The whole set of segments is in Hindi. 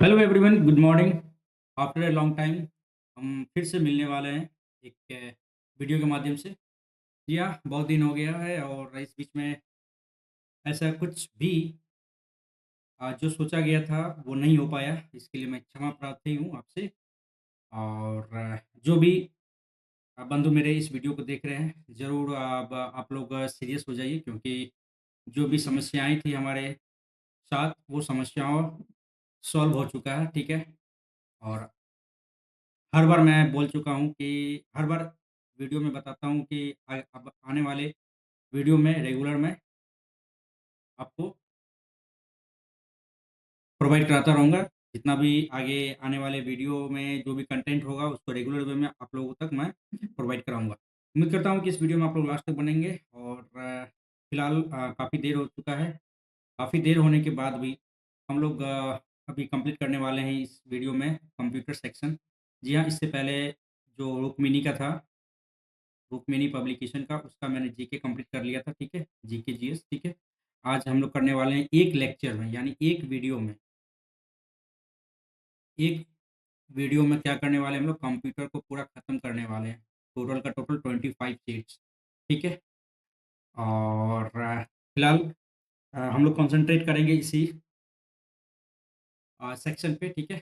Hello everyone, good morning. After a long time हम फिर से मिलने वाले हैं एक वीडियो के माध्यम से। जी हाँ, बहुत दिन हो गया है और इस बीच में ऐसा कुछ भी जो सोचा गया था वो नहीं हो पाया। इसके लिए मैं क्षमा प्रार्थी हूँ आपसे। और जो भी बंधु मेरे इस वीडियो को देख रहे हैं, ज़रूर आप लोग सीरियस हो जाइए, क्योंकि जो भी समस्याएँ थी हमारे साथ, वो समस्याओं सॉल्व हो चुका है, ठीक है? और हर बार मैं बोल चुका हूँ कि हर बार वीडियो में बताता हूँ कि अब आने वाले वीडियो में रेगुलर मैं आपको प्रोवाइड कराता रहूँगा। जितना भी आगे आने वाले वीडियो में जो भी कंटेंट होगा, उसको रेगुलर वे में आप लोगों तक मैं प्रोवाइड कराऊँगा। उम्मीद करता हूँ कि इस वीडियो में आप लोग लास्ट तक बनेंगे। और फिलहाल काफ़ी देर हो चुका है। काफ़ी देर होने के बाद भी हम लोग अभी कंप्लीट करने वाले हैं इस वीडियो में कंप्यूटर सेक्शन। जी हाँ, इससे पहले जो रुक्मिनी का था, रुक्मिनी पब्लिकेशन का, उसका मैंने जीके कंप्लीट कर लिया था, ठीक है? जीके, जीएस, ठीक है? आज हम लोग करने वाले हैं एक लेक्चर में, यानी एक वीडियो में, एक वीडियो में क्या करने वाले हैं हम लोग, कंप्यूटर को पूरा खत्म करने वाले हैं। टोटल का टोटल 25 सीट्स, ठीक है? और फिलहाल हम लोग कंसंट्रेट करेंगे इसी सेक्शन पे, ठीक है?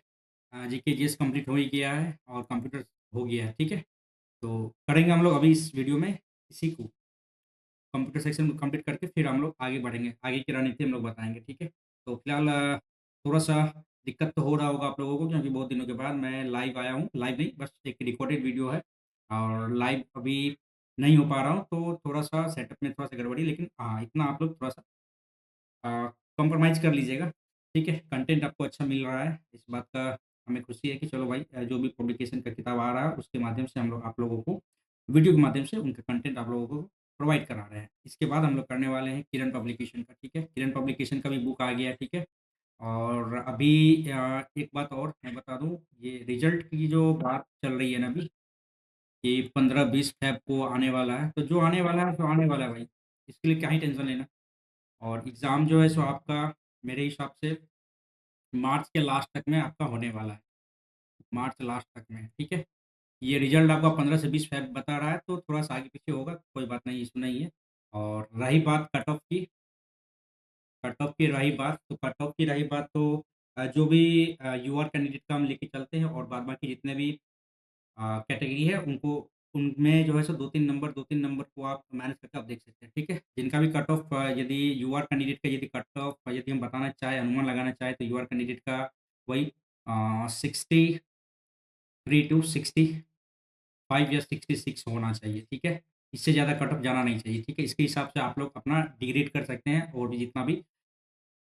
जीके, जीएस कंप्लीट हो ही गया है और कंप्यूटर हो गया है, ठीक है? तो करेंगे हम लोग अभी इस वीडियो में इसी को। कंप्यूटर सेक्शन कंप्लीट करके फिर हम लोग आगे बढ़ेंगे, आगे की रणनीति हम लोग बताएँगे, ठीक है? तो फिलहाल थोड़ा-सा दिक्कत तो हो रहा होगा आप लोगों को, क्योंकि बहुत दिनों के बाद मैं लाइव आया हूँ। लाइव नहीं, बस एक रिकॉर्डेड वीडियो है और लाइव अभी नहीं हो पा रहा हूँ, तो थोड़ा-सा सेटअप में थोड़ा-सा गड़बड़ी, लेकिन हाँ, इतना आप लोग थोड़ा-सा अ, कॉम्प्रोमाइज़ कर लीजिएगा, ठीक है? कंटेंट आपको अच्छा मिल रहा है, इस बात का हमें खुशी है कि चलो भाई, जो भी पब्लिकेशन का किताब आ रहा है, उसके माध्यम से हम लोग आप लोगों को वीडियो के माध्यम से उनका कंटेंट आप लोगों को प्रोवाइड करा रहे हैं। इसके बाद हम लोग करने वाले हैं किरण पब्लिकेशन का, ठीक है? किरण पब्लिकेशन का भी बुक आ गया है, ठीक है? और अभी एक बात और मैं बता दूँ, ये रिज़ल्ट की जो बात चल रही है ना अभी, कि 15-20 फ़ेब को आने वाला है, तो जो आने वाला है, सो आने वाला है भाई। इसके लिए क्या ही टेंशन लेना। और एग्ज़ाम जो है सो आपका मेरे हिसाब से मार्च के लास्ट तक में आपका होने वाला है, मार्च लास्ट तक में, ठीक है? ये रिज़ल्ट आपका 15 से 20 फ़ेब बता रहा है, तो थोड़ा-सा आगे-पीछे होगा, कोई बात नहीं, इश्यू नहीं है। और रही बात कट ऑफ की रही बात, तो कट ऑफ की रही बात तो जो भी यूआर कैंडिडेट का हम लेके चलते हैं, और बाद-बाकी जितने भी कैटेगरी है उनको, उनमें जो है सो 2-3 नंबर को आप मैनेज करके आप देख सकते हैं, ठीक है? जिनका भी कट ऑफ यदि यूआर कैंडिडेट का यदि कट ऑफ यदि हम बताना चाहें, अनुमान लगाना चाहें, तो यूआर कैंडिडेट का वही 63 टू 65 या 66 होना चाहिए, ठीक है? इससे ज़्यादा कट ऑफ जाना नहीं चाहिए, ठीक है? इसके हिसाब से आप लोग अपना डिग्रेड कर सकते हैं, और भी जितना भी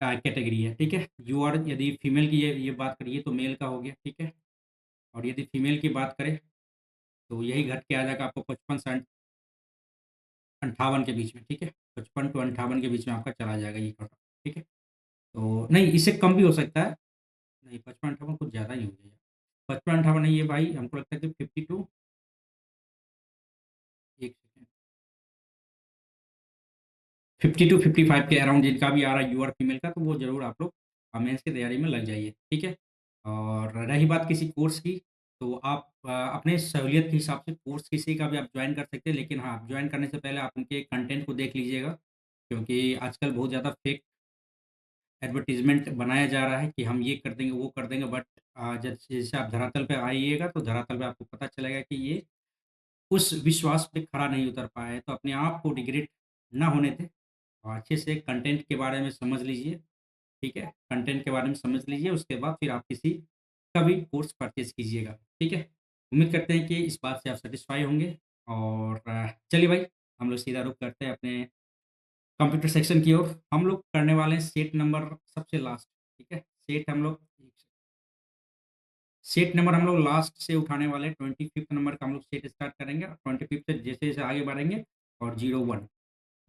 कैटेगरी है, ठीक है? यूआर यदि फीमेल की ये बात करिए तो मेल का हो गया, ठीक है? और यदि फीमेल की बात करें, तो यही घट के आ जाएगा आपको 55 से 58 के बीच में, ठीक है? 55 टू 58 के बीच में आपका चला जाएगा ये कट ऑफ, ठीक है? तो नहीं, इससे कम भी हो सकता है। नहीं, 55-58 कुछ ज़्यादा ही हो गया। 55-58 नहीं है भाई, हमको लगता है कि 52, 1 सेकंड, 50 टू 55 के अराउंड जिनका भी आ रहा है यूआर फीमेल का, तो वो ज़रूर आप लोग मेंस की तैयारी में लग जाइए, ठीक है? और रही बात किसी कोर्स की, तो आप अपने सहूलियत के हिसाब से कोर्स किसी का भी आप जॉइन कर सकते हैं, लेकिन हाँ, जॉइन करने से पहले आप उनके कंटेंट को देख लीजिएगा, क्योंकि आजकल बहुत ज़्यादा फेक एडवर्टाइज़मेंट बनाया जा रहा है कि हम ये कर देंगे, वो कर देंगे, बट जैसे जैसे आप धरातल पे आइएगा, तो धरातल पे आपको पता चलेगा कि ये उस विश्वास पे खरा नहीं उतर पाया है। तो अपने आप को डिग्रेड ना होने दें, और अच्छे से कंटेंट के बारे में समझ लीजिए, ठीक है? कंटेंट के बारे में समझ लीजिए, उसके बाद फिर आप किसी का भी कोर्स परचेज़ कीजिएगा, ठीक है? उम्मीद करते हैं कि इस बात से आप सैटिस्फाई होंगे। और चलिए भाई, हम लोग सीधा रुख करते हैं अपने कंप्यूटर सेक्शन की ओर। हम लोग करने वाले हैं सेट नंबर सबसे लास्ट, ठीक है? सेट नंबर हम लोग लास्ट से उठाने वाले हैं, 25th नंबर का हम लोग सेट स्टार्ट करेंगे, और 25th से जैसे-जैसे आगे बढ़ेंगे, और 01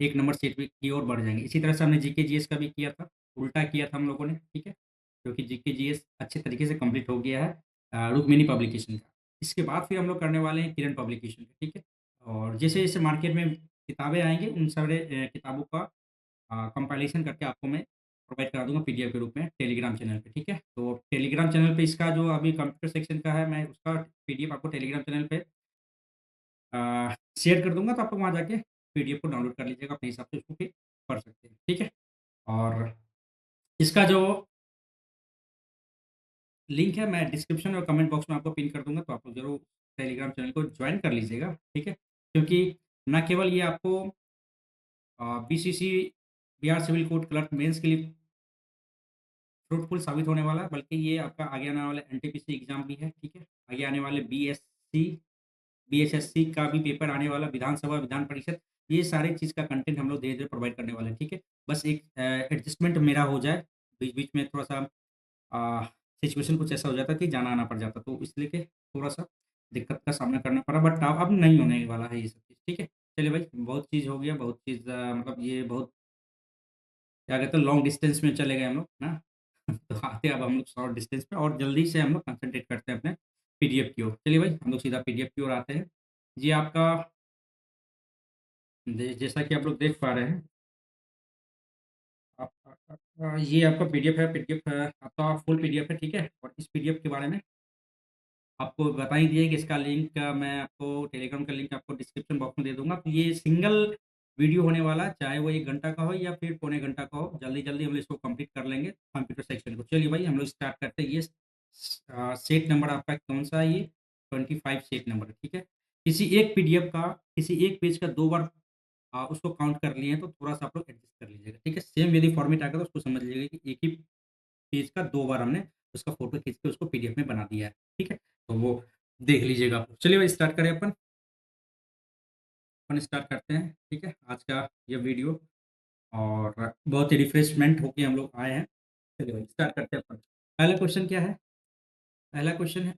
एक नंबर सेट की ओर बढ़ जाएँगे। इसी तरह से हमने जीके जीएस का भी किया था, उल्टा किया था हम लोगों ने, ठीक है? क्योंकि जीके जीएस अच्छे तरीके से कंप्लीट हो गया है रुक्मिनी पब्लिकेशन का। इसके बाद फिर हम लोग करने वाले हैं किरण पब्लिकेशन का, ठीक है? और जैसे-जैसे मार्केट में किताबें आएँगी, उन सारे किताबों का कंपाइलेशन करके आपको मैं प्रोवाइड करा दूँगा पीडीएफ के रूप में टेलीग्राम चैनल पे, ठीक है? तो टेलीग्राम चैनल पे इसका जो अभी कंप्यूटर सेक्शन का है, मैं उसका पीडीएफ आपको टेलीग्राम चैनल पे शेयर कर दूँगा, तो आप लोग वहाँ जाके पीडीएफ को डाउनलोड कर लीजिएगा, अपने हिसाब से उसको फिर पढ़ सकते हैं, ठीक है? और इसका जो लिंक है मैं डिस्क्रिप्शन और कमेंट बॉक्स में आपको पिन कर दूँगा, तो आप लोग ज़रूर टेलीग्राम चैनल को जॉइन कर लीजिएगा, ठीक है? क्योंकि ना केवल ये आपको BCC Bihar civil code clerk mains के लिए फ्रूटफुल साबित होने वाला है, बल्कि ये आपका आगे आने वाले एनटीपीसी एग्ज़ाम भी है, ठीक है? आगे आने वाले बीएससी बीएचएससी का भी पेपर आने वाला, विधानसभा, विधान परिषद, ये सारी चीज़ का कंटेंट हम लोग धीरे-धीरे प्रोवाइड करने वाले हैं, ठीक है? बस एक एडजस्टमेंट मेरा हो जाए, बीच-बीच में थोड़ा-सा अ, सिचुएशन कुछ ऐसा हो जाता कि जाना-आना पड़ जाता, तो इसलिए के थोड़ा-सा दिक्कत का सामना करना पड़ा, बट अब नहीं होने वाला है ये सब चीज़, ठीक है? चलिए भाई, बहुत चीज़ हो गया, बहुत चीज़ मतलब ये बहुत क्या कहते हैं लॉन्ग डिस्टेंस में चले गए हम लोग, ना? तो आते अब हम लोग शॉर्ट डिस्टेंस पे और जल्दी से हम लोग कंसंट्रेट करते हैं अपने पीडीएफ की ओर। चलिए भाई, हम लोग सीधा पीडीएफ की ओर आते हैं। जी, आपका जैसा कि आप लोग देख पा रहे हैं, ये आपका पीडीएफ है, पीडीएफ आपका फुल पीडीएफ है, ठीक है? और इस पीडीएफ के बारे में आपको बता ही दिया कि इसका लिंक मैं आपको टेलीग्राम का लिंक आपको डिस्क्रिप्शन बॉक्स में दे दूँगा। तो ये सिंगल वीडियो होने वाला है, चाहे वो 1 घंटा का हो या फिर पौने घंटा का हो, जल्दी-जल्दी हम इसको कंप्लीट कर लेंगे कंप्यूटर सेक्शन को। चलिए भाई, हम लोग स्टार्ट करते हैं। ये सेट नंबर आपका कौन-सा है ये? 25 सेट नंबर है, ठीक है? किसी एक पीडीएफ का, किसी एक पेज का 2 बार उसको काउंट कर लिए हैं, तो थोड़ा-सा आप लोग एडजस्ट कर लीजिएगा, ठीक है? सेम यदि फॉर्मेट आएगा तो उसको समझ लीजिएगा कि एक ही पेज का 2 बार हमने उसका फ़ोटो खींच के उसको पीडीएफ में बना दिया है, ठीक है? तो वो देख लीजिएगा आप। चलिए भाई स्टार्ट करें अपन स्टार्ट करते हैं, ठीक है? आज का ये वीडियो और बहुत ही रिफ्रेशमेंट होके हम लोग आए हैं। चलिए भाई स्टार्ट करते हैं अपन। पहला क्वेश्चन क्या है? पहला क्वेश्चन है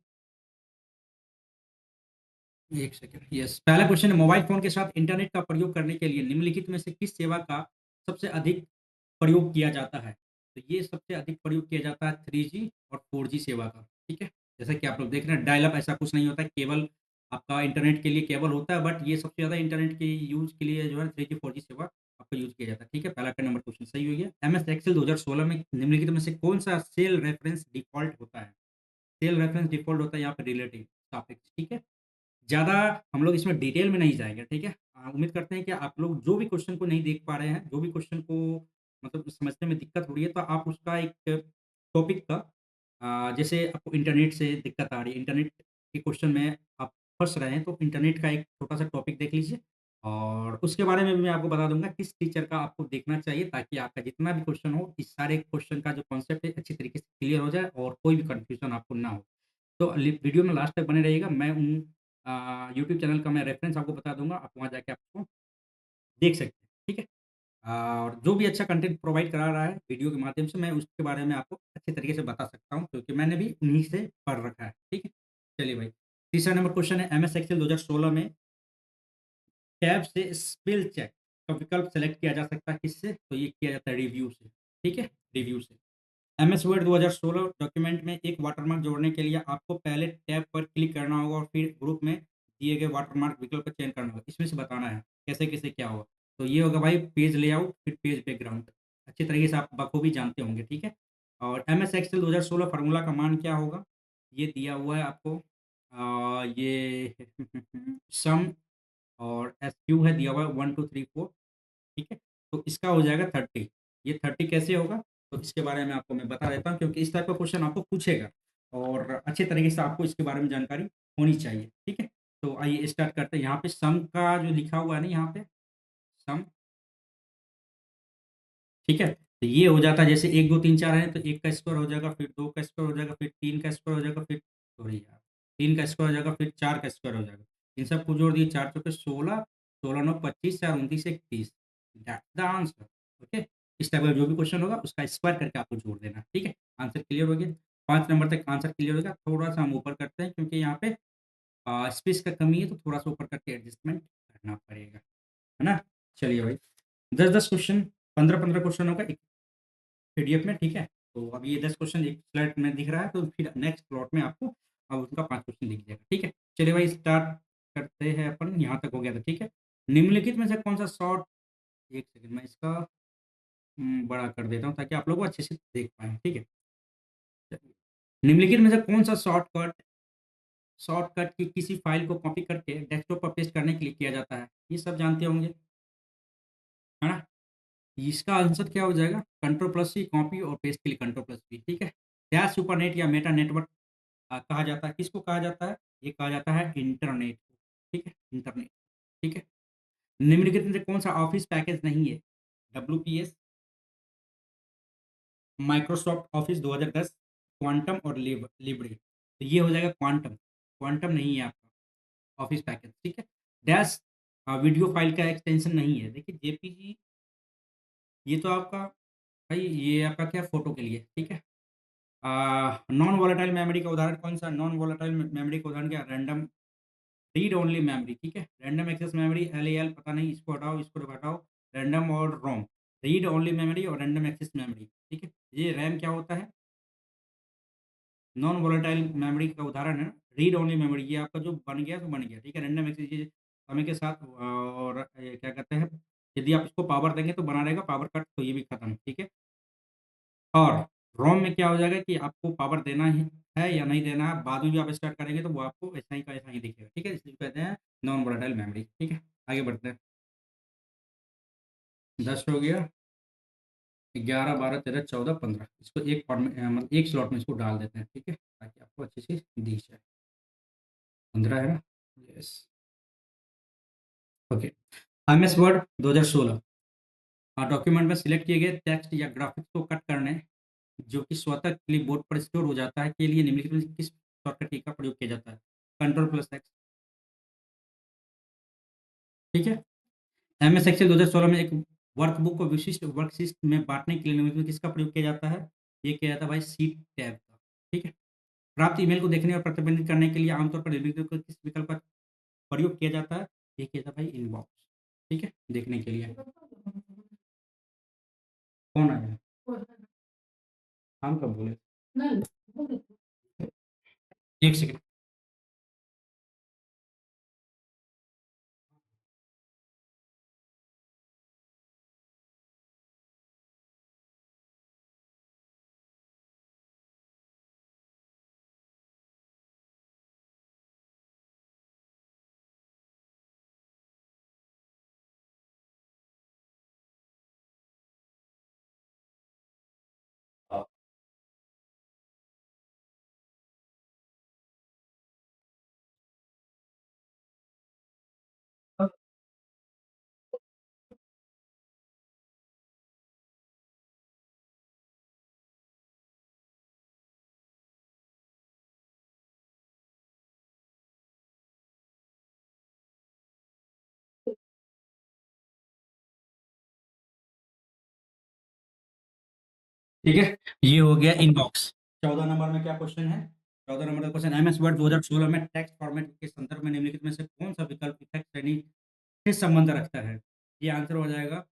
1 सेकंड यस, पहला क्वेश्चन है मोबाइल फ़ोन के साथ इंटरनेट का प्रयोग करने के लिए निम्नलिखित में से किस सेवा का सबसे अधिक प्रयोग किया जाता है? तो ये सबसे अधिक प्रयोग किया जाता है 3G और 4G सेवा का, ठीक है? जैसा कि आप लोग देख रहे हैं डायल अप ऐसा कुछ नहीं होता है, केवल आपका इंटरनेट के लिए केबल होता है, बट ये सबसे ज़्यादा इंटरनेट के यूज़ के लिए जो है 3G 4G सेवा आपका यूज़ किया जाता है, ठीक है? पहला का नंबर क्वेश्चन सही हो गया। एमएस एक्सेल 2016 में निम्नलिखित में से कौन-सा सेल रेफरेंस डिफ़ॉल्ट होता है? सेल रेफरेंस डिफ़ॉल्ट होता है यहाँ पे रिलेटिव, सापेक्ष, ठीक है? ज़्यादा हम लोग इसमें डिटेल में नहीं जाएँगे, ठीक है? उम्मीद करते हैं कि आप लोग जो भी क्वेश्चन को नहीं देख पा रहे हैं, जो भी क्वेश्चन को मतलब समझने में दिक्कत हो रही है, तो आप उसका एक टॉपिक का जैसे आपको इंटरनेट से दिक्कत आ रही है, इंटरनेट के क्वेश्चन में आप फँस रहे हैं, तो इंटरनेट का एक छोटा-सा टॉपिक देख लीजिए और उसके बारे में भी मैं आपको बता दूँगा किस टीचर का आपको देखना चाहिए, ताकि आपका जितना भी क्वेश्चन हो, इस सारे क्वेश्चन का जो कॉन्सेप्ट है, अच्छी तरीके से क्लियर हो जाए और कोई भी कन्फ्यूज़न आपको ना हो। तो वीडियो में लास्ट तक बने रहिएगा। मैं उन यूट्यूब चैनल का मैं रेफ़रेंस आपको बता दूँगा, आप वहाँ जाके आप उसको देख सकते हैं, ठीक है? और जो भी अच्छा कंटेंट प्रोवाइड करा रहा है वीडियो के माध्यम से, मैं उसके बारे में आपको अच्छे तरीके से बता सकता हूँ, क्योंकि मैंने भी उन्हीं से पढ़ रखा है, ठीक है? चलिए भाई, तीसरा नंबर क्वेश्चन है एमएस एक्सेल 2016 में टैब से स्पेल चेक का विकल्प सेलेक्ट किया जा सकता है किससे? तो ये किया जाता है रिव्यू से, ठीक है? रिव्यू से। एमएस वर्ड 2016 डॉक्यूमेंट में एक वाटरमार्क जोड़ने के लिए आपको पहले टैब पर क्लिक करना होगा और फिर ग्रुप में दिए गए वाटरमार्क विकल्प का चयन करना होगा। इसमें से बताना है कैसे-कैसे क्या होगा। तो ये होगा भाई पेज लेआउट फिर पेज बैकग्राउंड। अच्छी तरीके से आप बखूबी जानते होंगे, ठीक है? और एमएस एक्सेल 2016 फ़ॉर्मूला का मान क्या होगा? ये दिया हुआ है आपको ये सम और एसक्यू है दिया हुआ है 1 2 3 4 ठीक है? तो इसका हो जाएगा 30 ये 30 कैसे होगा? तो इसके बारे में आपको मैं बता देता हूँ, क्योंकि इस टाइप का क्वेश्चन आपको पूछेगा और अच्छे तरीके से आपको इसके बारे में जानकारी होनी चाहिए, ठीक है? तो आइए स्टार्ट करते हैं। यहाँ पे सम का जो लिखा हुआ है ना यहाँ पे सम ठीक है? तो ये हो जाता है जैसे 1, 2, 3, 4 है तो 1 का स्क्वायर हो जाएगा, फिर 2 का स्क्वायर हो जाएगा, फिर 3 का स्क्वायर हो जाएगा, फिर सॉरी यार 3 का स्क्वायर हो जाएगा, फिर 4 का स्क्वायर हो जाएगा। इन सबको जोड़ दिए 4 चौके 16, 16 9 25, 4 29 1 30 दैट्स द आंसर ओके? इस टाइप का जो भी क्वेश्चन होगा उसका स्क्वायर करके आपको जोड़ देना है, ठीक है? आंसर क्लियर हो गया? 5 नंबर तक आंसर क्लियर हो गया। थोड़ा-सा हम ऊपर करते हैं क्योंकि यहाँ पे स्पेस का कमी है तो थोड़ा-सा ऊपर करके एडजस्टमेंट करना पड़ेगा, है ना? चलिए भाई 10-10 क्वेश्चन 15-15 क्वेश्चन होगा पीडीएफ में ठीक है? तो अब ये 10 क्वेश्चन एक स्लाइड में दिख रहा है, तो फिर नेक्स्ट प्लॉट में आपको अब उनका 5 क्वेश्चन दिख जाएगा, ठीक है? चलिए भाई स्टार्ट करते हैं अपन, यहाँ तक हो गया था, ठीक है? निम्नलिखित में से कौन-सा शॉर्ट 1 सेकंड मैं इसका बड़ा कर देता हूँ ताकि आप लोग को अच्छे से देख पाएँ, ठीक है? निम्नलिखित में से कौन-सा शॉर्टकट की किसी फ़ाइल को कॉपी करके डेस्कटॉप पर पेस्ट करने के लिए किया जाता है? ये सब जानते होंगे, है ना? इसका आंसर क्या हो जाएगा? कंट्रोल प्लस सी कॉपी और पेस्ट के लिए कंट्रोल प्लस वी, ठीक है? क्या सुपरनेट या मेटा नेटवर्क कहा जाता है? किसको कहा जाता है? ये कहा जाता है इंटरनेट को, ठीक है? इंटरनेट, ठीक है? निम्नलिखित में से कौन-सा ऑफ़िस पैकेज नहीं है? डब्ल्यूपीएस, माइक्रोसॉफ्ट ऑफ़िस 2010, क्वांटम और लिब्रे। तो ये हो जाएगा क्वांटम, क्वांटम नहीं है आपका ऑफ़िस पैकेज, ठीक है? डैश वीडियो फ़ाइल का एक्सटेंशन नहीं है। देखिए जेपीजी ये तो आपका भाई ये आपका क्या फ़ोटो के लिए, ठीक है? नॉन वोलेटाइल मेमोरी का उदाहरण कौन-सा? नॉन वोलेटाइल मेमोरी का उदाहरण क्या है? रैंडम रीड ओनली मेमोरी, ठीक है? रैंडम एक्सेस मेमोरी एलएएल पता नहीं इसको हटाओ, इसको घटाओ, रैंडम और रोम। रीड ओनली मेमोरी और रैंडम एक्सेस मेमोरी, ठीक है? ये रैम क्या होता है? नॉन वोलेटाइल मेमोरी का उदाहरण है, रीड ओनली मेमोरी ये आपका जो बन गया तो बन गया, ठीक है? रैंडम एक्सेस ये समय के साथ और क्या कहते हैं, यदि आप इसको पावर देंगे तो बना रहेगा, पावर कट तो ये भी खत्म, ठीक है? और रोम में क्या हो जाएगा कि आपको पावर देना है या नहीं देना है, बाद में भी आप स्टार्ट करेंगे तो वो आपको ऐसा ही का ऐसा ही दिखेगा, ठीक है? इसलिए कहते हैं नॉन वोलेटाइल मेमोरी, ठीक है? आगे बढ़ते हैं। 10 हो गया, 11, 12, 13, 14, 15 इसको एक पार्ट में मतलब एक स्लॉट में इसको डाल देते हैं, ठीक है? ताकि आपको अच्छे से दिख जाए। 15 है ना? Yes, okay. MS word 2016 document में सिलेक्ट किए गए टेक्स्ट या ग्राफिक्स को कट करने जो कि स्वतः क्लिपबोर्ड पर स्टोर हो जाता है के लिए निम्नलिखित में से किस शॉर्टकट की का प्रयोग किया जाता है? कंट्रोल प्लस एक्स, ठीक है? एमएस एक्सेल 2016 में एक वर्कबुक को विशिष्ट वर्कशीट में बाँटने के लिए निम्नलिखित में किसका प्रयोग किया जाता है? ये किया जाता है भाई शीट टैब का, ठीक है? प्राप्त ईमेल को देखने और प्रतिबंधित करने के लिए आमतौर पर निम्नलिखित को किस विकल्प का प्रयोग किया जाता है? ये किया जाता है भाई इनबॉक्स, ठीक है? देखने के लिए। कौन आया? हम कब बोले? 1 सेकंड। ठीक है? ये हो गया इनबॉक्स। 14 नंबर में क्या क्वेश्चन है? 14 नंबर का क्वेश्चन एमएस वर्ड 2016 में टेक्स्ट फॉर्मेट के संदर्भ में निम्नलिखित में से कौन-सा विकल्प इफेक्ट श्रेणी से संबंध रखता है? ये आंसर हो जाएगा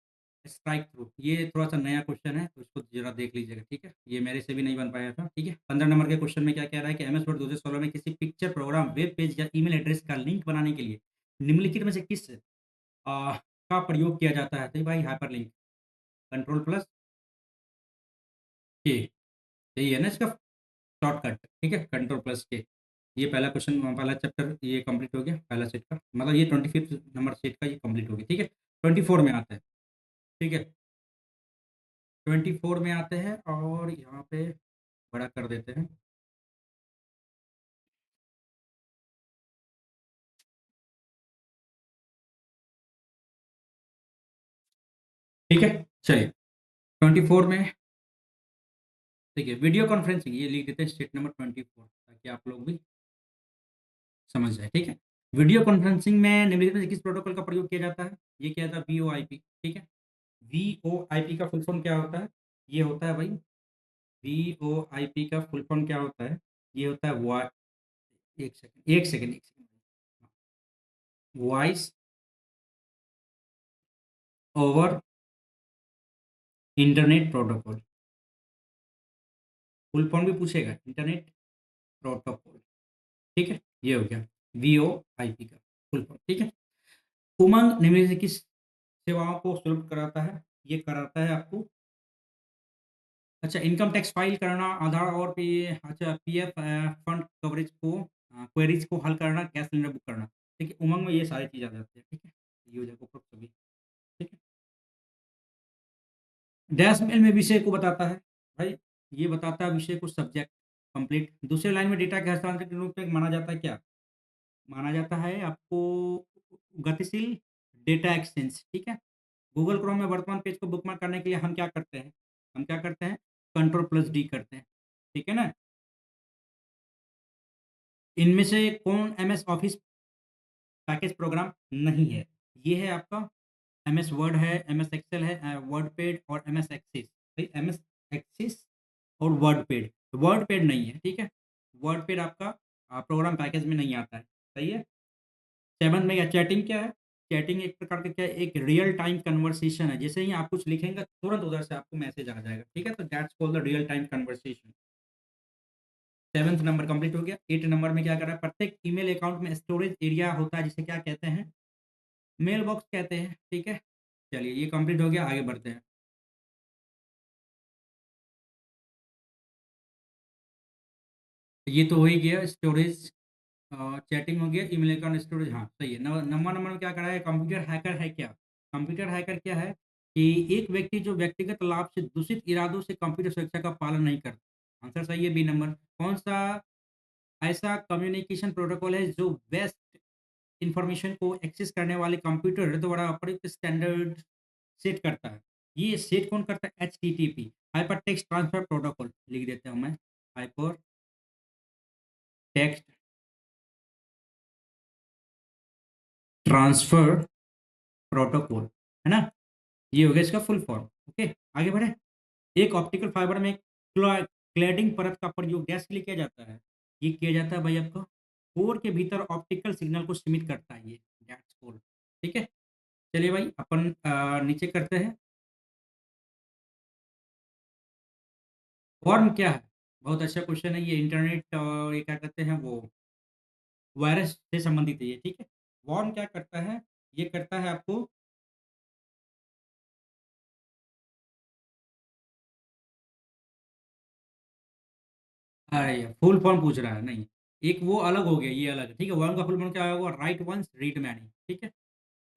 स्ट्राइक थ्रू। ये थोड़ा-सा नया क्वेश्चन है, तो इसको ज़रा देख लीजिएगा, ठीक है? ये मेरे से भी नहीं बन पाया था, ठीक है? 15 नंबर के क्वेश्चन में क्या कह रहा है कि एमएस वर्ड 2016 में किसी पिक्चर, प्रोग्राम, वेब पेज या ईमेल एड्रेस का लिंक बनाने के लिए निम्नलिखित में से किस का प्रयोग किया जाता है? तो भाई हाइपरलिंक, कंट्रोल प्लस के, यही है ना इसका शॉर्टकट, ठीक है? कंट्रोल प्लस के। ये पहला क्वेश्चन पहला चैप्टर ये कंप्लीट हो गया, पहला सेट का। मतलब ये 25th नंबर सेट का ये कंप्लीट हो गया, ठीक है? 24 में आता है, ठीक है? 24 में आते हैं और यहाँ पे बड़ा कर देते हैं, ठीक है? चलिए 24 में देखिए वीडियो कॉन्फ्रेंसिंग ये लिख देते हैं स्टेट नंबर 24 ताकि आप लोग भी समझ जाएँ, ठीक है? वीडियो कॉन्फ्रेंसिंग में निम्नलिखित में से किस प्रोटोकॉल का प्रयोग किया जाता है? ये क्या था वीओआईपी, ठीक है? वीओआईपी का फुल फॉर्म क्या होता है? ये होता है भाई वीओआईपी का फुल फॉर्म क्या होता है? ये होता है वा 1 second, 1 second, 1 second. Voice over internet protocol, full form भी पूछेगा इंटरनेट प्रोटोकॉल, ठीक है? ये हो गया वीओआईपी का फुल फॉर्म, ठीक है? उमंग निम्नलिखित से किस सेवाओं को सुलभ कराता है? ये कराता है आपको अच्छा, इनकम टैक्स फाइल करना, आधार और अच्छा पीएफ फंड कवरेज को क्वेरीज को हल करना, गैस सिलेंडर बुक करना। ठीक है, उमंग में ये सारी चीज़ आ जाती है, ठीक है? ये हो जाएगा उपरोक्त सभी, ठीक है? डैशमेल में विषय को बताता है, भाई ये बताता है विषय को सब्जेक्ट कंप्लीट। दूसरे लाइन में डेटा के हस्तांतरण के रूप में माना जाता है क्या? माना जाता है आपको गतिशील डेटा एक्सचेंज, ठीक है? गूगल क्रोम में वर्तमान पेज को बुकमार्क करने के लिए हम क्या करते हैं? हम क्या करते हैं? कंट्रोल प्लस डी करते हैं, ठीक है ना? इनमें से कौन एमएस ऑफिस पैकेज प्रोग्राम नहीं है? ये है आपका एमएस वर्ड है, एमएस एक्सेल है, वर्डपैड और एमएस एक्सेस। भाई एमएस एक्सेस और वर्डपैड, वर्डपैड नहीं है, ठीक है? वर्डपैड आपका प्रोग्राम पैकेज में नहीं आता है, सही है? 7 में चैटिंग क्या है? चैटिंग एक प्रकार का क्या है? एक रियल टाइम कन्वर्सेशन है। जैसे ही आप कुछ लिखेंगे तुरंत उधर से आपको मैसेज आ जाएगा, ठीक है? तो that's called the real time conversation. 7th number complete हो गया। 8 नंबर में क्या कर रहा है? प्रत्येक ईमेल अकाउंट में स्टोरेज एरिया होता है जिसे क्या कहते हैं? मेल बॉक्स कहते हैं, ठीक है? चलिए ये कंप्लीट हो गया, आगे बढ़ते हैं। ये तो हो ही गया स्टोरेज, चैटिंग हो गया, ईमेल अकाउंट स्टोरेज, हाँ, सही है। नंबर नंबर में क्या करा है? कंप्यूटर हैकर है क्या? कंप्यूटर हैकर क्या है? कि एक व्यक्ति जो व्यक्तिगत लाभ से दूषित इरादों से कंप्यूटर सुरक्षा का पालन नहीं करता। आंसर सही है, बी नंबर। कौन सा ऐसा कम्युनिकेशन प्रोटोकॉल है जो बेस्ट इंफॉर्मेशन को एक्सेस करने वाले कंप्यूटर द्वारा प्रयुक्त स्टैंडर्ड सेट करता है? ये सेट कौन करता है? HTTP, hyper text transfer protocol लिख देता हूँ मैं, हाइपर टेक्स्ट ट्रांसफर प्रोटोकॉल, है ना? ये हो गया इसका फुल फॉर्म। ओके, आगे बढ़े। एक ऑप्टिकल फाइबर में क्लैडिंग परत का प्रयोग गैस के लिए किया जाता है। ये किया जाता है भाई आपका कोर के भीतर ऑप्टिकल सिग्नल को सीमित करता है ये, दैट्स ऑल, ठीक है? चलिए भाई अपन नीचे करते हैं। वॉर्म क्या है? बहुत अच्छा क्वेश्चन है ये। इंटरनेट और ये क्या कहते हैं वो वायरस से संबंधित है ये, ठीक है? वॉर्म क्या करता है? ये करता है आपको, अरे फुल फॉर्म पूछ रहा है, नहीं। एक वो अलग हो गया, ये अलग है, ठीक है? वॉर्म का फुल फॉर्म क्या होगा? राइट वंस रीड मैनी, ठीक है?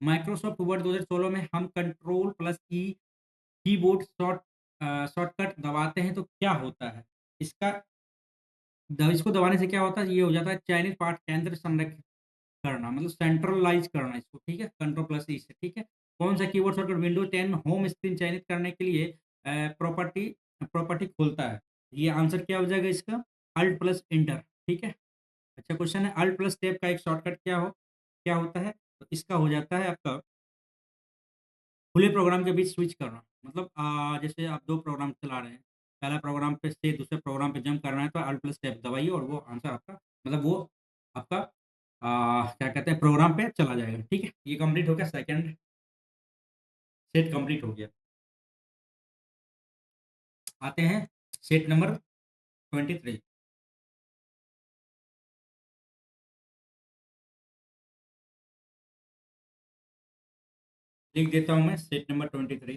माइक्रोसॉफ्ट वर्ड 2016 में हम कंट्रोल प्लस ई कीबोर्ड शॉर्टकट दबाते हैं तो क्या होता है? इसका इसको दबाने से क्या होता है? ये हो जाता है चाइनीज पाठ केंद्र संरक्षित करना, मतलब सेंट्रलाइज करना इसको, ठीक है? कंट्रोल प्लस ई से, ठीक है? कौन सा keyboard shortcut Windows 10 home screen चयनित करने के लिए प्रॉपर्टी प्रॉपर्टी खोलता है? ये आंसर क्या हो जाएगा इसका? अल्ट प्लस इंटर, ठीक है? अच्छा क्वेश्चन है, अल्ट प्लस टैब का एक शॉर्टकट क्या होता है? तो इसका हो जाता है आपका खुले प्रोग्राम के बीच स्विच करना। मतलब जैसे आप 2 प्रोग्राम चला रहे हैं, पहला प्रोग्राम पे से दूसरे प्रोग्राम पे जंप करना है तो अल्ट प्लस टैब दबाइए और वो आंसर आपका, मतलब वो आपका क्या कहते हैं, प्रोग्राम पे चला जाएगा, ठीक है? ये कंप्लीट हो गया, सेकंड सेट कंप्लीट हो गया। आते हैं सेट नंबर 23। लिख देता हूँ मैं सेट नंबर 23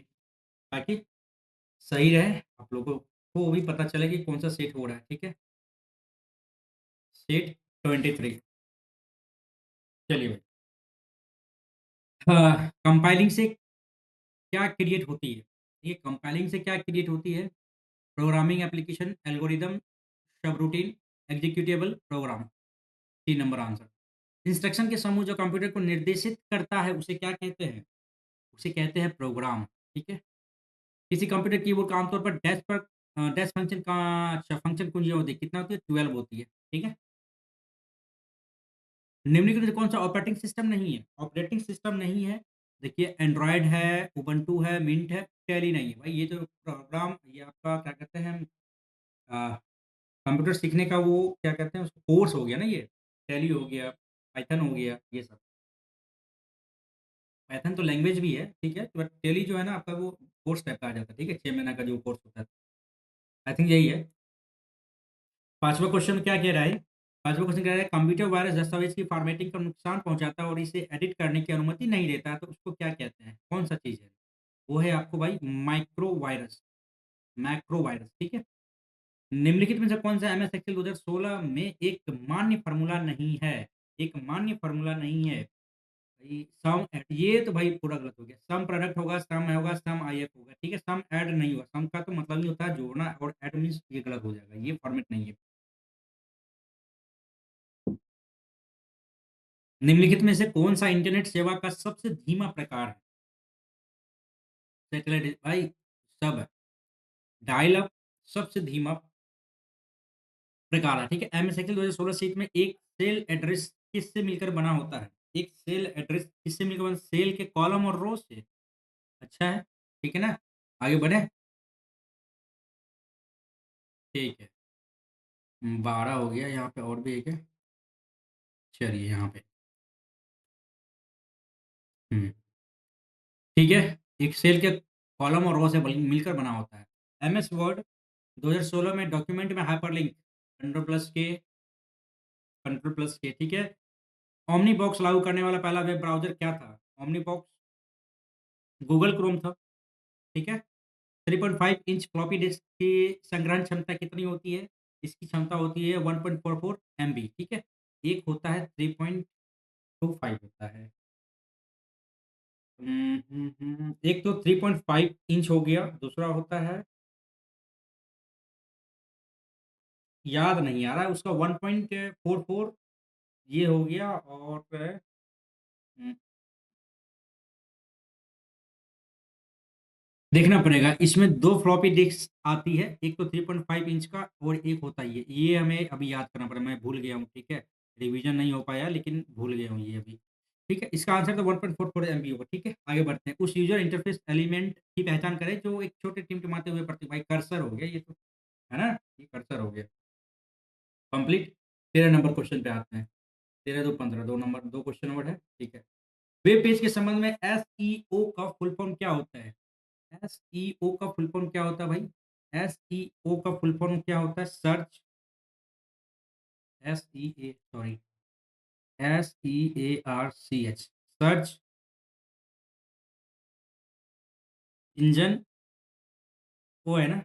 ताकि सही रहे, आप लोगों को भी पता चले कि कौन सा सेट हो रहा है, ठीक है? सेट 23, चलिए भाई। हाँ, कंपाइलिंग से क्या क्रिएट होती है? ये कंपाइलिंग से क्या क्रिएट होती है? Programming application, algorithm, subroutine, executable program. 3 number answer. Instruction के समूह जो कंप्यूटर को निर्देशित करता है उसे क्या कहते हैं? उसे कहते हैं प्रोग्राम, ठीक है? किसी कंप्यूटर कीबोर्ड का आमतौर पर डैश फंक्शन का, अच्छा फंक्शन कुंजी होती है, कितना होती है? 12 होती है, ठीक है? निम्नलिखित में से कौन सा ऑपरेटिंग सिस्टम नहीं है? ऑपरेटिंग सिस्टम नहीं है, देखिए एंड्रॉयड है, उबंटू है, मिंट है, टैली नहीं है। भाई ये जो प्रोग्राम, ये आपका क्या कहते हैं, अ, कंप्यूटर सीखने का वो क्या कहते हैं उसको, कोर्स हो गया ना ये। टैली हो गया, पाइथन हो गया, ये सब। पाइथन तो लैंग्वेज भी है, ठीक है? बट टैली जो है ना आपका वो कोर्स टाइप का आ जाता है, ठीक है? 6 महीने का जो कोर्स होता है। आई थिंक यही है। 5वां क्वेश्चन क्या कह रहा है? 5वां क्वेश्चन कह रहा है कंप्यूटर वायरस दस्तावेज की फॉर्मेटिंग को नुकसान पहुँचाता है और इसे एडिट करने की अनुमति नहीं देता है, तो उसको क्या कहते हैं? कौन-सा चीज़ है? वो है आपको भाई माइक्रो वायरस। मैक्रो वायरस, ठीक है? निम्नलिखित में से कौन-सा एमएस एक्सेल 2016 में एक मान्य फ़ॉर्मूला नहीं है? एक मान्य फ़ॉर्मूला नहीं है। भई सम ये तो भाई पूरा गलत हो गया। सम प्रोडक्ट होगा, सम होगा, सम आईएफ होगा, ठीक है? सम ऐड नहीं होगा। सम का तो मतलब ही होता है जोड़ना और ऐड मीन्स ये गलत हो जाएगा। ये फॉर्मेट नहीं है। निम्नलिखित में से कौन-सा इंटरनेट सेवा का सबसे धीमा प्रकार है? सैटेलाइट भाई सब है। डायल अप सबसे धीमा प्रकार है, ठीक है? एमएस एक्सेल 2016 शीट में एक सेल एड्रेस किससे मिलकर बना होता है? एक सेल एड्रेस किससे मिलकर बना सेल के कॉलम और रो से। अच्छा है, ठीक है ना? आगे बढ़ें? ठीक है। 12 हो गया, यहाँ पे और भी एक है। चलिए यहाँ पे हुँ, ठीक है। एक सेल के कॉलम और रो से बल मिलकर बना होता है। एमएस वर्ड 2016 में डॉक्यूमेंट में हाइपरलिंक कंट्रोल प्लस के, ठीक है? ओमनी बॉक्स लागू करने वाला पहला वेब ब्राउज़र क्या था? ओमनी बॉक्स गूगल क्रोम था, ठीक है? 3.5 इंच फ्लॉपी डिस्क की संग्रहण क्षमता कितनी होती है? इसकी क्षमता होती है 1.44 एमबी, ठीक है? एक होता है 3.25 होता है। एक तो 3.5 इंच हो गया, दूसरा होता है याद नहीं आ रहा है उसका 1.44 ये हो गया और उम, देखना पड़ेगा। इसमें 2 फ्लॉपी डिस्क आती है, एक तो 3.5 इंच का और एक होता है ये। ये हमें अभी याद करना पड़ेगा, मैं भूल गया हूँ, ठीक है? रिवीजन नहीं हो पाया लेकिन भूल गया हूँ ये अभी। ठीक है? इसका आंसर तो 1.44 एमबी होगा, ठीक है? आगे बढ़ते हैं। उस यूज़र इंटरफ़ेस एलिमेंट की पहचान करें जो एक छोटे टिमटिमाते हुए प्रतीक भाई कर्सर हो गया ये तो, है ना? ये कर्सर हो गया। कंप्लीट 13 नंबर क्वेश्चन पे आते हैं। 13 दूँ 15 2 नंबर 2 क्वेश्चन और है, ठीक है। वेब पेज के संबंध में एसईओ का फुल फॉर्म क्या होता है? एसईओ का फुल फॉर्म क्या होता है भाई? एसईओ का फुल फॉर्म क्या होता है? Search SEA sorry SEARCH search engine वो है ना?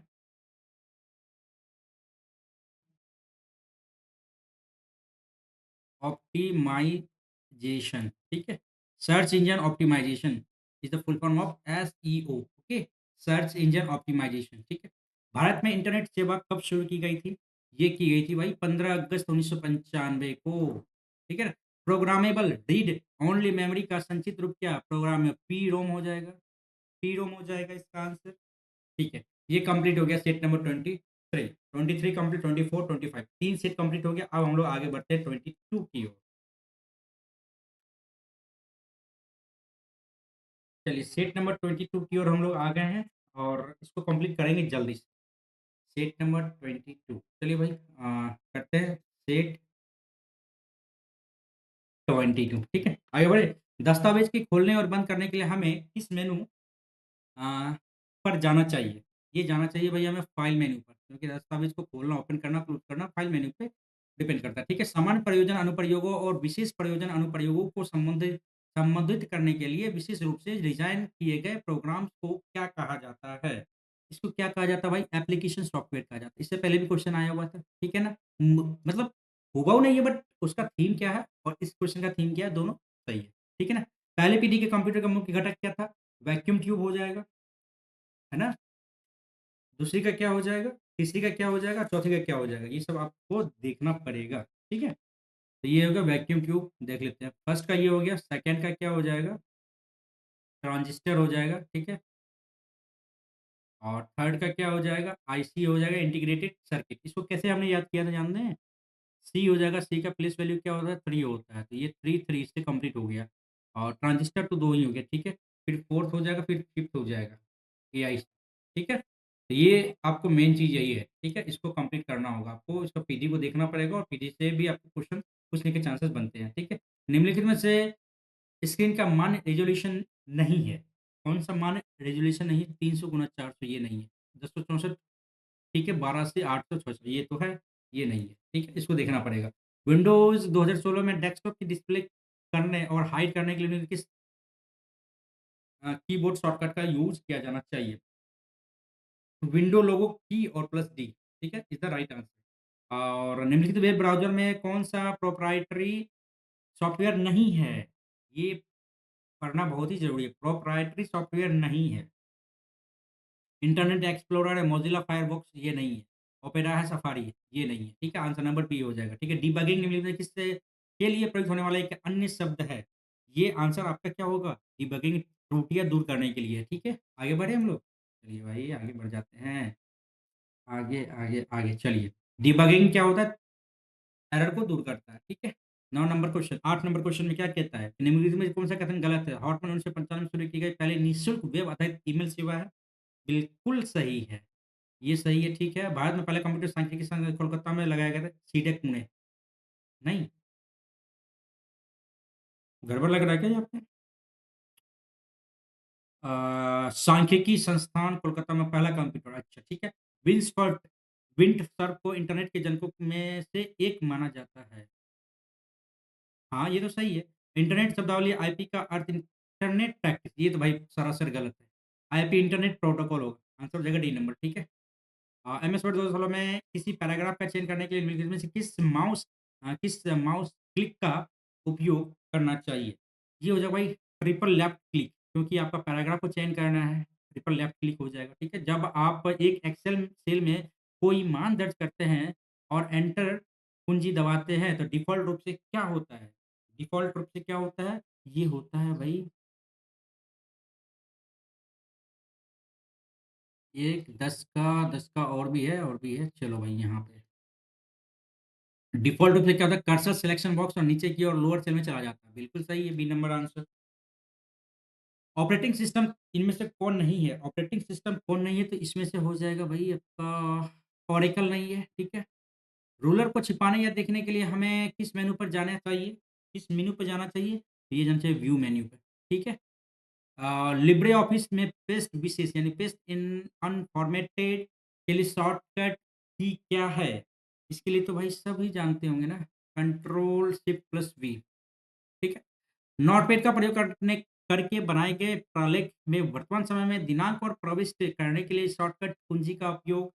ऑप्टिमाइजेशन, ठीक है? Search engine optimization is the full form of SEO, okay? Search engine optimization, ठीक है? भारत में इंटरनेट सेवा कब शुरू की गई थी? ये की गई थी भाई 15 अगस्त 1995 को, ठीक है ना? प्रोग्रामेबल रीड ओनली मेमोरी का संक्षिप्त रूप क्या? प्रोग्राम में पी-रोम हो जाएगा, पी-रोम हो जाएगा इसका आंसर, ठीक है? ये कंप्लीट हो गया set number 23, 23 complete 24, 25 3 set complete हो गया। अब हम लोग आगे बढ़ते हैं 22 की ओर। चलिए सेट नंबर 22 की ओर हम लोग आ गए हैं और इसको कंप्लीट करेंगे जल्दी से। सेट नंबर 22 चलिए भाई करते हैं सेट 22 ठीक है? आगे बढ़े? दस्तावेज़ के खोलने और बंद करने के लिए हमें किस मेनू अ, पर जाना चाहिए? ये जाना चाहिए भई हमें फ़ाइल मेनू पर क्योंकि दस्तावेज़ को खोलना, ओपन करना, क्लोज़ करना फ़ाइल मेनू पे डिपेंड करता है, ठीक है? सामान्य प्रयोजन अनुप्रयोगों और विशेष प्रयोजन अनुप्रयोगों को संबंधित करने के लिए विशेष रूप से डिज़ाइन किए गए प्रोग्राम्स को क्या कहा जाता है? इसको क्या कहा जाता है भाई? एप्लीकेशन सॉफ्टवेयर कहा जाता है। इससे पहले भी क्वेश्चन आया हुआ था, ठीक है ना? मतलब हूबहू नहीं है बट उसका थीम क्या है और इस क्वेश्चन का थीम क्या है, दोनों सही है, ठीक है ना? पहले पीढ़ी के कंप्यूटर का मुख्य घटक क्या था? वैक्यूम ट्यूब हो जाएगा, है ना? दूसरी का क्या हो जाएगा? तीसरी का क्या हो जाएगा? चौथी का क्या हो जाएगा? ये सब आपको देखना पड़ेगा, ठीक है? तो ये हो गया वैक्यूम ट्यूब देख लेते हैं। फर्स्ट का ये हो गया, सेकंड का क्या हो जाएगा? ट्रांजिस्टर हो जाएगा, ठीक है? और थर्ड का क्या हो जाएगा? आईसी हो जाएगा इंटीग्रेटेड सर्किट। इसको कैसे हमने याद किया था जानते हैं? सी हो जाएगा, सी का प्लेस वैल्यू क्या होता है? 3 होता है। तो ये 3 से कंप्लीट हो गया और ट्रांजिस्टर तो 2 ही हो गया, ठीक है? फिर फोर्थ हो जाएगा, फिर फिफ्थ हो जाएगा, एआई, ठीक है? तो ये आपको मेन चीज़ यही है, ठीक है? इसको कंप्लीट करना होगा आपको, इसका पीडी को देखना पड़ेगा और पीडी से भी आपको क्वेश्चन पूछने के चांसेस बनते हैं, ठीक है? निम्नलिखित में से स्क्रीन का मान रिज़ॉल्यूशन नहीं है। कौन-सा मान रिज़ॉल्यूशन नहीं है? 300 गुणा 400 ये नहीं है। 1064 ठीक है, 12 से 866 ये तो है, ये नहीं है, ठीक है? इसको देखना पड़ेगा। विंडोज़ 2016 में डेस्कटॉप की डिस्प्ले करने और हाइड करने के लिए किस कीबोर्ड शॉर्टकट का यूज़ किया जाना चाहिए? विंडो लोगो की और प्लस डी, ठीक है? Is the right answer. और निम्नलिखित वेब ब्राउज़र में कौन-सा प्रोप्राइटरी सॉफ्टवेयर नहीं है? ये पढ़ना बहुत ही ज़रूरी है। प्रोप्राइटरी सॉफ्टवेयर नहीं है। इंटरनेट एक्सप्लोरर है, मोज़िला फायरफॉक्स ये नहीं है। ओपेरा है, सफारी है, ये नहीं है। ठीक है? आंसर नंबर बी हो जाएगा। ठीक है? डिबगिंग निम्नलिखित में किससे के लिए प्रयुक्त होने वाला एक अन्य शब्द है? ये आंसर आपका क्या होगा? डिबगिंग त्रुटियाँ दूर करने के लिए। ठीक है? आगे बढ़े हम लोग? चलिए भाई आगे बढ़ जाते हैं। आगे, आगे, आगे चलिए। डिबगिंग क्या होता है? एरर को दूर करता है। ठीक है? 9 नंबर क्वेश्चन 8 नंबर क्वेश्चन में क्या कहता है? निम्नलिखित में कौन-सा कथन गलत है? हॉटमेल 1995 में शुरू की गई पहली निःशुल्क वेब आधारित ईमेल सेवा है। बिल्कुल सही है। ये सही है, ठीक है। भारत में पहला कंप्यूटर सांख्यिकी संघ कोलकाता में लगाया गया था, सीडेक पुणे। नहीं, गड़बड़ लग रहा है क्या ये आपको? सांख्यिकी संस्थान कोलकाता में पहला कंप्यूटर, अच्छा ठीक है। विन्सफर्ट विंटसर्फ को इंटरनेट के जनकों में से एक माना जाता है। हाँ, ये तो सही है। इंटरनेट शब्दावली आईपी का अर्थ इंटरनेट ट्रैफ़िक, ये तो भाई सरासर गलत है। आईपी इंटरनेट प्रोटोकॉल होगा, आंसर हो जाएगा डी नंबर, ठीक है। एमएस वर्ड 2016 में किसी पैराग्राफ का चयन करने के लिए निम्नलिखित में से किस माउस क्लिक का उपयोग करना चाहिए? ये हो जाएगा भाई ट्रिपल लेफ्ट क्लिक क्योंकि आपका पैराग्राफ को चयन करना है, ट्रिपल लेफ्ट क्लिक हो जाएगा, ठीक है? जब आप एक एक्सेल सेल में कोई मान दर्ज करते हैं और एंटर कुंजी दबाते हैं तो डिफ़ॉल्ट रूप से क्या होता है? डिफ़ॉल्ट रूप से क्या होता है? ये होता है भाई 1 10 का और भी है, चलो भाई यहाँ पे डिफ़ॉल्ट रूप से क्या होता है कर्सर सिलेक्शन बॉक्स और नीचे की ओर लोअर सेल में चला जाता है। बिल्कुल सही है B number answer. Operating system इनमें से कौन नहीं है? ऑपरेटिंग सिस्टम कौन नहीं है तो इसमें से हो जाएगा भाई आपका ओरेकल नहीं है, ठीक है? रूलर को छिपाने या देखने के लिए हमें किस मेनू पर जाना चाहिए? किस मेनू पे जाना चाहिए? तो ये जाना चाहिए व्यू मेन्यू पे, ठीक है? लिब्रे ऑफिस में पेस्ट विशेष यानी पेस्ट इन अनफॉर्मेटेड के लिए शॉर्टकट की क्या है? इसके लिए तो भाई सभी जानते होंगे ना, कंट्रोल शिफ्ट प्लस वी, ठीक है? नोटपैड का प्रयोग करके बनाए गए प्रलेख में वर्तमान समय में दिनांक और प्रविष्ट करने के लिए शॉर्टकट कुंजी का उपयोग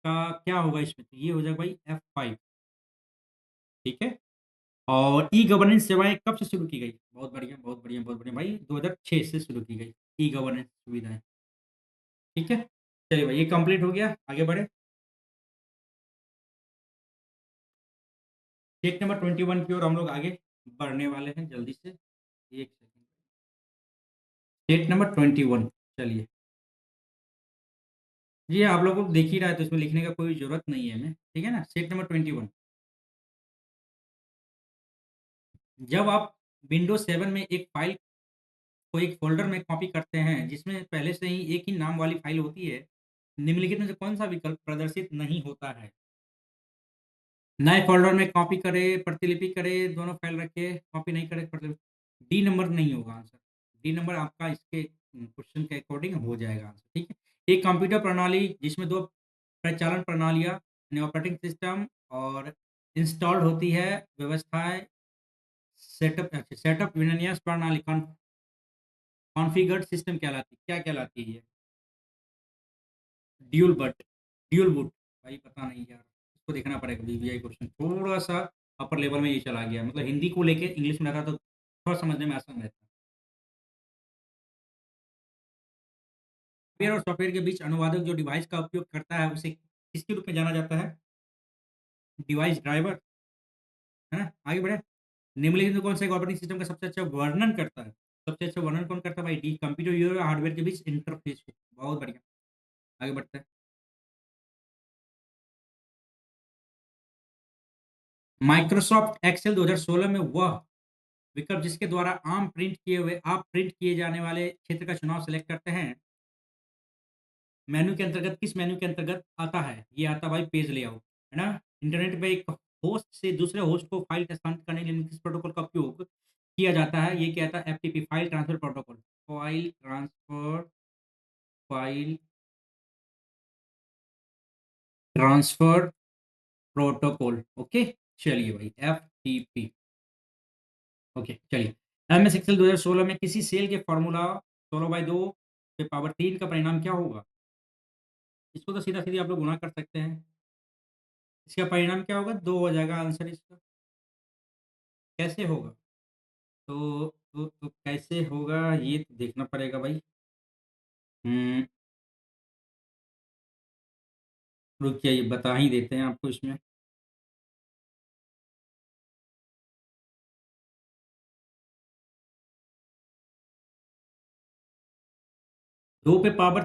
का क्या होगा इसमें? तो ये हो जाएगा भाई F5, ठीक है? और ई-गवर्नेंस सेवाएँ कब से शुरू की गई? बहुत बढ़िया, बहुत बढ़िया, बहुत बढ़िया भाई 2006 से शुरू की गई ई-गवर्नेंस सुविधाएँ, ठीक है? चलिए भाई ये कंप्लीट हो गया, आगे बढ़ें। स्टेट नंबर 21 की ओर हम लोग आगे बढ़ने वाले हैं जल्दी से। 1 सेकंड। स्टेट नंबर 21 चलिए। जी, आप लोगों को दिख ही रहा है तो इसमें लिखने का कोई ज़रूरत नहीं है हमें, ठीक है ना? स्टेट नंबर 21 जब आप विंडोज़ 7 में एक फ़ाइल को एक फ़ोल्डर में कॉपी करते हैं, जिसमें पहले से ही एक ही नाम वाली फ़ाइल होती है, निम्नलिखित में से कौन-सा विकल्प प्रदर्शित नहीं होता है? नए फ़ोल्डर में कॉपी करें, प्रतिलिपि करें, दोनों फ़ाइल रखें, कॉपी नहीं करें, प्रतिलिपि डी नंबर नहीं होगा आंसर। डी नंबर आपका इसके क्वेश्चन के अकॉर्डिंग हो जाएगा आंसर, ठीक है? एक कंप्यूटर प्रणाली जिसमें 2 परिचालन प्रणालियाँ यानी ऑपरेटिंग सिस्टम और इंस्टॉल्ड होती है, व्यवस्थाएँ सेटअप विन्यास प्रणाली कॉन्फ़िगर्ड सिस्टम कहलाती है। क्या कहलाती है ये? ड्यूल बट ड्यूल बूट भाई पता नहीं यार, इसको देखना पड़ेगा वीवीआई क्वेश्चन थोड़ा-सा अपर लेवल में ये चला गया मतलब हिंदी को लेके इंग्लिश में रखा तो थोड़ा समझने में आसान रहता है। हार्डवेयर और सॉफ्टवेयर के बीच अनुवादक जो डिवाइस का उपयोग करता है उसे किसके रूप में जाना जाता है? डिवाइस ड्राइवर, है ना? आगे बढ़ें। निम्नलिखित में कौन सा एक ऑपरेटिंग सिस्टम का सबसे अच्छा वर्णन करता है? सबसे अच्छा वर्णन कौन करता है भाई? डी कंप्यूटर यूज़र और हार्डवेयर के बीच इंटरफ़ेस को। बहुत बढ़िया, आगे बढ़ते हैं। माइक्रोसॉफ्ट एक्सेल 2016 में वह विकल्प जिसके द्वारा आप प्रिंट किए जाने वाले क्षेत्र का चुनाव सेलेक्ट करते हैं, मेनू के अंतर्गत किस मेनू के अंतर्गत आता है? ये आता है भाई पेज लेआउट, है ना? इंटरनेट पे एक होस्ट से दूसरे होस्ट को फाइल हस्तांतरित करने के लिए किस प्रोटोकॉल का उपयोग किया जाता है? ये कहता है FTP file transfer protocol. File transfer file transfer protocol, okay? चलिए भाई एफटीपी, ओके, चलिए। एमएस एक्सेल 2016 में किसी सेल के फॉर्मूला 16/2 पे पावर 3 का परिणाम क्या होगा? इसको तो सीधा-सीधी आप लोग गुणा कर सकते हैं। इसका परिणाम क्या होगा? 2 हो जाएगा आंसर इसका। कैसे होगा? तो कैसे होगा ये तो देखना पड़ेगा भाई। हुँ, रुक जाइए बता ही देते हैं आपको इसमें। 2 पे पावर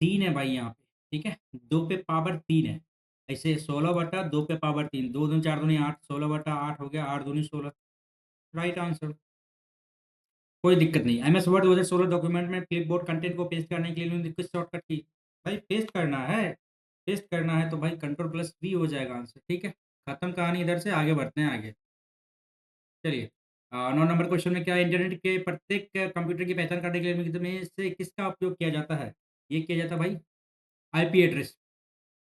3 है भाई यहाँ पे, ठीक है? 2 पे पावर 3 है। ऐसे 16 बटा 2 पे पावर 3, 2 दूनी 4 दूनी 8, 16 बटा 8 हो गया, 8 दूनी 16, राइट आंसर। कोई दिक्कत नहीं। एमएस वर्ड 2016 डॉक्यूमेंट में क्लिपबोर्ड कंटेंट को पेस्ट करने के लिए उन्होंने किस शॉर्टकट की? भाई पेस्ट करना है तो भाई कंट्रोल प्लस वी हो जाएगा आंसर, ठीक है? खत्म कहानी इधर से, आगे बढ़ते हैं आगे। चलिए 9 नंबर क्वेश्चन में क्या है? इंटरनेट के प्रत्येक कंप्यूटर की पहचान करने के लिए में से किसका उपयोग किया जाता है? ये किया जाता है भाई आईपी एड्रेस,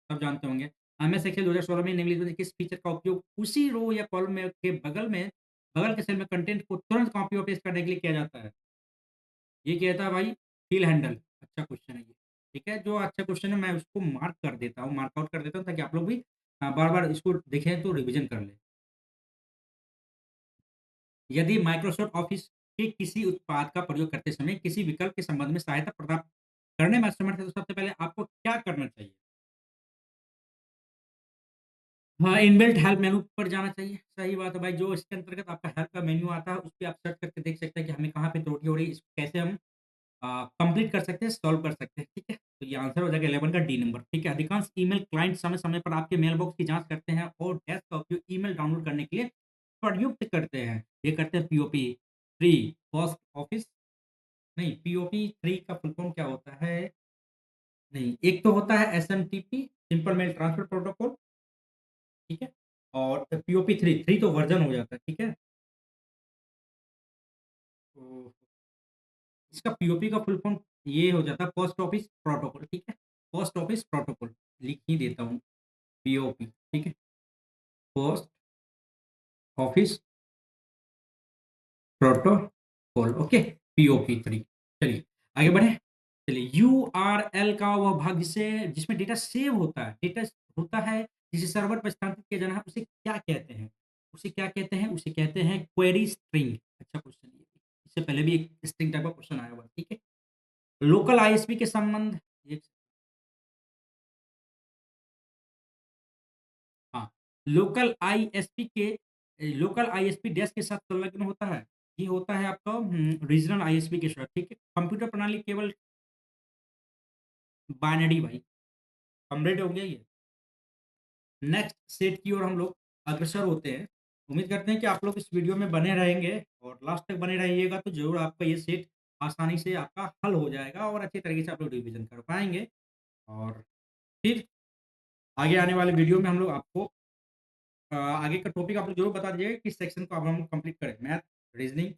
सब जानते होंगे। एमएस एक्सेल 2016 में निम्नलिखित में से किस फीचर का उपयोग उसी रो या कॉलम में के बगल के सेल में कंटेंट को तुरंत कॉपी और पेस्ट करने के लिए किया जाता है? ये किया था भाई फिल हैंडल। अच्छा क्वेश्चन है ये, ठीक है? जो अच्छा क्वेश्चन है मैं उसको मार्क कर देता हूँ, मार्क आउट कर देता हूँ ताकि आप लोग भी बार-बार इसको देखें तो रिवीजन कर लें। यदि माइक्रोसॉफ्ट ऑफिस के किसी उत्पाद का प्रयोग करते समय किसी विकल्प के संबंध में सहायता प्राप्त करने में असमर्थ है तो सबसे पहले आपको क्या करना चाहिए? हाँ, इनबिल्ट हेल्प मेनू पर जाना चाहिए। सही बात है भाई, जो इसके अंतर्गत आपका हेल्प का मेन्यू आता है, उसपे आप सर्च करके देख सकते हैं कि हमें कहाँ पे त्रुटि हो रही है, इसको कैसे हम कंप्लीट कर सकते हैं, सॉल्व कर सकते हैं, ठीक है? तो ये आंसर हो जाएगा 11 का डी नंबर, ठीक है? अधिकांश ईमेल क्लाइंट समय-समय पर आपके मेल बॉक्स की जाँच करते हैं और डैश का उपयोग ईमेल डाउनलोड करने के लिए प्रयुक्त करते हैं। ये करते हैं पीओपी 3 पोस्ट ऑफिस नहीं, पीओपी 3 का फुल फॉर्म क्या होता है? नहीं, एक तो होता है SMTP simple mail transfer protocol, ठीक है? और पीओपी 3 तो वर्ज़न हो जाता है, ठीक है? तो इसका पीओपी का फुल फॉर्म ये हो जाता है पोस्ट ऑफिस प्रोटोकॉल, ठीक है? पोस्ट ऑफिस प्रोटोकॉल लिख ही देता हूँ पीओपी, ठीक है? Post office protocol, okay? POP 3 चलिए आगे बढ़ें? चलिए यूआरएल का वह भाग जिसमें डेटा सेव होता है, जिसे सर्वर पर स्थानांतरित किया जाना है, उसे क्या कहते हैं? उसे कहते हैं क्वेरी स्ट्रिंग। अच्छा क्वेश्चन ये। इससे पहले भी एक स्ट्रिंग टाइप का क्वेश्चन आया हुआ है, ठीक है? लोकल आईएसपी के संबंध एक हाँ, लोकल आईएसपी डेस्क के साथ संलग्न होता है। ये होता है आपका रीजनल आईएसपी के साथ, ठीक है? कंप्यूटर प्रणाली केवल बाइनरी भाई, कंप्लीट हो गया ये। नेक्स्ट सेट की ओर हम लोग अग्रसर होते हैं। उम्मीद करते हैं कि आप लोग इस वीडियो में बने रहेंगे और लास्ट तक बने रहिएगा तो ज़रूर आपका ये सेट आसानी से आपका हल हो जाएगा और अच्छी तरीके से आप लोग रिवीजन कर पाएँगे और फिर आगे आने वाले वीडियो में हम लोग आपको आगे का टॉपिक आप लोग ज़रूर बता दीजिएगा किस सेक्शन को अब हम कंप्लीट करें। मैथ, रीज़निंग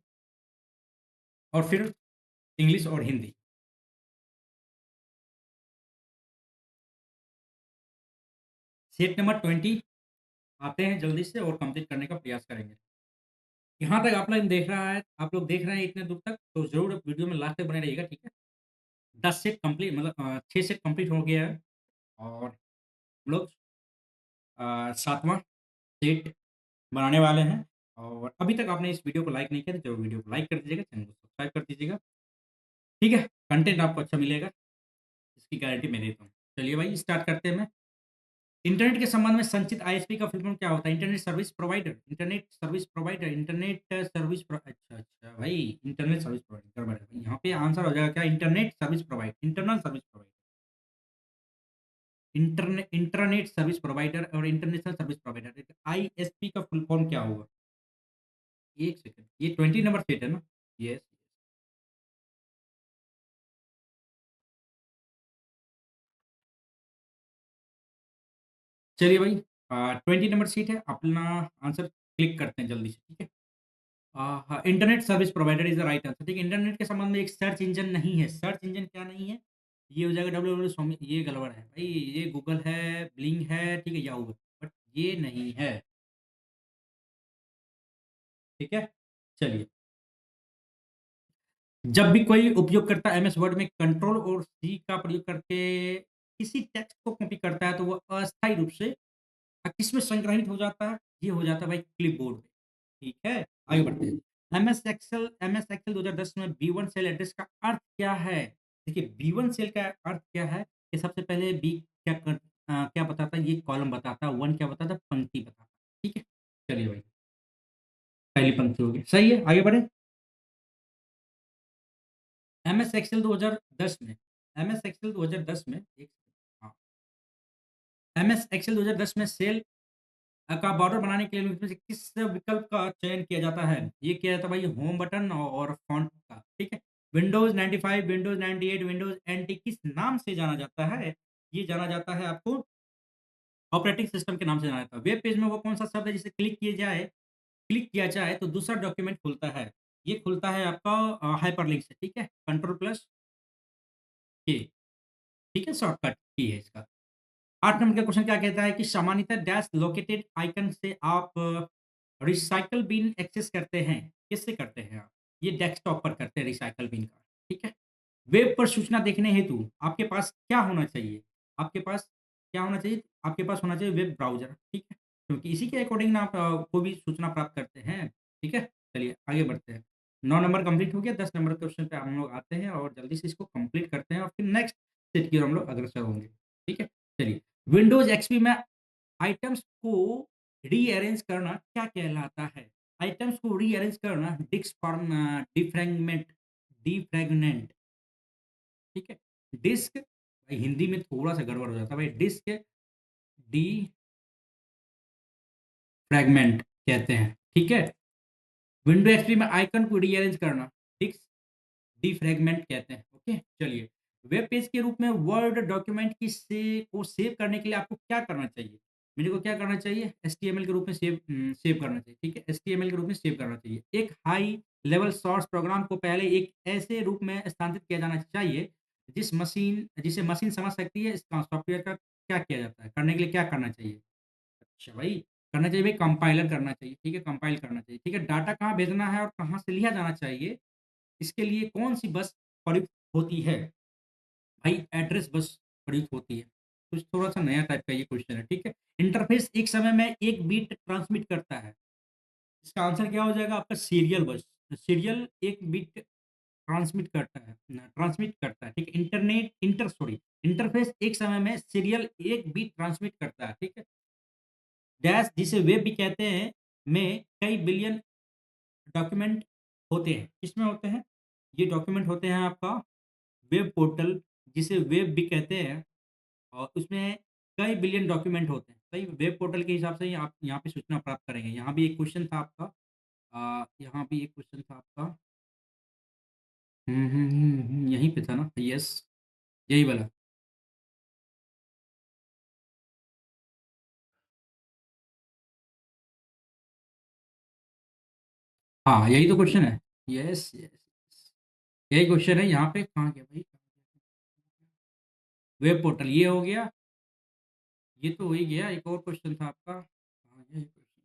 और फिर इंग्लिश और हिंदी। सेट नंबर 20 आते हैं जल्दी से और कंप्लीट करने का प्रयास करेंगे। यहाँ तक आप लोग देख रहे हैं इतने दूर तक तो ज़रूर वीडियो में लास्ट तक बने रहिएगा, ठीक है? 10 सेट कंप्लीट मतलब 6 सेट कंप्लीट हो गया है और हम लोग 7वाँ सेट बनाने वाले हैं और अभी तक आपने इस वीडियो को लाइक नहीं किया तो ज़रूर वीडियो को लाइक कर दीजिएगा, चैनल को सब्सक्राइब कर दीजिएगा, ठीक है? कंटेंट आपको अच्छा मिलेगा, इसकी गारंटी मैं देता हूँ। चलिए भाई स्टार्ट करते हैं मैं। इंटरनेट के संबंध में संचित आईएसपी का फुल फॉर्म क्या होता है? इंटरनेट सर्विस अच्छा भाई इंटरनेट सर्विस प्रोवाइडर गड़बड़ है भाई। यहाँ पे आंसर हो जाएगा क्या? Internal service provider. Internet service provider और इंटरनेशनल सर्विस प्रोवाइडर आईएसपी का फुल फॉर्म क्या होगा? एक सेकंड, ये 20 नंबर सेट है ना? यस। चलिए भाई 20 नंबर सीट है, अपना आंसर क्लिक करते हैं जल्दी से, ठीक है? हाँ, internet service provider is the right answer, ठीक है? इंटरनेट के संबंध में एक सर्च इंजन नहीं है। सर्च इंजन क्या नहीं है? ये हो जाएगा डब्ल्यू स्वामी, ये गड़बड़ है भाई, ये गूगल है, ब्लिंग है, ठीक है, याहू है, बट ये नहीं है, ठीक है? चलिए, जब भी कोई उपयोगकर्ता एमएस वर्ड में कंट्रोल और सी का प्रयोग करके किसी टेक्स्ट को कॉपी करता है तो वो अस्थायी रूप से किसमें संग्रहित हो जाता है? ये हो जाता है भाई क्लिपबोर्ड में, ठीक है? आगे बढ़ते हैं। एमएस एक्सेल 2010 में बी1 सेल एड्रेस का अर्थ क्या है? देखिए बी1 सेल का अर्थ क्या है कि सबसे पहले क्या बताता है? ये कॉलम बताता है, 1 क्या बताता है? पंक्ति बताता है, ठीक है? चलिए भाई, पहली पंक्ति हो गई, सही है, आगे बढ़ें। एमएस एक्सेल 2010 में एमएस एक्सेल 2010 में एक हाँ, एमएस एक्सेल 2010 में सेल का बॉर्डर बनाने के लिए उनमें से किस विकल्प का चयन किया जाता है? ये किया जाता है भाई होम बटन और फ़ॉन्ट का, ठीक है? विंडोज़ 95, विंडोज़ 98, विंडोज़ एनटी किस नाम से जाना जाता है? ये जाना जाता है आपको ऑपरेटिंग सिस्टम के नाम से जाना जाता है। वेब पेज में वो कौन-सा शब्द है जिसे क्लिक किया जाए तो दूसरा डॉक्यूमेंट खुलता है? ये खुलता है आपका हाइपरलिंक से, ठीक है? कंट्रोल प्लस के, ठीक है? शॉर्टकट की है इसका। 8 नंबर का क्वेश्चन क्या कहता है कि सामान्यतः डैश लोकेटेड आइकन से आप रिसाइकल बिन एक्सेस करते हैं। किससे करते हैं आप? ये डेस्कटॉप पर करते हैं रिसाइकल बिन का, ठीक है? वेब पर सूचना देखने हेतु आपके पास क्या होना चाहिए? आपके पास क्या होना चाहिए? आपके पास होना चाहिए वेब ब्राउज़र, ठीक है? क्योंकि इसी के अकॉर्डिंग ना आप कोई भी सूचना प्राप्त करते हैं, ठीक है? चलिए आगे बढ़ते हैं। 9 नंबर कंप्लीट हो गया, 10 नंबर के क्वेश्चन पे हम लोग आते हैं और जल्दी से इसको कंप्लीट करते हैं और फिर नेक्स्ट सेट की ओर हम लोग अग्रसर होंगे, ठीक है? चलिए, विंडोज़ एक्सपी में आइटम्स को रीअरेंज करना क्या कहलाता है? आइटम्स को रीअरेंज करना डिफ्रैगमेंट, ठीक है? डिस्क भाई हिंदी में थोड़ा-सा गड़बड़ हो जाता है भाई, डिस्क डिफ्रैगमेंट कहते हैं, ठीक है? विंडो एक्सपी में आइकन को रीअरेंज करना डिस्क डिफ्रैगमेंट कहते हैं, ओके? चलिए, वेब पेज के रूप में वर्ड डॉक्यूमेंट को सेव करने के लिए आपको क्या करना चाहिए? मेरे को क्या करना चाहिए? एचटीएमएल के रूप में सेव करना चाहिए, ठीक है? एचटीएमएल के रूप में सेव करना चाहिए। एक हाई लेवल सोर्स प्रोग्राम को पहले एक ऐसे रूप में स्थानांतरित किया जाना चाहिए, जिसे मशीन समझ सकती है, इसका सॉफ्टवेयर का क्या किया जाता है? करने के लिए क्या करना चाहिए? अच्छा भाई, करना चाहिए भाई कंपाइलर करना चाहिए, ठीक है? कंपाइल करना चाहिए, ठीक है? डाटा कहाँ भेजना है और कहाँ से लिया जाना चाहिए? इसके लिए कौन-सी बस प्रयुक्त होती है? भाई एड्रेस बस प्रयुक्त होती है। कुछ थोड़ा-सा नया टाइप का ये क्वेश्चन है, ठीक है? इंटरफ़ेस एक समय में 1 बिट ट्रांसमिट करता है। इसका आंसर क्या हो जाएगा आपका सीरियल बस। सीरियल 1 बिट ट्रांसमिट करता है, ठीक है? इंटरफ़ेस एक समय में सीरियल 1 बिट ट्रांसमिट करता है, ठीक है? डैश जिसे वेब भी कहते हैं, में कई बिलियन डॉक्यूमेंट होते हैं। किसमें होते हैं? ये डॉक्यूमेंट होते हैं आपका वेब पोर्टल जिसे वेब भी कहते हैं और उसमें कई बिलियन डॉक्यूमेंट होते हैं। सही वेब पोर्टल के हिसाब से ही आप यहाँ पे सूचना प्राप्त करेंगे। यहाँ भी एक क्वेश्चन था आपका यहाँ भी एक क्वेश्चन था आपका यहीं पे था ना? यस, यही वाला। हाँ, यही तो क्वेश्चन है। Yes, yes, yes. यही क्वेश्चन है यहाँ पे कहाँ गया भाई? वेब पोर्टल ये हो गया, ये तो हो ही गया। एक और क्वेश्चन था आपका। हाँ, यही क्वेश्चन।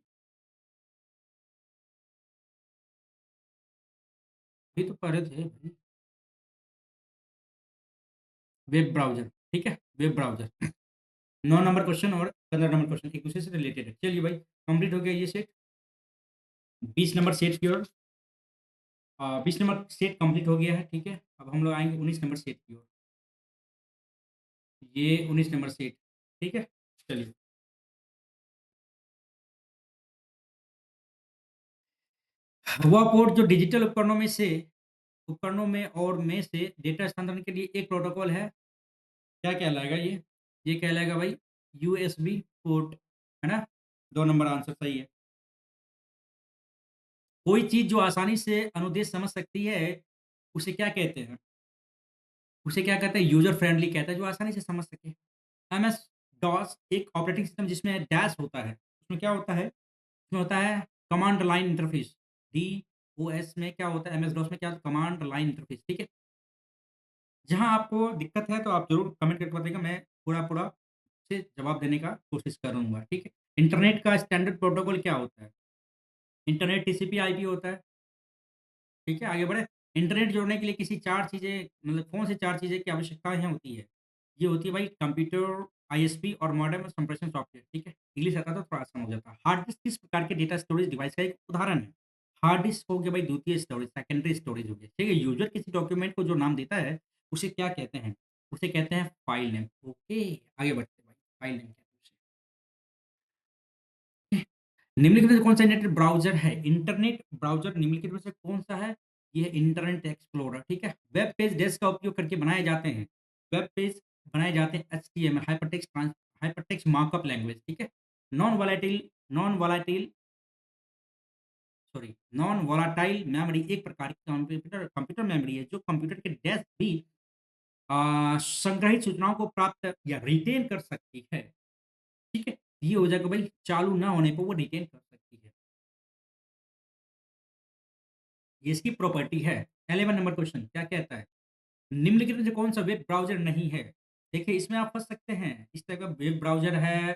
ये तो पढ़े थे भाई। वेब ब्राउज़र, ठीक है? Web browser. 9 नंबर क्वेश्चन और 15 नंबर क्वेश्चन एक-दूसरे से रिलेटेड है। चलिए भाई, कंप्लीट हो गया ये सेट। 20 नंबर सेट की ओर 20 नंबर सेट कंप्लीट हो गया है, ठीक है? अब हम लोग आएँगे 19 नंबर सेट की ओर। ये 19 नंबर सेट, ठीक है? चलिए। वह पोर्ट जो डिजिटल उपकरणों में और में से डेटा स्थानांतरण के लिए एक प्रोटोकॉल है, क्या कहलाएगा ये? ये कहलाएगा भाई यूएसबी पोर्ट, है ना? 2 नंबर आंसर सही है। कोई चीज़ जो आसानी से अनुदेश समझ सकती है, उसे क्या कहते हैं? उसे क्या कहते हैं? यूज़र फ्रेंडली कहते हैं, जो आसानी से समझ सके। एमएस डॉस एक ऑपरेटिंग सिस्टम जिसमें डैश होता है, उसमें क्या होता है? उसमें होता है कमांड लाइन इंटरफ़ेस, डीओएस में क्या होता है? एमएस डॉस में क्या होता है? कमांड लाइन इंटरफ़ेस, ठीक है? जहाँ आपको दिक्कत है तो आप ज़रूर कमेंट करके बताइएगा, मैं पूरा-पूरा से जवाब देने का कोशिश करूँगा, ठीक है? इंटरनेट का स्टैंडर्ड प्रोटोकॉल क्या होता है? इंटरनेट टीसीपी आईपी होता है, ठीक है? आगे बढ़े। इंटरनेट जोड़ने के लिए किसी 4 चीज़ें मतलब कौन सी 4 चीज़ें की आवश्यकताएँ होती है? ये होती है भाई कंप्यूटर, आईएसपी और मॉडेम और संप्रेषण सॉफ्टवेयर, ठीक है? इंग्लिश आता तो थोड़ा आसान हो जाता। हार्ड डिस्क किस प्रकार के डेटा स्टोरेज डिवाइस का एक उदाहरण है? हार्ड डिस्क हो गया भाई द्वितीय स्टोरेज, सेकेंडरी स्टोरेज हो गया, ठीक है? यूज़र किसी डॉक्यूमेंट को जो नाम देता है, उसे क्या कहते हैं? उसे कहते हैं फाइल नेम। ओके, आगे बढ़ते हैं भाई, फाइल नेम कहते हैं उसे। निम्नलिखित में से कौन-सा इंटरनेट ब्राउज़र है? इंटरनेट ब्राउज़र निम्नलिखित में से कौन-सा है? ये है इंटरनेट एक्सप्लोरर, ठीक है? वेब पेज डेस्क का उपयोग करके बनाए जाते हैं। वेब पेज बनाए जाते हैं एचटीएमएल हाइपरटेक्स्ट मार्कअप लैंग्वेज, ठीक है? Non volatile non volatile non volatile memory एक प्रकार की कंप्यूटर कंप्यूटर मेमोरी है जो कंप्यूटर के डेस्क भी संग्रहित सूचनाओं को प्राप्त या रिटेन कर सकती है, ठीक है? ये हो जाएगा भाई चालू ना होने पे वो रिटेन कर सकती है। ये इसकी प्रॉपर्टी है। 11 नंबर क्वेश्चन क्या कहता है? निम्नलिखित में से कौन-सा वेब ब्राउज़र नहीं है? देखिए, इसमें आप फँस सकते हैं। इस तरह का वेब ब्राउज़र है,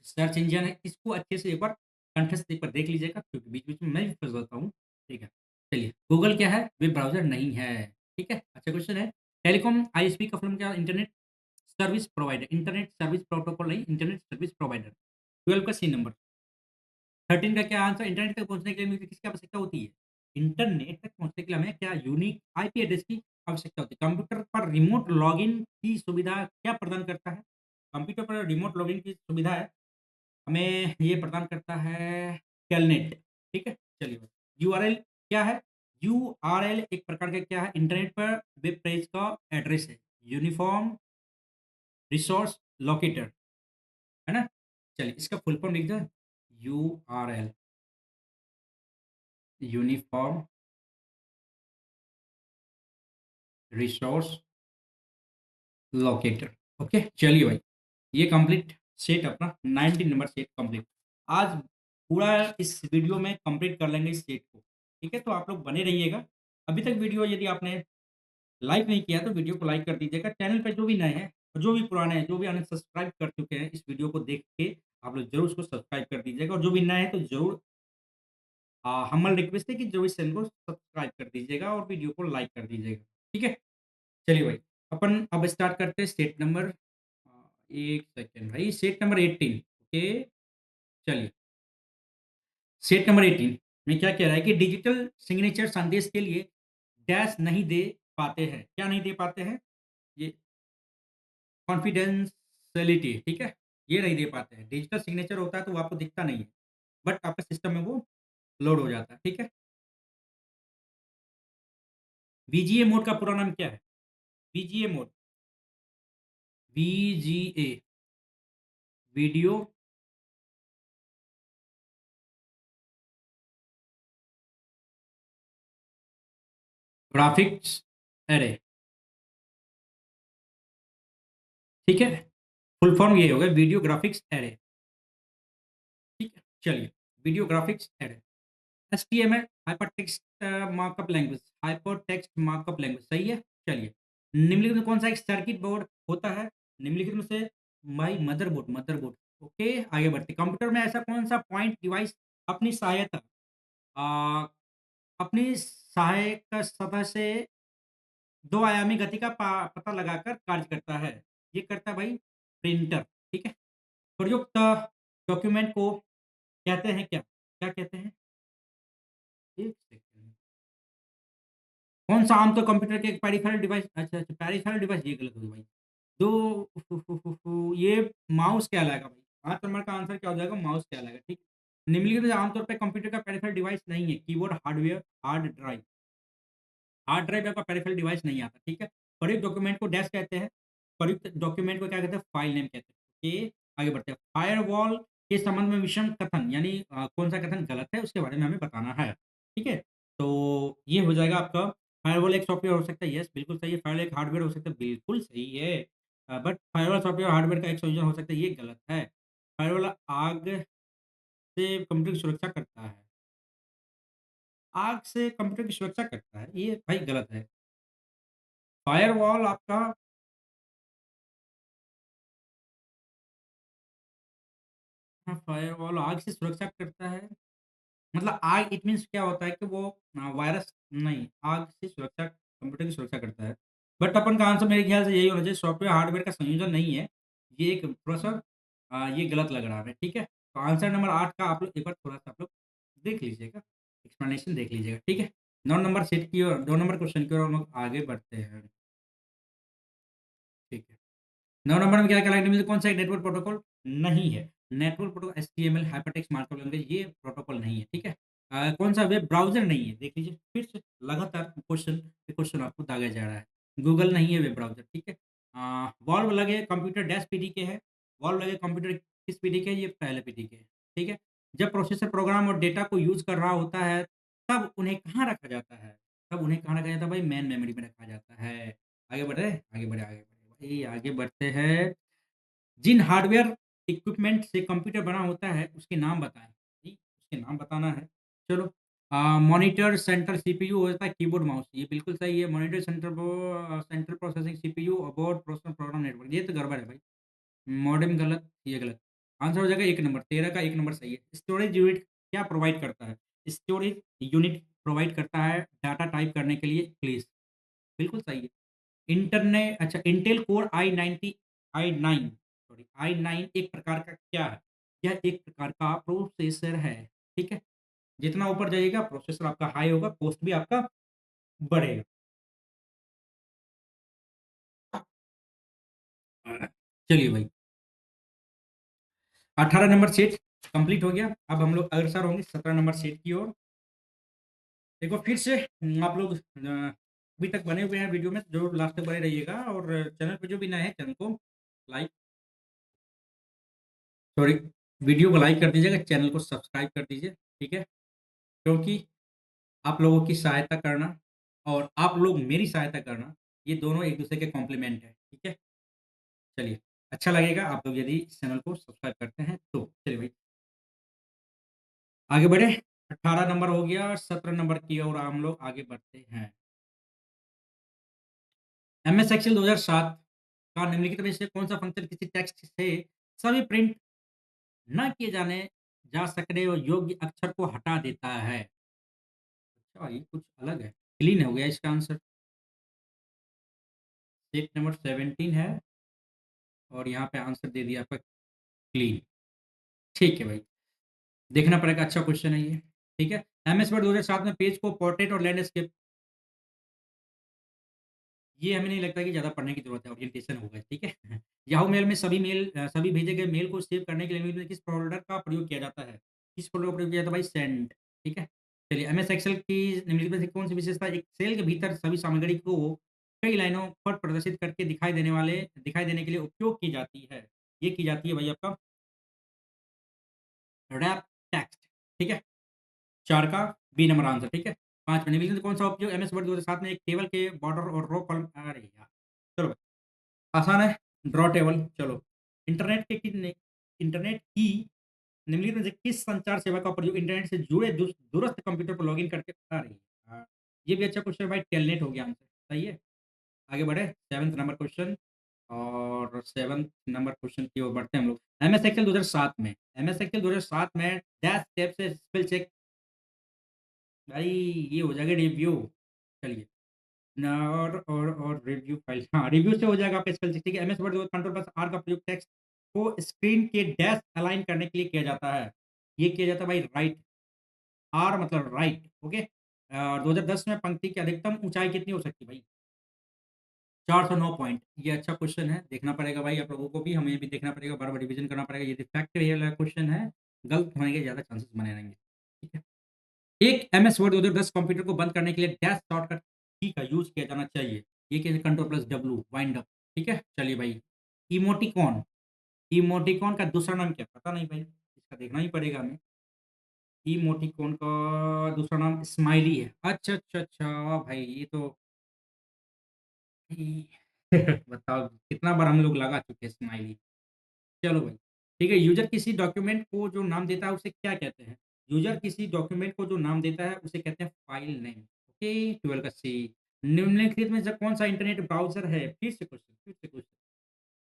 सर्च इंजन है, इसको अच्छे से एक बार कंठस्थ एक बार देख लीजिएगा क्योंकि बीच-बीच में मैं भी फँस जाता हूँ। ठीक है, चलिए गूगल क्या है? वेब ब्राउज़र नहीं है। ठीक है, अच्छा क्वेश्चन है। टेलीकॉम आईएसपी का फुल फॉर्म क्या है? इंटरनेट सर्विस प्रोटोकॉल नहीं, इंटरनेट सर्विस प्रोवाइडर। 12 का सी नंबर। 13 का क्या आंसर? इंटरनेट तक पहुँचने के लिए मुझे किसकी आवश्यकता होती है? इंटरनेट तक पहुँचने के लिए हमें क्या यूनिक आईपी एड्रेस की आवश्यकता होती है। कंप्यूटर पर रिमोट लॉगिन की सुविधा क्या प्रदान करता है? कंप्यूटर पर रिमोट लॉगिन की सुविधा है, हमें ये प्रदान करता है टेलनेट, ठीक है? चलिए, यूआरएल क्या है? यूआरएल एक प्रकार का क्या है? इंटरनेट पर वेब पेज का एड्रेस है। यूनिफ़ॉर्म रिसोर्स लोकेटर, है ना? चलिए, इसका फुल फॉर्म लिख दें? URL uniform resource locator. Okay, चलिए भाई, ये कंप्लीट सेट अपना 19 नंबर सेट कंप्लीट। आज पूरा इस वीडियो में कंप्लीट कर लेंगे इस सेट को, ठीक है? तो आप लोग बने रहिएगा। अभी तक वीडियो यदि आपने लाइक नहीं किया तो वीडियो को लाइक कर दीजिएगा। चैनल पे जो भी नए हैं, और जो भी पुराने हैं, जो भी अनसब्सक्राइब कर चुके हैं इस वीडियो को देख के, आप लोग ज़रूर उसको सब्सक्राइब कर दीजिएगा और जो भी नए हैं तो ज़रूर हम्बल रिक्वेस्ट है कि जो इस चैनल को सब्सक्राइब कर दीजिएगा और वीडियो को लाइक कर दीजिएगा, ठीक है? चलिए भाई, अपन अब स्टार्ट करते हैं सेट नंबर 1 सेकंड भाई, सेट नंबर 18 ओके, चलिए। सेट नंबर 18 में क्या कह रहा है कि डिजिटल सिग्नेचर संदेश के लिए डैश नहीं दे पाते हैं। क्या नहीं दे पाते हैं? ये कॉन्फिडेंशियलिटी, ठीक है? ये नहीं दे पाते हैं। डिजिटल सिग्नेचर होता है तो वो आपको दिखता नहीं है, बट आपके सिस्टम में वो लोड हो जाता है, ठीक है? वीजीए मोड का पूरा नाम क्या है? VGA mode, VGA video graphics अरे, ठीक है? फुल फॉर्म ये हो गया वीडियो ग्राफिक्स एरे, ठीक है? चलिए, video graphics array, HTML hypertext markup language, hypertext markup language सही है? चलिए, निम्नलिखित में कौन-सा एक सर्किट बोर्ड होता है? निम्नलिखित में से माई मदरबोर्ड, ओके, आगे बढ़ते हैं। कंप्यूटर में ऐसा कौन-सा पॉइंट डिवाइस अपनी सहायता अ, अपनी सहायक सतह से 2 आयामी गति का पता लगाकर कार्य करता है। ये करता है भाई प्रिंटर, ठीक है? प्रयुक्त डॉक्यूमेंट को कहते हैं क्या? क्या कहते हैं? 1 सेकंड। कौन-सा आमतौर कंप्यूटर के एक पेरिफेरल डिवाइस अच्छा, पेरिफेरल डिवाइस ये गलत हो गई भाई। 2 ये माउस कहलाएगा भाई। 5 नंबर का आंसर क्या हो जाएगा? माउस कहलाएगा, ठीक? निम्नलिखित में से आमतौर पे कंप्यूटर का पेरिफेरल डिवाइस नहीं है। Keyboard, hardware, hard drive. Hard drive आपका पेरिफेरल डिवाइस नहीं आता, ठीक है? प्रयुक्त डॉक्यूमेंट को डैश कहते हैं। प्रयुक्त डॉक्यूमेंट को क्या कहते हैं? फाइल नेम कहते हैं। ओके, आगे बढ़ते हैं। फायरवॉल के संबंध में विषम कथन यानी कौन-सा कथन गलत है उसके बारे में हमें बताना है, ठीक है? तो ये हो जाएगा आपका फायरवॉल एक सॉफ्टवेयर हो सकता है, यस बिल्कुल सही है। फायरवॉल एक हार्डवेयर हो सकता है, बिल्कुल सही है। बट फायरवॉल सॉफ्टवेयर और हार्डवेयर का एक संयोजन हो सकता है, ये गलत है। फायरवॉल आग से कंप्यूटर की सुरक्षा करता है। आग से कंप्यूटर की सुरक्षा करता है, ये भाई गलत है। फायरवॉल आपका हाँ, फायरवॉल आग से सुरक्षा करता है, मतलब आग इट मीन्स क्या होता है कि वो वायरस नहीं, आग से सुरक्षा कंप्यूटर की सुरक्षा करता है। बट अपन का आंसर मेरे ख्याल से यही होना चाहिए, सॉफ्टवेयर हार्डवेयर का संयोजन नहीं है। ये एक थोड़ा-सा ये गलत लग रहा है हमें, ठीक है? तो आंसर नंबर 8 का आप लोग एक बार थोड़ा-सा आप लोग देख लीजिएगा, एक्सप्लेनेशन देख लीजिएगा, ठीक है? 9 नंबर सेट की ओर 2 नंबर क्वेश्चन की ओर हम लोग आगे बढ़ते हैं, ठीक है। 9 नंबर में क्या कहलाएगा निम्नलिखित कौन सा एक नेटवर्क प्रोटोकॉल नहीं है? Network protocol HTML, hypertext markup language ये प्रोटोकॉल नहीं है, ठीक है? कौन सा वेब ब्राउज़र नहीं है? देख लीजिए फिर से लगातार क्वेश्चन पे क्वेश्चन आपको दागा जा रहा है। गूगल नहीं है वेब ब्राउज़र, ठीक है? वॉल्व लगे कंप्यूटर डैश पीडीके है। वॉल्व लगे कंप्यूटर किस पीडीके है? ये पहले पीडीके है, ठीक है? जब प्रोसेसर प्रोग्राम और डेटा को यूज़ कर रहा होता है, तब उन्हें कहाँ रखा जाता है? तब उन्हें कहाँ रखा जाता है भाई? मेन मेमोरी में रखा जाता है। आगे बढ़ रहे हैं? आगे बढ़े, आगे बढ़े। भाई आगे बढ़ते हैं। जिन हार्डवेयर इक्विपमेंट से कंप्यूटर बना होता है, उसके नाम बताएँ। जी, उसके नाम बताना है। चलो मॉनिटर, सेंट्रल सीपीयू होता है, कीबोर्ड, माउस। ये बिल्कुल सही है। Monitor, central processing CPU, board, processor, program network. ये तो गड़बड़ है भाई। मॉडेम गलत, ये गलत। आंसर हो जाएगा 1 नंबर, 13 का 1 नंबर सही है। स्टोरेज यूनिट क्या प्रोवाइड करता है? स्टोरेज यूनिट प्रोवाइड करता है डाटा टाइप करने के लिए प्लेस। बिल्कुल सही है। इंटेल कोर आई9 सॉरी आई9 एक प्रकार का क्या है? यह एक प्रकार का प्रोसेसर है, ठीक है? जितना ऊपर जाइएगा प्रोसेसर आपका हाई होगा, कॉस्ट भी आपका बढ़ेगा। चलिए भाई, 18 नंबर सेट कंप्लीट हो गया। अब हम लोग अग्रसर होंगे 17 नंबर सेट की ओर। देखो फिर से आप लोग अभी तक बने हुए हैं वीडियो में, ज़रूर लास्ट तक बने रहिएगा और चैनल पे जो भी नए हैं चैनल को लाइक सॉरी वीडियो को लाइक कर दीजिएगा, चैनल को सब्सक्राइब कर दीजिए, ठीक है? क्योंकि आप लोगों की सहायता करना और आप लोग मेरी सहायता करना, ये दोनों एक-दूसरे के कॉम्प्लीमेंट हैं, ठीक है? चलिए, अच्छा लगेगा आप लोग यदि इस चैनल को सब्सक्राइब करते हैं तो। चलिए भाई, आगे बढ़े। 18 नंबर हो गया, 17 नंबर की ओर हम लोग आगे बढ़ते हैं। एमएस एक्सेल 2007 का निम्नलिखित में से कौन-सा फंक्शन किसी टेक्स्ट से सभी प्रिंट ना किए जाने जा सकने और योग्य अक्षर को हटा देता है? अच्छा, ये कुछ अलग है। क्लीन हो गया इसका आंसर। सेट नंबर 17 है और यहाँ पे आंसर दे दिया आपका क्लीन। ठीक है भाई, देखना पड़ेगा, अच्छा क्वेश्चन है ये, ठीक है। एमएस वर्ड 2007 में पेज को पोर्ट्रेट और लैंडस्केप, ये हमें नहीं लगता कि ज़्यादा पढ़ने की ज़रूरत है, ओरिएंटेशन होगा, ठीक है। याहू मेल में सभी भेजे गए मेल को सेव करने के लिए में किस फ़ोल्डर का प्रयोग किया जाता है? किस फ़ोल्डर का प्रयोग किया जाता है भाई? सेंड, ठीक है। चलिए एमएस एक्सेल की निम्नलिखित में से कौन-सी विशेषता एक सेल के भीतर सभी सामग्री को कई लाइनों पर प्रदर्शित करके दिखाई देने के लिए उपयोग की जाती है? ये की जाती है भाई आपका रैप टेक्स्ट, ठीक है। 4 का बी नंबर आंसर, ठीक है। 5 में निम्नलिखित में कौन-सा उपयोग एमएस वर्ड 2007 में एक टेबल के बॉर्डर और रो कॉलम अरे यार! चलो आसान है, ड्रॉ टेबल चलो। इंटरनेट की निम्नलिखित में से किस संचार सेवा का प्रयोग इंटरनेट से जुड़े दूरस्थ कंप्यूटर पर लॉगिन करके अरे यार! ये भी अच्छा क्वेश्चन है भाई, टेलनेट हो गया आंसर, सही है। आगे बढ़े 7th नंबर क्वेश्चन और 7th नंबर क्वेश्चन की ओर बढ़ते हैं हम लोग। एमएस एक्सेल 2007 में डैश टैब से स्पेल चेक भाई ये हो जाएगा रिव्यू। चलिए ना और रिव्यू फाइल हाँ, रिव्यू से हो जाएगा आपका स्पेल चेक, ठीक है। MS Word control plus R का प्रयोग टेक्स्ट को स्क्रीन के डैश अलाइन करने के लिए किया जाता है। ये किया जाता है भाई राइट, आर मतलब राइट, ओके। 2010 में पंक्ति की अधिकतम ऊँचाई कितनी हो सकती है भाई? 409 पॉइंट। ये अच्छा क्वेश्चन है, देखना पड़ेगा भाई आप लोगों को भी, हमें भी देखना पड़ेगा, बार-बार रिवीजन करना पड़ेगा। यदि फैक्ट ये वाला क्वेश्चन है, गलत होने के ज़्यादा चांसेस बने रहेंगे, ठीक है। एक एमएस वर्ड 2010 कंप्यूटर को बंद करने के लिए डैश शॉर्टकट की का यूज़ किया जाना चाहिए। ये क्या control plus W wind up, ठीक है। चलिए भाई, इमोटिकॉन, इमोटिकॉन का दूसरा नाम क्या? पता नहीं भाई, इसका देखना ही पड़ेगा हमें। इमोटिकॉन का दूसरा नाम स्माइली है। अच्छा, अच्छा, अच्छा भाई ये तो ई बताओ कितना बार हम लोग लगा चुके हैं स्माइली। चलो भाई, ठीक है। यूज़र किसी डॉक्यूमेंट को जो नाम देता है उसे क्या कहते हैं? यूज़र किसी डॉक्यूमेंट को जो नाम देता है उसे कहते हैं फाइल नेम। ओके, 12 का सी। निम्नलिखित में से कौन-सा इंटरनेट ब्राउज़र है? फिर से क्वेश्चन।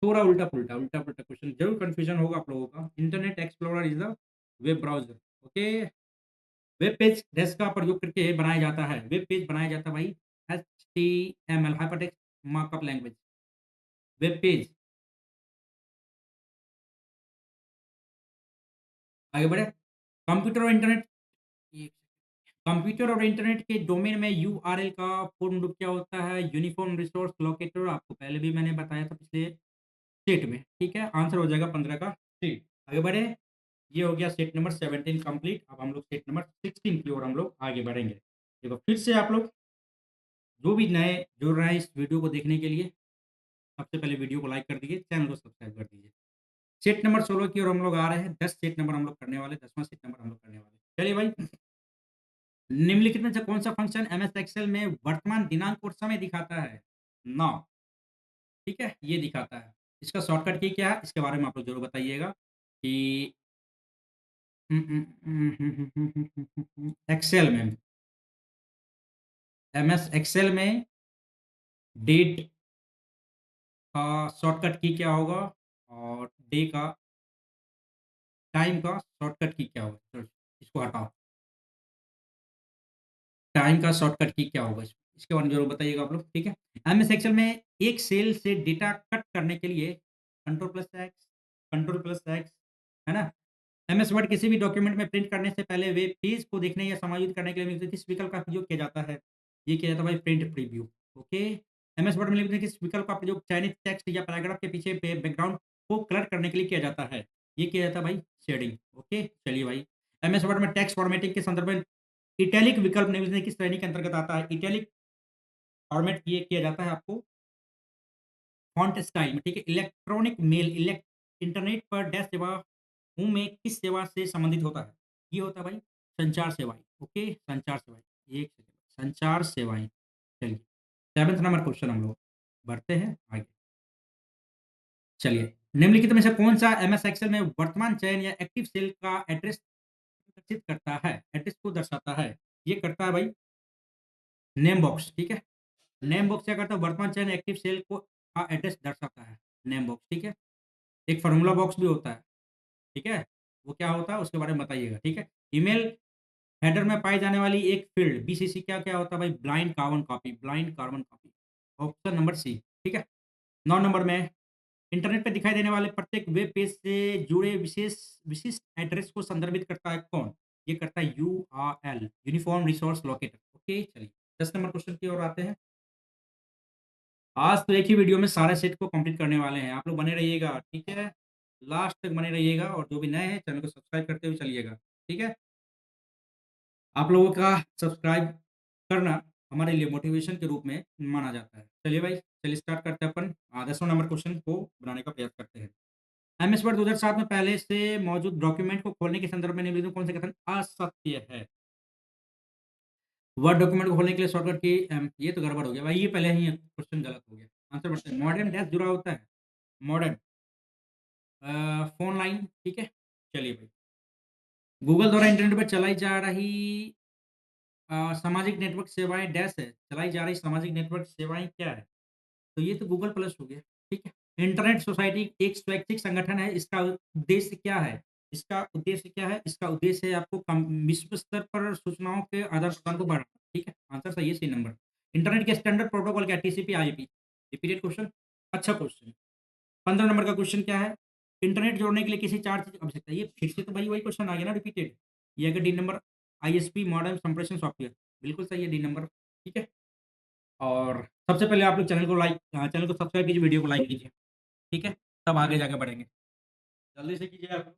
थोड़ा उल्टा-पुल्टा क्वेश्चन ज़रूर कन्फ्यूज़न होगा आप लोगों का। Internet explorer is the web browser. Okay, web page desk का प्रयोग करके बनाया जाता है। वेब पेज बनाया जाता है भाई HTML hypertext markup language, web page, आगे बढ़े। कंप्यूटर और इंटरनेट एक कंप्यूटर और इंटरनेट के डोमेन में यूआरएल का पूर्ण रूप क्या होता है? यूनिफ़ॉर्म रिसोर्स लोकेटर, आपको पहले भी मैंने बताया था पिछले सेट में, ठीक है? आंसर हो जाएगा 15 का सी। आगे बढ़े। ये हो गया सेट नंबर 17 कंप्लीट। अब हम लोग सेट नंबर 16 की ओर हम लोग आगे बढ़ेंगे। देखो फिर से आप लोग जो भी नए जुड़ रहे हैं इस वीडियो को देखने के लिए, सबसे पहले वीडियो को लाइक कर दीजिए, चैनल को सब्सक्राइब कर दीजिए। सेट नंबर 16 की ओर हम लोग आ रहे हैं। 10 सेट नंबर हम लोग करने वाले, 10वां सेट नंबर हम लोग करने वाले। चलिए भाई, निम्नलिखित में से कौन-सा फ़ंक्शन एमएस एक्सेल में वर्तमान दिनांक और समय दिखाता है? नाउ, ठीक है? ये दिखाता है। इसका शॉर्टकट की क्या है? इसके बारे में आप लोग ज़रूर बताइएगा कि एक्सेल में, एमएस एक्सेल में डेट का शॉर्टकट की क्या होगा और डे का टाइम का शॉर्टकट की क्या होगा? तो इसको हटाओ। टाइम का शॉर्टकट की क्या होगा इसके बारे में ज़रूर बताइएगा आप लोग, ठीक है? एमएस एक्सेल में एक सेल से डेटा कट करने के लिए कंट्रोल प्लस एक्स, है ना? एमएस वर्ड किसी भी डॉक्यूमेंट में प्रिंट करने से पहले वेब पेज को देखने या समायोजित करने के लिए किस विकल्प का प्रयोग किया जाता है? ये किया जाता है भाई print preview, okay? MS Word में लिखने किस विकल्प का प्रयोग चयनित टेक्स्ट या पैराग्राफ के पीछे बैकग्राउंड को कलर करने के लिए किया जाता है? ये किया जाता है भाई शेडिंग, ओके? चलिए भाई, एमएस वर्ड में टेक्स्ट फॉर्मेटिंग के संदर्भ में इटैलिक विकल्प निम्न में किस श्रेणी के अंतर्गत आता है? इटैलिक फॉर्मेट ये किया जाता है आपको फ़ॉन्ट स्टाइल में, ठीक है? इलेक्ट्रॉनिक मेल इंटरनेट पर डैश सेवा हूँ में किस सेवा से संबंधित होता है? ये होता है भाई संचार सेवाएँ, ओके? संचार सेवाएँ। एक सेकंड, संचार सेवाएँ। चलिए, 7th नंबर क्वेश्चन हम लोग बढ़ते हैं आगे। चलिए, निम्नलिखित में से कौन-सा एमएस एक्सेल में वर्तमान चयन या एक्टिव सेल का एड्रेस प्रदर्शित करता है? एड्रेस को दर्शाता है। ये करता है भाई नेम बॉक्स, ठीक है? नेम बॉक्स क्या करता है? वर्तमान चयन एक्टिव सेल को का एड्रेस दर्शाता है, नेम बॉक्स, ठीक है? एक फ़ॉर्मूला बॉक्स भी होता है, ठीक है? वो क्या होता है उसके बारे में बताइएगा, ठीक है? ईमेल हेडर में पाई जाने वाली एक फ़ील्ड बीसीसी क्या-क्या होता है भाई? Blind carbon copy. Option number C, ठीक है? 9 नंबर में इंटरनेट पे दिखाई देने वाले प्रत्येक वेब पेज से जुड़े विशिष्ट एड्रेस को संदर्भित करता है कौन? ये करता है URL, uniform resource locator, okay? चलिए, 10 नंबर क्वेश्चन की ओर आते हैं। आज तो एक ही वीडियो में सारे सेट को कंप्लीट करने वाले हैं। आप लोग बने रहिएगा, ठीक है? लास्ट तक बने रहिएगा और जो भी नए हैं चैनल को सब्सक्राइब करते हुए चलिएगा, ठीक है? आप लोगों का सब्सक्राइब करना हमारे लिए मोटिवेशन के रूप में माना जाता है। चलिए भाई, चलिए स्टार्ट करते हैं अपन 10वां नंबर क्वेश्चन को बनाने का प्रयास करते हैं। एमएस वर्ड 2007 में पहले से मौजूद डॉक्यूमेंट को खोलने के संदर्भ में निम्नलिखित में कौन-सा कथन असत्य है? वर्ड डॉक्यूमेंट को खोलने के लिए शॉर्टकट की ये तो गड़बड़ हो गया भाई, ये पहले ही क्वेश्चन गलत हो गया। आंसर बढ़ते हैं। मॉडेम डैश जुड़ा होता है। मॉडेम फ़ोन लाइन, ठीक है? चलिए भाई। गूगल द्वारा इंटरनेट पर चलाई जा रही सामाजिक नेटवर्क सेवाएँ डैश है, चलाई जा रही सामाजिक नेटवर्क सेवाएँ क्या है? तो ये तो गूगल प्लस हो गया, ठीक है? इंटरनेट सोसाइटी एक स्वैच्छिक संगठन है, इसका उद्देश्य क्या है? इसका उद्देश्य क्या है? इसका उद्देश्य है आपको विश्व स्तर पर सूचनाओं के आदान-प्रदान को बढ़ाना, ठीक है? आंसर सही है, सी नंबर। इंटरनेट के स्टैंडर्ड प्रोटोकॉल क्या है? TCP, IP. रिपीटेड क्वेश्चन, अच्छा क्वेश्चन। 15 नंबर का क्वेश्चन क्या है? इंटरनेट जोड़ने के लिए किसी 4 चीज़ की आवश्यकता है। ये फिर से तो वही वही क्वेश्चन आ गया ना रिपीटेड। ये आ गया डी नंबर आईएसपी मॉडेम संप्रेषण सॉफ्टवेयर। बिल्कुल सही है डी नंबर, ठीक है? और सबसे पहले आप लोग चैनल को सब्सक्राइब कीजिए, वीडियो को लाइक कीजिए, ठीक है? तब आगे जाके बढ़ेंगे। जल्दी से कीजिए आप।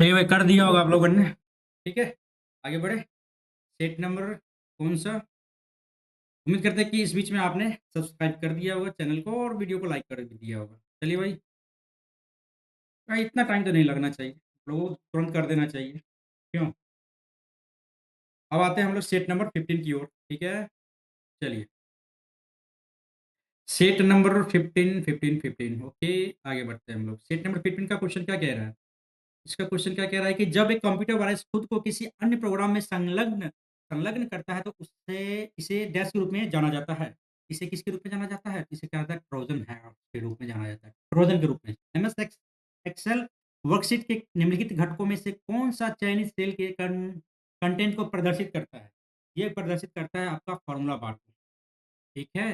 चलिए भाई, कर दिया होगा आप लोगों ने। ठीक है, आगे बढ़े। सेट नंबर कौन सा? उम्मीद करते हैं कि इस बीच में आपने सब्सक्राइब कर दिया होगा चैनल को और वीडियो को लाइक कर भी दिया होगा। चलिए भाई, भाई इतना टाइम तो नहीं लगना चाहिए, लोगों को तुरंत कर देना चाहिए। क्यों? अब आते हैं हम लोग सेट नंबर 15 की ओर। ठीक है, चलिए। Set number 15 15 15। ओके, आगे बढ़ते हैं हम लोग। सेट नंबर 15 का क्वेश्चन क्या कह रहा है? इसका क्वेश्चन क्या कह रहा है कि जब एक कंप्यूटर वायरस खुद को किसी अन्य प्रोग्राम में संलग्न संलग्न करता है तो उससे इसे डैश के रूप में जाना जाता है। इसे किसके रूप में जाना जाता है? इसे क्या जाता है? ट्रोजन है के रूप में जाना जाता है, ट्रोजन के रूप में। एमएस एक्सेल वर्कशीट के निम्नलिखित घटकों में से कौन सा चयनित सेल के कंटेंट को प्रदर्शित करता है? ये प्रदर्शित करता है आपका फॉर्मूला बार को। ठीक है।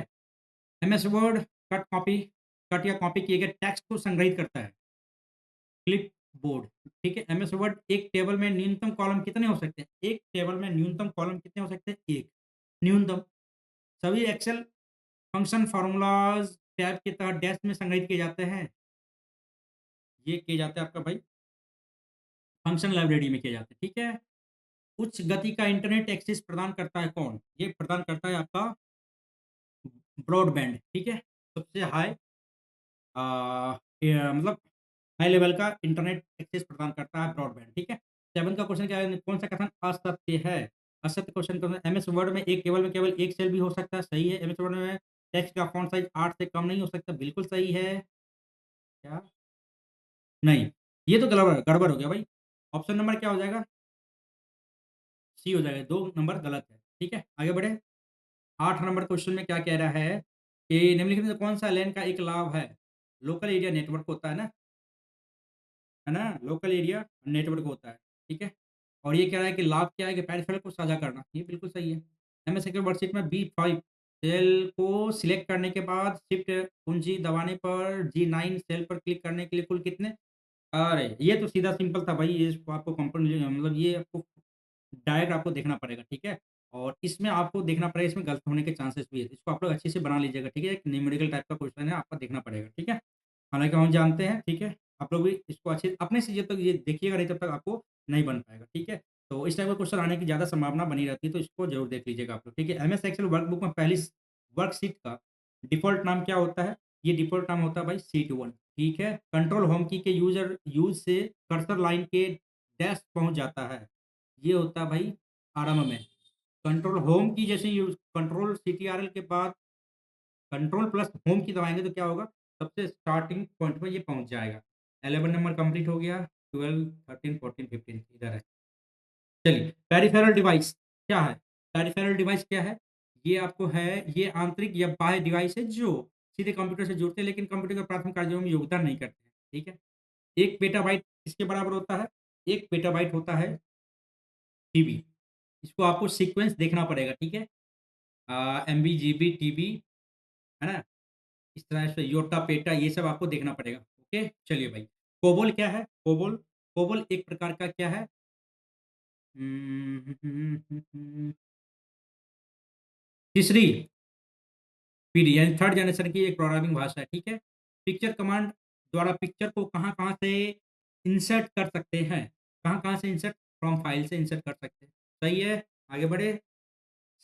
एमएस वर्ड कट या कॉपी किए गए टेक्स्ट को संग्रहित करता है। Clip board. ठीक है। एमएस वर्ड एक टेबल में न्यूनतम कॉलम कितने हो सकते हैं? एक टेबल में न्यूनतम कॉलम कितने हो सकते हैं? एक न्यूनतम। सभी एक्सेल फंक्शन फार्मूलाज टैब के तहत डैश में संग्रहित किए जाते हैं। ये किए जाते हैं आपका भाई फंक्शन लाइब्रेरी में किए जाते हैं। ठीक है। उच्च गति का इंटरनेट एक्सेस प्रदान करता है कौन? ये प्रदान करता है आपका ब्रॉडबैंड। ठीक है। सबसे हाई मतलब हाई लेवल का इंटरनेट एक्सेस प्रदान करता है ब्रॉडबैंड। ठीक है। 7 का क्वेश्चन क्या है? कौन सा कथन असत्य है? असत्य क्वेश्चन कौन सा? एमएस वर्ड में एक टेबल में केवल एक सेल भी हो सकता है। सही है। एमएस वर्ड में टेक्स्ट का फॉन्ट साइज 8 से कम नहीं हो सकता। बिल्कुल सही है। क्या? नहीं, ये तो गड़बड़ गड़बड़ हो गया भाई। ऑप्शन नंबर क्या हो जाएगा? सी हो जाएगा। 2 नंबर गलत है। ठीक है, आगे बढ़े। 8 नंबर क्वेश्चन में क्या कह रहा है कि निम्नलिखित में से कौन सा लैन का एक लाभ है? लोकल एरिया नेटवर्क होता है ना? लोकल एरिया नेटवर्क होता है। ठीक है। और ये कह रहा है कि लाभ क्या है कि पेरिफेरल को साझा करना। ये बिल्कुल सही है। एमएस एक्सेल वर्कशीट में बी5 सेल को सिलेक्ट करने के बाद शिफ्ट कुंजी दबाने पर जी9 सेल पर क्लिक करने के लिए कुल कितने? अरे! ये तो सीधा सिंपल था भाई। ये इसको आपको कंपनी मतलब ये आपको डायरेक्ट आपको देखना पड़ेगा। ठीक है। और इसमें आपको देखना पड़ेगा, इसमें गलत होने के चांसेस भी है। इसको आप लोग अच्छे से बना लीजिएगा। ठीक है। एक न्यूमेरिकल टाइप का क्वेश्चन है, आपको देखना पड़ेगा। ठीक है। हालाँकि हम जानते हैं। ठीक है। आप लोग भी इसको अच्छे अपने से जब तक ये देखिएगा नहीं तब तक आपको नहीं बन पाएगा। ठीक है। तो इस टाइप का क्वेश्चन आने की ज़्यादा संभावना बनी रहती है, तो इसको ज़रूर देख लीजिएगा आप लोग। ठीक है। एमएस एक्सेल वर्कबुक में पहली वर्कशीट का डिफ़ॉल्ट नाम क्या होता है? ये डिफ़ॉल्ट नाम होता है भाई शीट 1। ठीक है। कंट्रोल होम की के यूज़ से कर्सर लाइन के डैश पहुँच जाता है। ये होता है भाई आरंभ में। कंट्रोल होम की जैसे यूज़ कंट्रोल सीटीआरएल के बाद कंट्रोल प्लस होम की दबाएँगे तो क्या होगा? सबसे स्टार्टिंग पॉइंट पे ये पहुँच जाएगा। 11 नंबर कंप्लीट हो गया। 12, 13, 14, 15 इधर है। चलिए, पेरिफेरल डिवाइस क्या है? पेरिफेरल डिवाइस क्या है? ये आपको है, ये आंतरिक या बाह्य डिवाइस है जो सीधे कंप्यूटर से जुड़ते हैं लेकिन कंप्यूटर के प्राथमिक कार्यों में योगदान नहीं करते हैं। ठीक है? 1 पेटाबाइट किसके बराबर होता है? 1 पेटाबाइट होता है टीबी। इसको आपको सीक्वेंस देखना पड़ेगा। ठीक है? एमबी, जीबी, टीबी, है ना? इस तरह से योटा, पेटा ये सब आपको देखना पड़ेगा। ओके, चलिए भाई। कोबोल क्या है? कोबोल कोबोल एक प्रकार का क्या है? तीसरी पीढ़ी यानी थर्ड जनरेशन की एक प्रोग्रामिंग भाषा है। ठीक है। पिक्चर कमांड द्वारा पिक्चर को कहाँ-कहाँ से इंसर्ट कर सकते हैं? कहाँ-कहाँ से इंसर्ट? फ्रॉम फाइल से इंसर्ट कर सकते हैं। सही है, आगे बढ़े।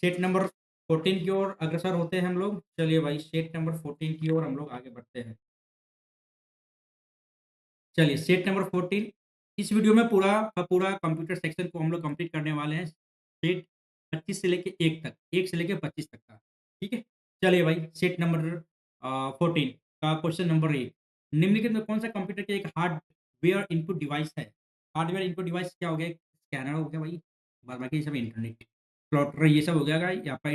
सेट नंबर 14 की ओर अग्रसर होते हैं हम लोग। चलिए भाई, सेट नंबर 14 की ओर हम लोग आगे बढ़ते हैं। चलिए, सेट नंबर 14। इस वीडियो में पूरा का पूरा कंप्यूटर सेक्शन को हम लोग कंप्लीट करने वाले हैं। सेट 25 से लेके 1 तक, 1 से लेके 25 तक का। ठीक है? चलिए भाई, सेट नंबर 14 का क्वेश्चन नंबर 1। निम्नलिखित में कौन-सा कंप्यूटर के एक हार्डवेयर इनपुट डिवाइस है? हार्डवेयर इनपुट डिवाइस क्या हो गया? स्कैनर हो गया भाई, बाद बाकी सब इंटरनेट, प्लॉटर ये सब हो गया गाइस। आपका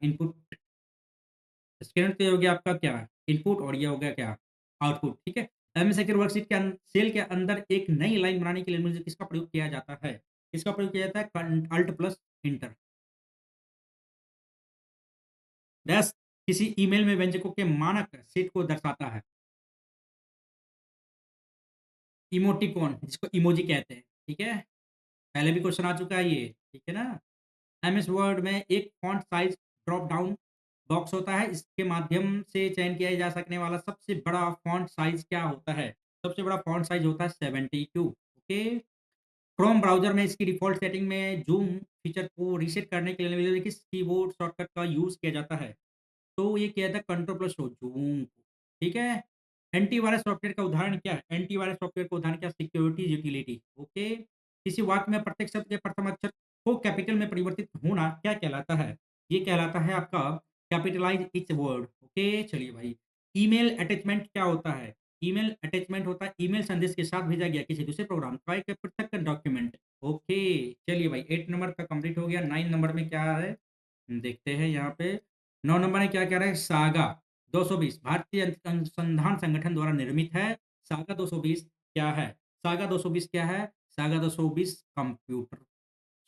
इनपुट स्कैनर तो ये हो गया आपका क्या? इनपुट और ये हो गया क्या? आउटपुट। ठीक है? एमएस एक्सेल वर्कशीट के सेल के अंदर एक नई लाइन बनाने के लिए मुझे किसका प्रयोग किया जाता है? किसका प्रयोग किया जाता है? Alt plus enter. डैश किसी ईमेल में व्यंजकों के मानक सेट को दर्शाता है। इमोटिकॉन जिसको इमोजी कहते हैं, ठीक है? पहले भी क्वेश्चन आ चुका है ये, ठीक है ना? एमएस वर्ड में एक font size drop down box होता है, इसके माध्यम से चयन किया जा सकने वाला सबसे बड़ा फ़ॉन्ट साइज़ क्या होता है? सबसे बड़ा फ़ॉन्ट साइज़ होता है 72, ओके? क्रोम ब्राउज़र में इसकी डिफ़ॉल्ट सेटिंग में ज़ूम फीचर को रीसेट करने के लिए किस कीबोर्ड शॉर्टकट का यूज़ किया जाता है? तो ये किया था कंट्रोल प्लस ओ ज़ूम, ठीक है? एंटीवायरस सॉफ्टवेयर का उदाहरण क्या है? एंटीवायरस सॉफ्टवेयर का उदाहरण क्या? Security utility, okay? किसी वाक्य में प्रत्येक शब्द के प्रथम अक्षर को कैपिटल में परिवर्तित होना क्या कहलाता है? ये कहलाता है आपका कैपिटलाइज़ ईच वर्ड, ओके? चलिए भाई, ईमेल अटैचमेंट क्या होता है? ईमेल अटैचमेंट होता है ईमेल संदेश के साथ भेजा गया किसी दूसरे प्रोग्राम का एक पृथक डॉक्यूमेंट, ओके? चलिए भाई 8 नंबर का कंप्लीट हो गया, 9 नंबर में क्या है? देखते हैं यहाँ पे 9 नंबर में क्या कह रहा है? सागा 220 भारतीय अनुसंधान संगठन द्वारा निर्मित है। सागा 220 क्या है? सागा 220 क्या है? सागा 220 कंप्यूटर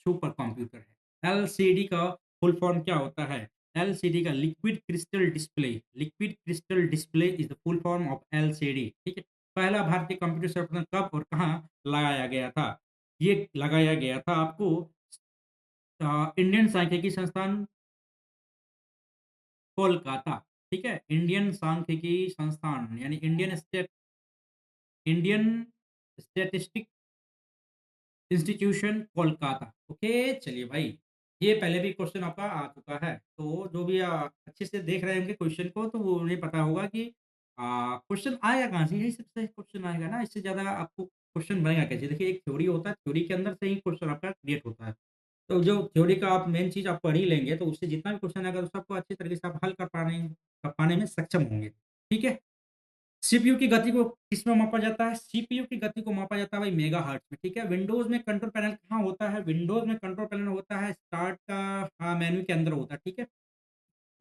सुपर कंप्यूटर है। एलसीडी का फुल फॉर्म क्या होता है? एलसीडी का liquid crystal display, liquid crystal display is the full form of LCD, ठीक है? पहला भारतीय कंप्यूटर संस्करण कब और कहाँ लगाया गया था? ये लगाया गया था आपको इंडियन सांख्यिकी संस्थान कोलकाता, ठीक है? इंडियन सांख्यिकी संस्थान यानी Indian statistic institution Kolkata, okay? चलिए भाई, ये पहले भी क्वेश्चन आपका आ चुका है, तो जो भी अच्छे से देख रहे होंगे क्वेश्चन को तो वो उन्हें पता होगा कि क्वेश्चन आएगा कहाँ से? यही सबसे क्वेश्चन आएगा ना, इससे ज़्यादा आपको क्वेश्चन बनेगा कैसे? देखिए एक थ्योरी होता है, थ्योरी के अंदर से ही क्वेश्चन आपका क्रिएट होता है। तो जो थ्योरी का आप मेन चीज़ आप पढ़ ही लेंगे, तो उससे जितना भी क्वेश्चन आएगा, तो सबको अच्छे तरीके से आप हल कर पाने में सक्षम होंगे, ठीक है? सीपीयू की गति को किसमें मापा जाता है? सीपीयू की गति को मापा जाता है भाई मेगाहर्ट्ज़ में, ठीक है? विंडोज़ में कंट्रोल पैनल कहाँ होता है? विंडोज़ में कंट्रोल पैनल होता है स्टार्ट का मेन्यू के अंदर होता है, ठीक है?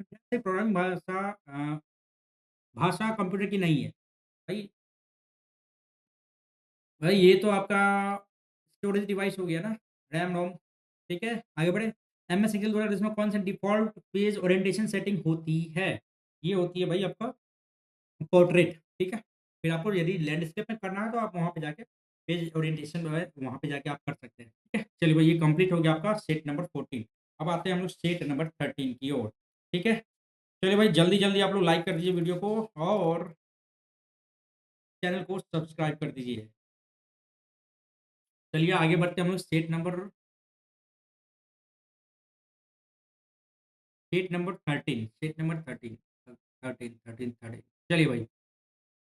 जैसे प्रोग्रामिंग भाषा कंप्यूटर की नहीं है। भाई भाई ये तो आपका स्टोरेज डिवाइस हो गया ना, रैम-रोम, ठीक है? आगे बढ़े। एमएस एक्सेल द्वारा इसमें कौन सा डिफ़ॉल्ट पेज ओरिएंटेशन सेटिंग होती है? ये होती है भाई आपका पोर्ट्रेट, ठीक है? फिर आपको यदि लैंडस्केप में करना है तो आप वहाँ पे जाके पेज ओरिएंटेशन जो है वहाँ पे जाके आप कर सकते हैं, ठीक है? चलिए भाई ये कंप्लीट हो गया आपका सेट नंबर 14। अब आते हैं हम लोग सेट नंबर 13 की ओर, ठीक है? चलिए भाई जल्दी-जल्दी आप लोग लाइक कर दीजिए वीडियो को और चैनल को सब्सक्राइब कर दीजिए। चलिए आगे बढ़ते हैं हम लोग सेट नंबर 13। चलिए भाई,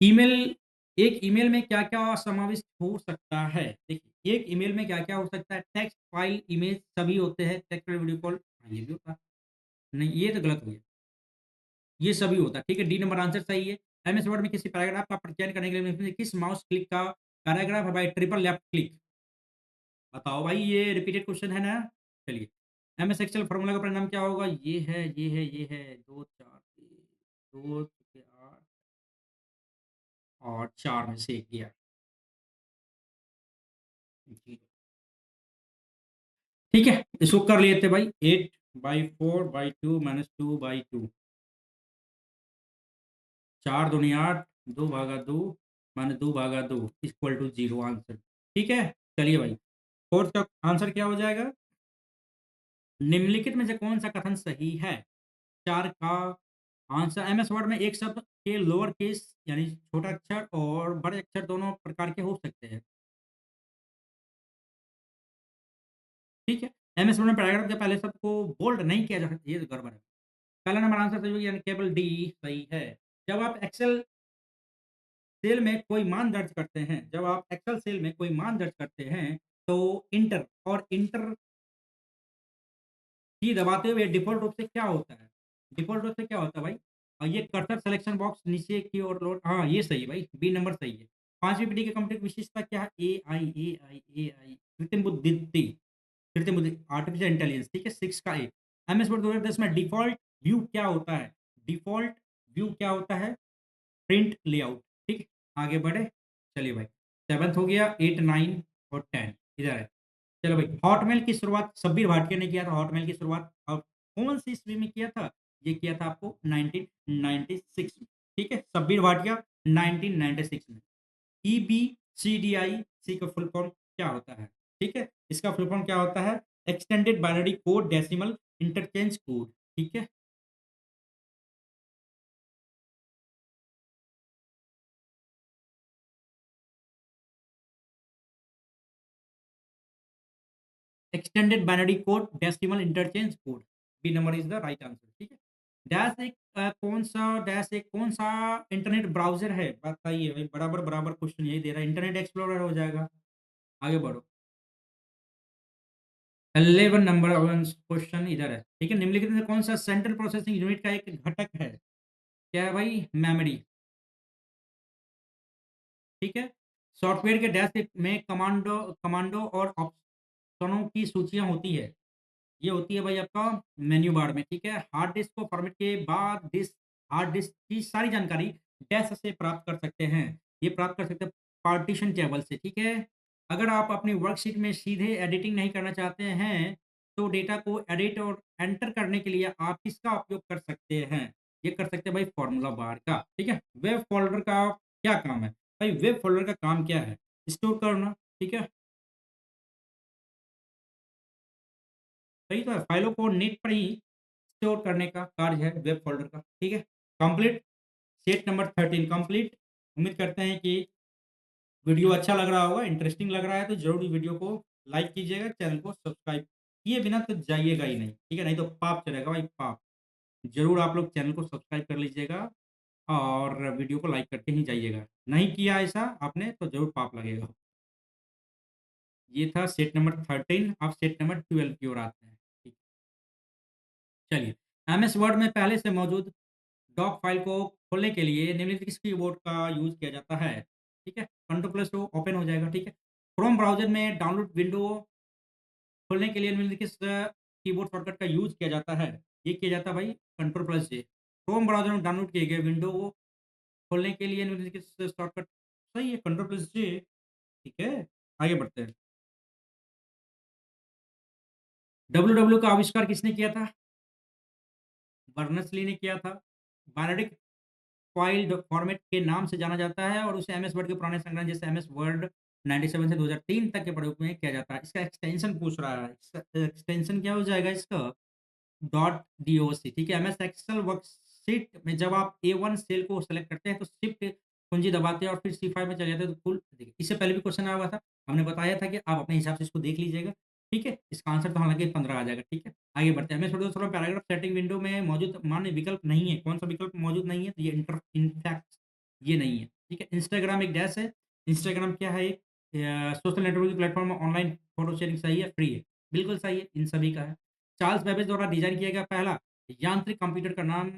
ईमेल एक ईमेल में क्या-क्या समाविष्ट हो सकता है? देखिए, एक ईमेल में क्या-क्या हो सकता है? टेक्स्ट, फाइल, इमेज सभी होते हैं। टेक्स्ट और वीडियो कॉल हाँ, ये भी होता है। नहीं, ये तो गलत हो गया। ये सभी होता है, ठीक है? डी नंबर आंसर सही है। एमएस वर्ड में किसी पैराग्राफ का चयन करने के लिए किस माउस क्लिक का पैराग्राफ है भाई? Triple left click. बताओ भाई, ये रिपीटेड क्वेश्चन है ना? चलिए, एमएस एक्सेल फ़ॉर्मूला का परिणाम क्या होगा? ये है 2 4 2 8 और 4 में से 1 दिया। जी। ठीक है, इसको कर लिए थे भाई 8/4/2 -2/2 4 दूनी 8 2 भागा 2 -2 भागा 2 इक्वल टू 0 आंसर। ठीक है? चलिए भाई, 4th का आंसर क्या हो जाएगा? निम्नलिखित में से कौन-सा कथन सही है? 4 का आंसर एमएस वर्ड में एक शब्द के लोअर केस यानी छोटा अक्षर और बड़े अक्षर दोनों प्रकार के हो सकते हैं। ठीक है? एमएस वर्ड में पैराग्राफ के पहले शब्द को बोल्ड नहीं किया जा सकता, ये तो गड़बड़ है। पहला नंबर आंसर सही हो गया यानी केवल डी सही है। जब आप एक्सेल सेल में कोई मान दर्ज करते हैं जब आप एक्सेल सेल में कोई मान दर्ज करते हैं, तो इंटर की दबाते हुए डिफ़ॉल्ट रूप से क्या होता है? डिफ़ॉल्ट रूप से क्या होता है भाई? ये कर्सर सिलेक्शन बॉक्स नीचे की ओर लोड हाँ, ये सही है भाई, बी नंबर सही है। 5वीं पीढ़ी की कंप्यूटर विशेषता क्या है? एआई कृत्रिम बुद्धि, आर्टिफिशियल इंटेलिजेंस, ठीक है? 6 का ए। एमएस वर्ड 2010 में डिफ़ॉल्ट व्यू क्या होता है? डिफ़ॉल्ट व्यू क्या होता है? प्रिंट लेआउट, ठीक है? आगे बढ़े, चलिए भाई 7th हो गया, 8, 9 और 10 इधर है। चलो भाई, हॉटमेल की शुरुआत शब्बीर भाटिया ने किया था हॉटमेल की शुरुआत और कौन-सी ईस्वी में किया था? ये किया था आपको 1996 में, ठीक है? सब्बीर भाटिया 1996 में। EBCDIC का फुल फॉर्म क्या होता है? ठीक है? इसका फुल फॉर्म क्या होता है? Extended binary code decimal interchange code, ठीक है? Extended binary code decimal interchange code. B number is the right answer, ठीक है? कौन-सा इंटरनेट ब्राउज़र है? बताइए भाई, बराबर-बराबर क्वेश्चन यही दे रहा है, इंटरनेट एक्सप्लोरर हो जाएगा। आगे बढ़ो। 11 नंबर 1 क्वेश्चन इधर है, ठीक है? निम्नलिखित में कौन-सा सेंट्रल प्रोसेसिंग यूनिट का एक घटक है? क्या है भाई? मेमोरी, ठीक है? सॉफ्टवेयर के डैश में कमांडो कमांडो और ऑप्शनों की सूचियाँ होती है। ये होती है भाई आपका मेन्यू बार में, ठीक है? हार्ड डिस्क को फॉर्मेट के बाद हार्ड डिस्क की सारी जानकारी डैश से प्राप्त कर सकते हैं। ये प्राप्त कर सकते हैं पार्टीशन टेबल से, ठीक है? अगर आप अपनी वर्कशीट में सीधे एडिटिंग नहीं करना चाहते हैं, तो डेटा को एडिट और एंटर करने के लिए आप किसका उपयोग कर सकते हैं? ये कर सकते हैं भाई फ़ॉर्मूला बार का, ठीक है? वेब फ़ोल्डर का क्या काम है? भाई वेब फ़ोल्डर का काम क्या है? स्टोर करना, ठीक है? सही तो है, फाइलों को नेट पर ही स्टोर करने का कार्य है वेब फ़ोल्डर का, ठीक है? Complete set number 13 complete. उम्मीद करते हैं कि वीडियो अच्छा लग रहा होगा, इंटरेस्टिंग लग रहा है तो ज़रूर वीडियो को लाइक कीजिएगा, चैनल को सब्सक्राइब किए बिना तो जाइएगा ही नहीं, ठीक है? नहीं तो पाप चलेगा भाई पाप। ज़रूर आप लोग चैनल को सब्सक्राइब कर लीजिएगा और वीडियो को लाइक करके ही जाइएगा। नहीं किया ऐसा आपने तो ज़रूर पाप लगेगा। ये था सेट नंबर 13, अब सेट नंबर 12 की ओर आते हैं। ठीक, चलिए। एमएस वर्ड में पहले से मौजूद डॉक फाइल को खोलने के लिए निम्नलिखित किस कीबोर्ड का यूज़ किया जाता है? ठीक है, कंट्रोल प्लस टू ओपन हो जाएगा, ठीक है। क्रोम ब्राउज़र में डाउनलोड विंडो खोलने के लिए निम्नलिखित किस कीबोर्ड शॉर्टकट का यूज़ किया जाता है? ये किया जाता है भाई कंट्रोल प्लस जे। क्रोम ब्राउज़र में डाउनलोड किए गए विंडो को खोलने के लिए निम्नलिखित शॉर्टकट सही है कंट्रोल प्लस जे, ठीक है। आगे बढ़ते हैं। डब्ल्यूडब्ल्यू का आविष्कार किसने किया था? बर्नर्स-ली ने किया था। बायोनेटिक फ़ाइल फॉर्मेट के नाम से जाना जाता है और उसे एमएस वर्ड के पुराने संस्करण जैसे एमएस वर्ड 97 से 2003 तक के प्रयोग में किया जाता है। इसका एक्सटेंशन पूछ रहा है। इसका एक्सटेंशन क्या हो जाएगा इसका? डॉट डॉक, ठीक है। एमएस एक्सेल वर्कशीट में जब आप A1 सेल को सेलेक्ट करते हैं तो शिफ्ट कुंजी दबाते हैं और फिर C5 में चले जाते हैं तो फुल देखिए, इससे पहले भी क्वेश्चन आया हुआ था। हमने बताया था कि आप अपने हिसाब से इसको देख लीजिएगा, ठीक है। इसका आंसर तो हालाँकि 15 आ जाएगा, ठीक है। आगे बढ़ते हैं। एमएस वर्ड थोड़ा पैराग्राफ सेटिंग विंडो में मौजूद मान्य विकल्प नहीं है। कौन-सा विकल्प मौजूद नहीं है? तो ये इनफैक्ट ये नहीं है, ठीक है। इंस्टाग्राम एक डैश है। इंस्टाग्राम क्या है? Social networking platform online photo sharing सही है, फ्री है। बिल्कुल सही है, इन सभी का है। चार्ल्स बेबेज द्वारा डिज़ाइन किया गया पहला यांत्रिक कंप्यूटर का नाम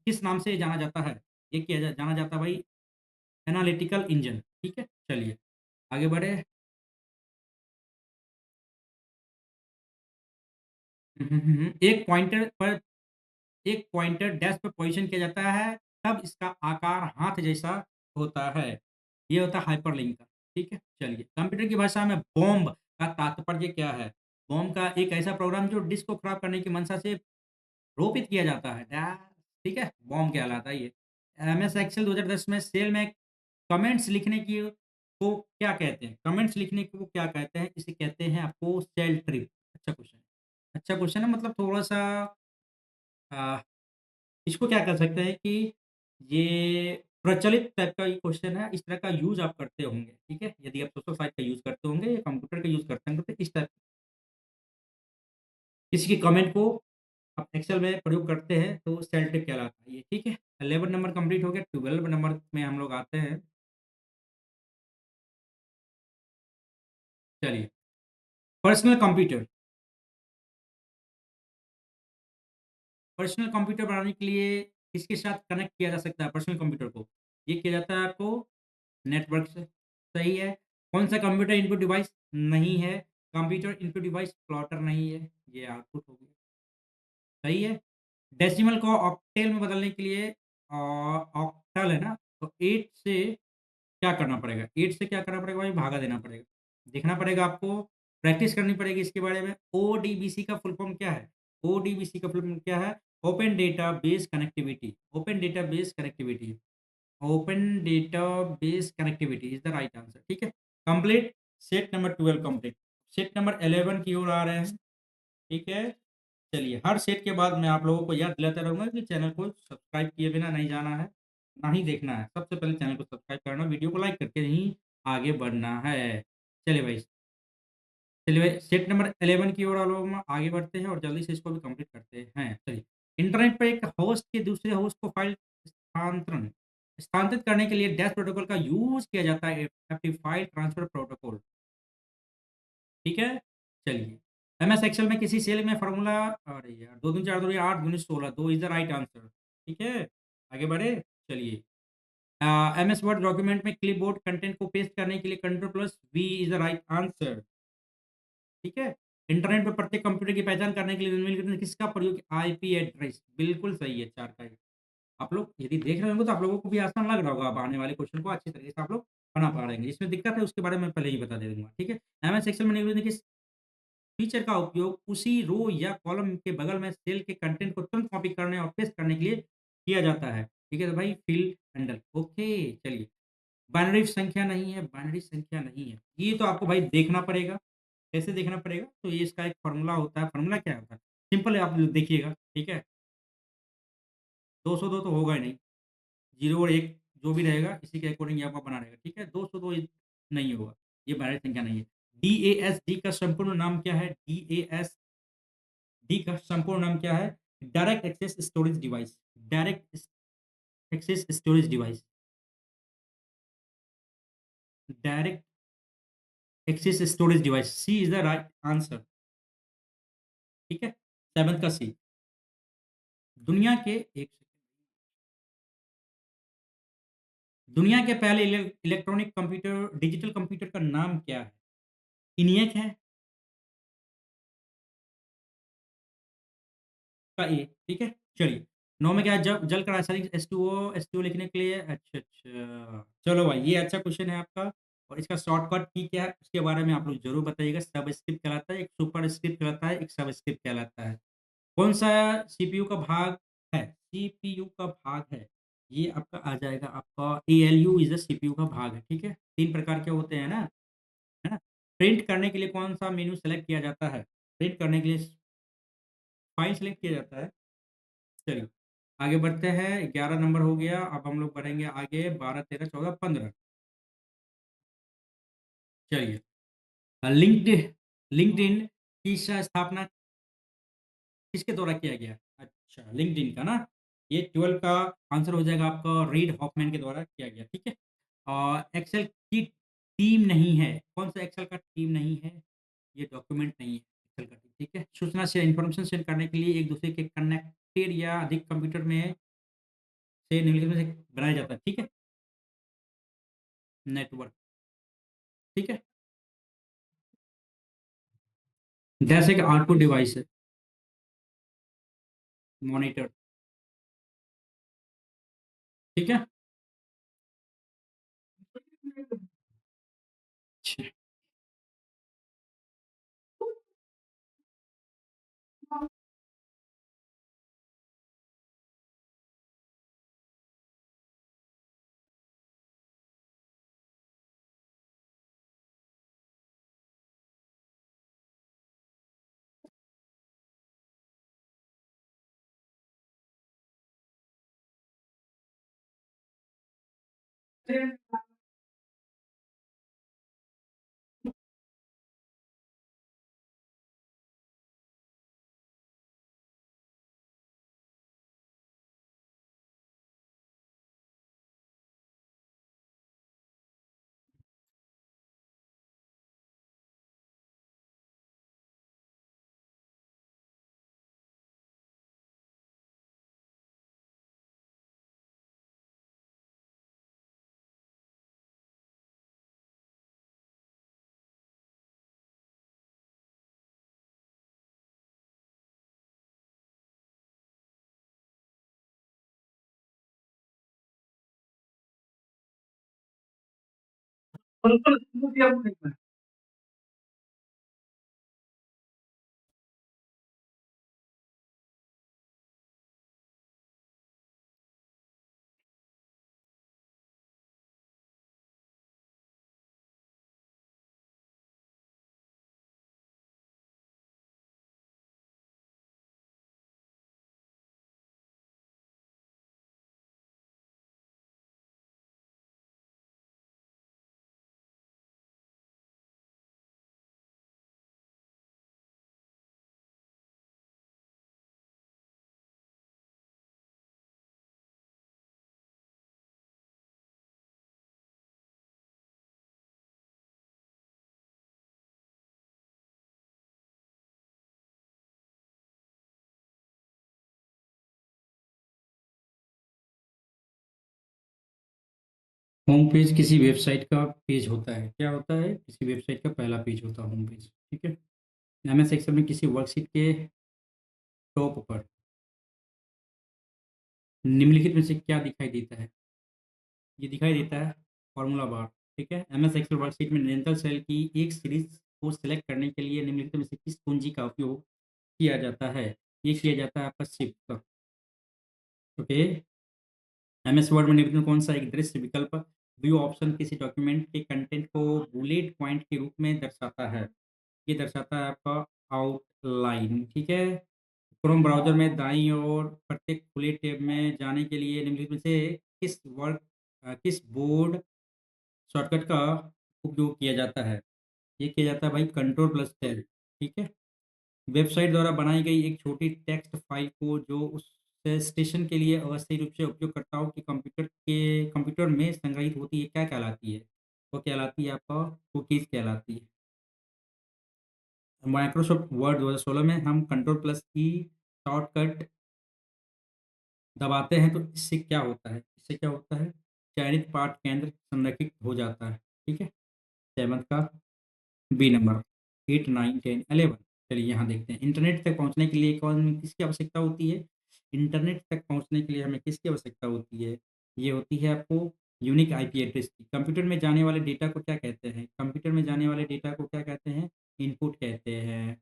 किस नाम से जाना जाता है? ये किया जा जाना जाता है भाई एनालिटिकल इंजन, ठीक है? चलिए, आगे बढ़े। एक पॉइंटर डेस्क पे पोज़ीशन किया जाता है, तब इसका आकार हाथ जैसा होता है। ये होता है हाइपरलिंक का, ठीक है? चलिए, कंप्यूटर की भाषा में बॉम्ब का तात्पर्य क्या है? बॉम्ब का एक ऐसा प्रोग्राम जो डिस्क को खराब करने की मंशा से रोपित किया जाता है। ठीक है? बॉम्ब कहलाता है ये। एमएस एक्सेल 2010 में सेल में कमेंट्स लिखने की को क्या कहते हैं? कमेंट्स लिखने को क्या कहते हैं? इसे कहते हैं आपको सेल ट्रिप। अच्छा क्वेश्चन है। अच्छा क्वेश्चन है मतलब थोड़ा-सा अ, इसको क्या कह सकते हैं कि ये प्रचलित टाइप का ये क्वेश्चन है। इस तरह का यूज़ आप करते होंगे, ठीक है? यदि आप सोशल साइट का यूज़ करते होंगे या कंप्यूटर का यूज़ करते होंगे तो इस टाइप किसी की कमेंट को आप एक्सेल में प्रयोग करते हैं तो सेल ट्रिप कहलाता है ये, ठीक है? 11 नंबर कंप्लीट हो गया, 12 नंबर में हम लोग आते हैं। चलिए, पर्सनल कंप्यूटर। पर्सनल कंप्यूटर बनाने के लिए किसके साथ कनेक्ट किया जा सकता है पर्सनल कंप्यूटर को? ये किया जाता है आपको नेटवर्क से, सही है। कौन-सा कंप्यूटर इनपुट डिवाइस नहीं है? कंप्यूटर इनपुट डिवाइस प्लॉटर नहीं है, ये आउटपुट हो गया, सही है। डेसिमल को ऑक्टेल में बदलने के लिए ऑक्टल है ना, तो 8 से क्या करना पड़ेगा? 8 से क्या करना पड़ेगा भाई? भागा देना पड़ेगा। देखना पड़ेगा आपको, प्रैक्टिस करनी पड़ेगी इसके बारे में। ओडीबीसी का फुल फॉर्म क्या है? ओडीबीसी का फुल फॉर्म क्या है? Open database connectivity, open database connectivity, open database connectivity is the right answer, ठीक है? Complete, set number 12 complete. Set number 11 की ओर आ रहे हैं, ठीक है? चलिए, हर सेट के बाद मैं आप लोगों को याद दिलाता रहूँगा कि चैनल को सब्सक्राइब किए बिना नहीं जाना है, ना ही देखना है। सबसे पहले चैनल को सब्सक्राइब करना, वीडियो को लाइक करके ही आगे बढ़ना है। चलिए भाई, सेट नंबर 11 की ओर हम आगे बढ़ते हैं और जल्दी से इसको भी कंप्लीट करते हैं। चलिए, इंटरनेट पर एक होस्ट के दूसरे होस्ट को फाइल स्थानांतरित करने के लिए डैश प्रोटोकॉल का यूज़ किया जाता है, एफटीपी फाइल ट्रांसफर प्रोटोकॉल, ठीक है? चलिए, एमएस एक्सेल में किसी सेल में फ़ॉर्मूला, अरे यार! 2 दूनी 4 दूनी 8 दूनी 16, 2 इज़ द राइट आंसर, ठीक है? आगे बढ़े? चलिए, एमएस वर्ड डॉक्यूमेंट में क्लिपबोर्ड कंटेंट को पेस्ट करने के लिए control plus V is the right answer, ठीक है? इंटरनेट पर प्रत्येक कंप्यूटर की पहचान करने के लिए निम्नलिखित में किसका प्रयोग, आईपी एड्रेस, बिल्कुल सही है, 4 का एक। आप लोग यदि देख रहे होंगे तो आप लोगों को भी आसान लग रहा होगा, अब आने वाले क्वेश्चन को अच्छी तरीके से आप लोग बना पा रहेंगे। इसमें दिक्कत है उसके बारे में पहले ही बता दे दूँगा, ठीक है? एमएस एक्सेल में निम्नलिखित में किस फीचर का उपयोग उसी रो या कॉलम के बगल में सेल के कंटेंट को तुरंत कॉपी करने और पेस्ट करने के लिए किया जाता है। ठीक है, तो भाई फिल हैंडल, ओके। चलिए, बाइनरी संख्या नहीं है, बाइनरी संख्या नहीं है, ये तो आपको भाई देखना पड़ेगा। कैसे देखना पड़ेगा? तो ये इसका एक फॉर्मूला होता है। फॉर्मूला क्या होता है? सिंपल है, आप देखिएगा, ठीक है? 202 तो होगा ही नहीं, 0 और 1 जो भी रहेगा इसी के अकॉर्डिंग ये आपका बना रहेगा, ठीक है? 202 नहीं होगा, ये बाइनरी संख्या नहीं है। डीएएसडी का संपूर्ण नाम क्या है? डी का संपूर्ण नाम क्या है? Direct access storage device, direct access storage device, direct access storage device, C is the right answer, ठीक है? 7th का सी। दुनिया के एक दुनिया के पहले इलेक्ट्रॉनिक कंप्यूटर, डिजिटल कंप्यूटर का नाम क्या है? इनियक है का ए, ठीक है? चलिए, 9 में क्या है? जब जल का रासायनिक H2O लिखने के लिए, अच्छा, अच्छा। चलो भाई, ये अच्छा क्वेश्चन है आपका और इसका शॉर्टकट की क्या है, उसके बारे में आप लोग ज़रूर बताइएगा। सबस्क्रिप्ट कहलाता है, एक सुपरस्क्रिप्ट कहलाता है, एक सबस्क्रिप्ट कहलाता है। कौन-सा सीपीयू का भाग है? सीपीयू का भाग है, ये आपका आ जाएगा, आपका एएलयू इज़ द सीपीयू का भाग है, ठीक है? 3 प्रकार के होते हैं ना, है ना? प्रिंट करने के लिए कौन-सा मेनू सेलेक्ट किया जाता है? प्रिंट करने के लिए फाइल सेलेक्ट किया जाता है। चलिए, आगे बढ़ते हैं, 11 नंबर हो गया, अब हम लोग बढ़ेंगे आगे 12, 13, 14, 15। चलिए, लिंक्डइन की स्थापना किसके द्वारा किया गया? अच्छा, लिंक्डइन का ना? ये 12 का आंसर हो जाएगा आपका, रीड हॉफमैन के द्वारा किया गया, ठीक है? एक्सेल की टीम नहीं है, कौन-सा एक्सेल का टीम नहीं है? ये डॉक्यूमेंट नहीं है एक्सेल का टीम, ठीक है? सूचना से इन्फॉर्मेशन शेयर करने के लिए एक-दूसरे के कनेक्टेड या अधिक कंप्यूटर में से निम्नलिखित में से बनाया जाता है, ठीक है? नेटवर्क, ठीक है? जैसे कि आउटपुट डिवाइस है, मॉनिटर, ठीक है? अच्छा। होम पेज किसी वेबसाइट का पेज होता है। क्या होता है? किसी वेबसाइट का पहला पेज होता है होम पेज, ठीक है? एमएस एक्सेल में किसी वर्कशीट के टॉप पर निम्नलिखित में से क्या दिखाई देता है? ये दिखाई देता है फॉर्मूला बार, ठीक है? एमएस एक्सेल वर्कशीट में निरंतर सेल की एक सीरीज़ को सेलेक्ट करने के लिए निम्नलिखित में से किस कुंजी का उपयोग किया जाता है? ये किया जाता है आपका शिफ्ट का, ओके? एमएस वर्ड में निम्नलिखित में कौन-सा एक दृश्य विकल्प व्यू ऑप्शन किसी डॉक्यूमेंट के कंटेंट को बुलेट पॉइंट के रूप में दर्शाता है? ये दर्शाता है आपका आउटलाइन, ठीक है? क्रोम ब्राउज़र में दाईं ओर प्रत्येक खुले टैब में जाने के लिए निम्नलिखित में से किस बोर्ड शॉर्टकट का उपयोग किया जाता है? ये किया जाता है भाई कंट्रोल प्लस टेल, ठीक है? वेबसाइट द्वारा बनाई गई एक छोटी टेक्स्ट फ़ाइल को जो उस स्टेशन के लिए अस्थायी रूप से उपयोगकर्ताओं के कंप्यूटर में संग्रहीत होती है, क्या कहलाती है? वो कहलाती है आपका कुकीज़ कहलाती है। माइक्रोसॉफ्ट वर्ड 2016 में हम कंट्रोल प्लस ई शॉर्टकट दबाते हैं तो इससे क्या होता है? इससे क्या होता है? चयनित पाठ केंद्र संरेखित हो जाता है, ठीक है? 7th का बी नंबर 8, 9, 10, 11 चलिए यहाँ देखते हैं। इंटरनेट तक पहुँचने के लिए कौन किसकी आवश्यकता होती है? इंटरनेट तक पहुँचने के लिए हमें किसकी आवश्यकता होती है? ये होती है आपको यूनिक आईपी एड्रेस की। कंप्यूटर में जाने वाले डेटा को क्या कहते हैं? कंप्यूटर में जाने वाले डेटा को क्या कहते हैं? इनपुट कहते हैं।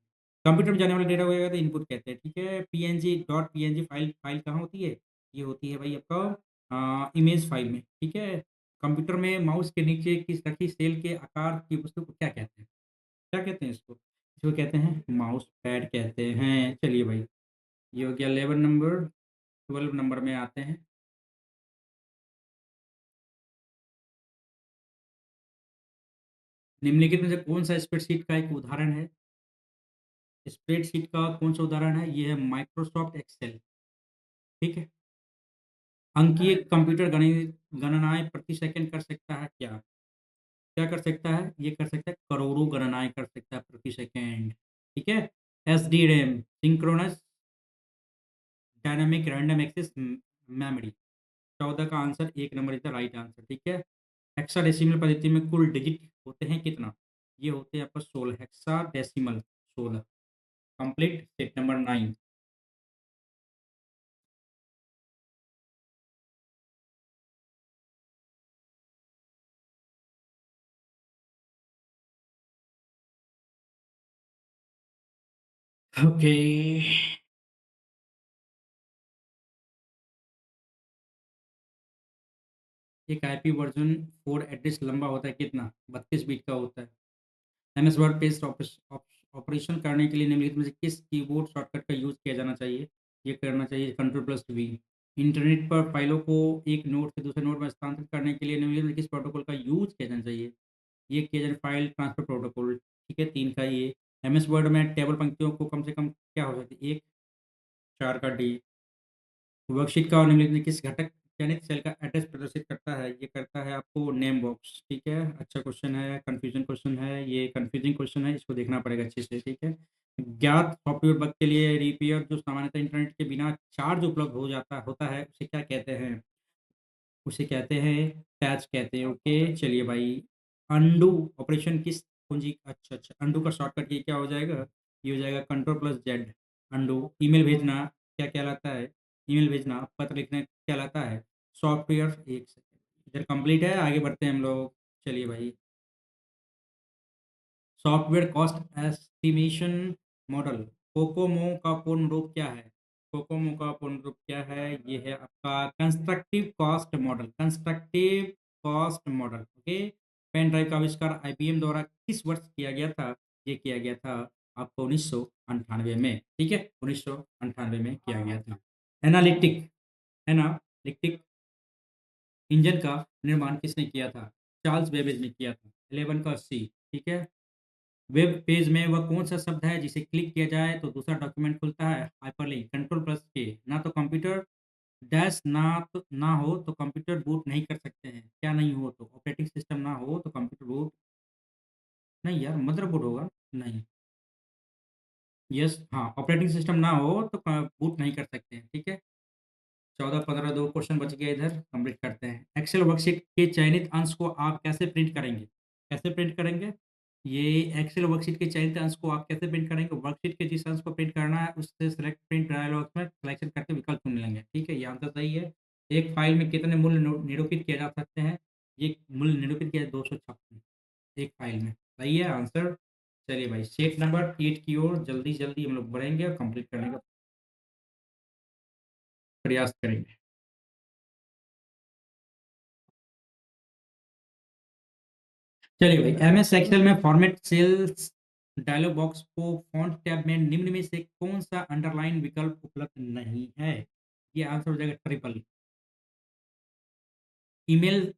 कंप्यूटर में जाने वाले डेटा को क्या कहते हैं? इनपुट कहते हैं, ठीक है? PNG dot PNG file file कहाँ होती है? ये होती है भाई आपका इमेज फाइल में, ठीक है? कंप्यूटर में माउस के नीचे किस रखी सेल के आकार की वस्तु को क्या कहते हैं? क्या कहते हैं इसको? इसको कहते हैं माउस पैड कहते हैं। चलिए भाई, ये हो गया 11 नंबर, 12 नंबर में आते हैं। निम्नलिखित में से कौन-सा स्प्रेडशीट का एक उदाहरण है? स्प्रेडशीट का कौन-सा उदाहरण है? ये है माइक्रोसॉफ्ट एक्सेल, ठीक है? अंकीय कंप्यूटर गणनाएँ प्रति सेकंड कर सकता है क्या? क्या कर सकता है? ये कर सकता है करोड़ों गणनाएँ कर सकता है प्रति सेकंड, ठीक है? SDRAM synchronous dynamic random access memory 14 का answer 1 number is the right answer, ठीक है? हेक्साडेसिमल पद्धति में कुल डिजिट होते हैं कितना? ये होते हैं आपका 16 hexadecimal 16 complete step number 9 okay. एक आईपी वर्ज़न 4 एड्रेस लंबा होता है कितना? 32 बिट का होता है। एमएस वर्ड पेज ऑपरेशन करने के लिए निम्नलिखित में से किस कीबोर्ड शॉर्टकट का यूज़ किया जाना चाहिए? ये करना चाहिए कंट्रोल प्लस वी। इंटरनेट पर फाइलों को एक नोड से दूसरे नोड में स्थानांतरित करने के लिए निम्नलिखित में किस प्रोटोकॉल का यूज़ किया जाना चाहिए? ये किया जाए फाइल ट्रांसफर प्रोटोकॉल, ठीक है? 3 का ये। एमएस वर्ड में टेबल पंक्तियों को कम से कम क्या हो सकती है? 1, 4 का डी। वर्कशीट का और निम्नलिखित में किस घटक चयनित सेल का एड्रेस प्रदर्शित करता है? ये करता है आपको नेम बॉक्स, ठीक है? अच्छा क्वेश्चन है, कन्फ्यूज़न क्वेश्चन है, ये कन्फ्यूज़िंग क्वेश्चन है, इसको देखना पड़ेगा अच्छे से, ठीक है? ज्ञात सॉफ्टवेयर बग के लिए रिपेयर जो सामान्यतः इंटरनेट के बिना चार्ज उपलब्ध हो जाता होता है, उसे क्या कहते हैं? उसे कहते हैं पैच कहते हैं, ओके। चलिए भाई, अनडू ऑपरेशन किस कुंजी अच्छा, अनडू का शॉर्टकट ये क्या हो जाएगा? ये हो जाएगा control plus Z undo. Email भेजना क्या कहलाता है? ईमेल भेजना, पत्र लिखना कहलाता है सॉफ्टवेयर। एक सेकंड, इधर कंप्लीट है, आगे बढ़ते हैं हम लोग। चलिए भाई, software cost estimation model Kokomo का पूर्ण रूप क्या है? कोकोमो का पूर्ण रूप क्या है? ये है आपका constructive cost model, constructive cost model, okay. Pen drive का आविष्कार आईबीएम द्वारा किस वर्ष किया गया था? ये किया गया था आपको 1998 में, ठीक है? 1998 में किया गया था। एनालिटिक एनालिटिक इंजन का निर्माण किसने किया था? चार्ल्स बेबेज ने किया था। 11 का सी, ठीक है? वेब पेज में वह कौन-सा शब्द है जिसे क्लिक किया जाए तो दूसरा डॉक्यूमेंट खुलता है? हाइपरलिंक, कंट्रोल प्लस के। ना तो कंप्यूटर डैश ना हो तो कंप्यूटर बूट नहीं कर सकते हैं। क्या नहीं हो तो? ऑपरेटिंग सिस्टम ना हो तो कंप्यूटर बूट नहीं यार, मदरबोर्ड होगा। नहीं, यस हाँ, ऑपरेटिंग सिस्टम ना हो तो बूट नहीं कर सकते हैं, ठीक है? 14-15 2 क्वेश्चन बच गए इधर, कंप्लीट करते हैं। एक्सेल वर्कशीट के चयनित अंश को आप कैसे प्रिंट करेंगे? कैसे प्रिंट करेंगे? ये एक्सेल वर्कशीट के चयनित अंश को आप कैसे प्रिंट करेंगे? वर्कशीट के जिस अंश को प्रिंट करना है, उससे सिलेक्ट प्रिंट डायलॉग में सिलेक्शन करके विकल्प चुन लेंगे, ठीक है? ये आंसर सही है। एक फाइल में कितने मूल्य निरूपित किए जा सकते हैं? ये मूल्य निरूपित किया है 256 एक फाइल में, सही है आंसर। चलिए भाई, शीट नंबर 8 की ओर जल्दी-जल्दी हम लोग बढ़ेंगे और कंप्लीट करने का प्रयास करेंगे। चलिए भाई, एमएस एक्सेल में फॉर्मेट सेल्स डायलॉग बॉक्स को फ़ॉन्ट टैब में निम्न में से कौन-सा अंडरलाइन विकल्प उपलब्ध नहीं है? ये आंसर हो जाएगा ट्रिपल। ईमेल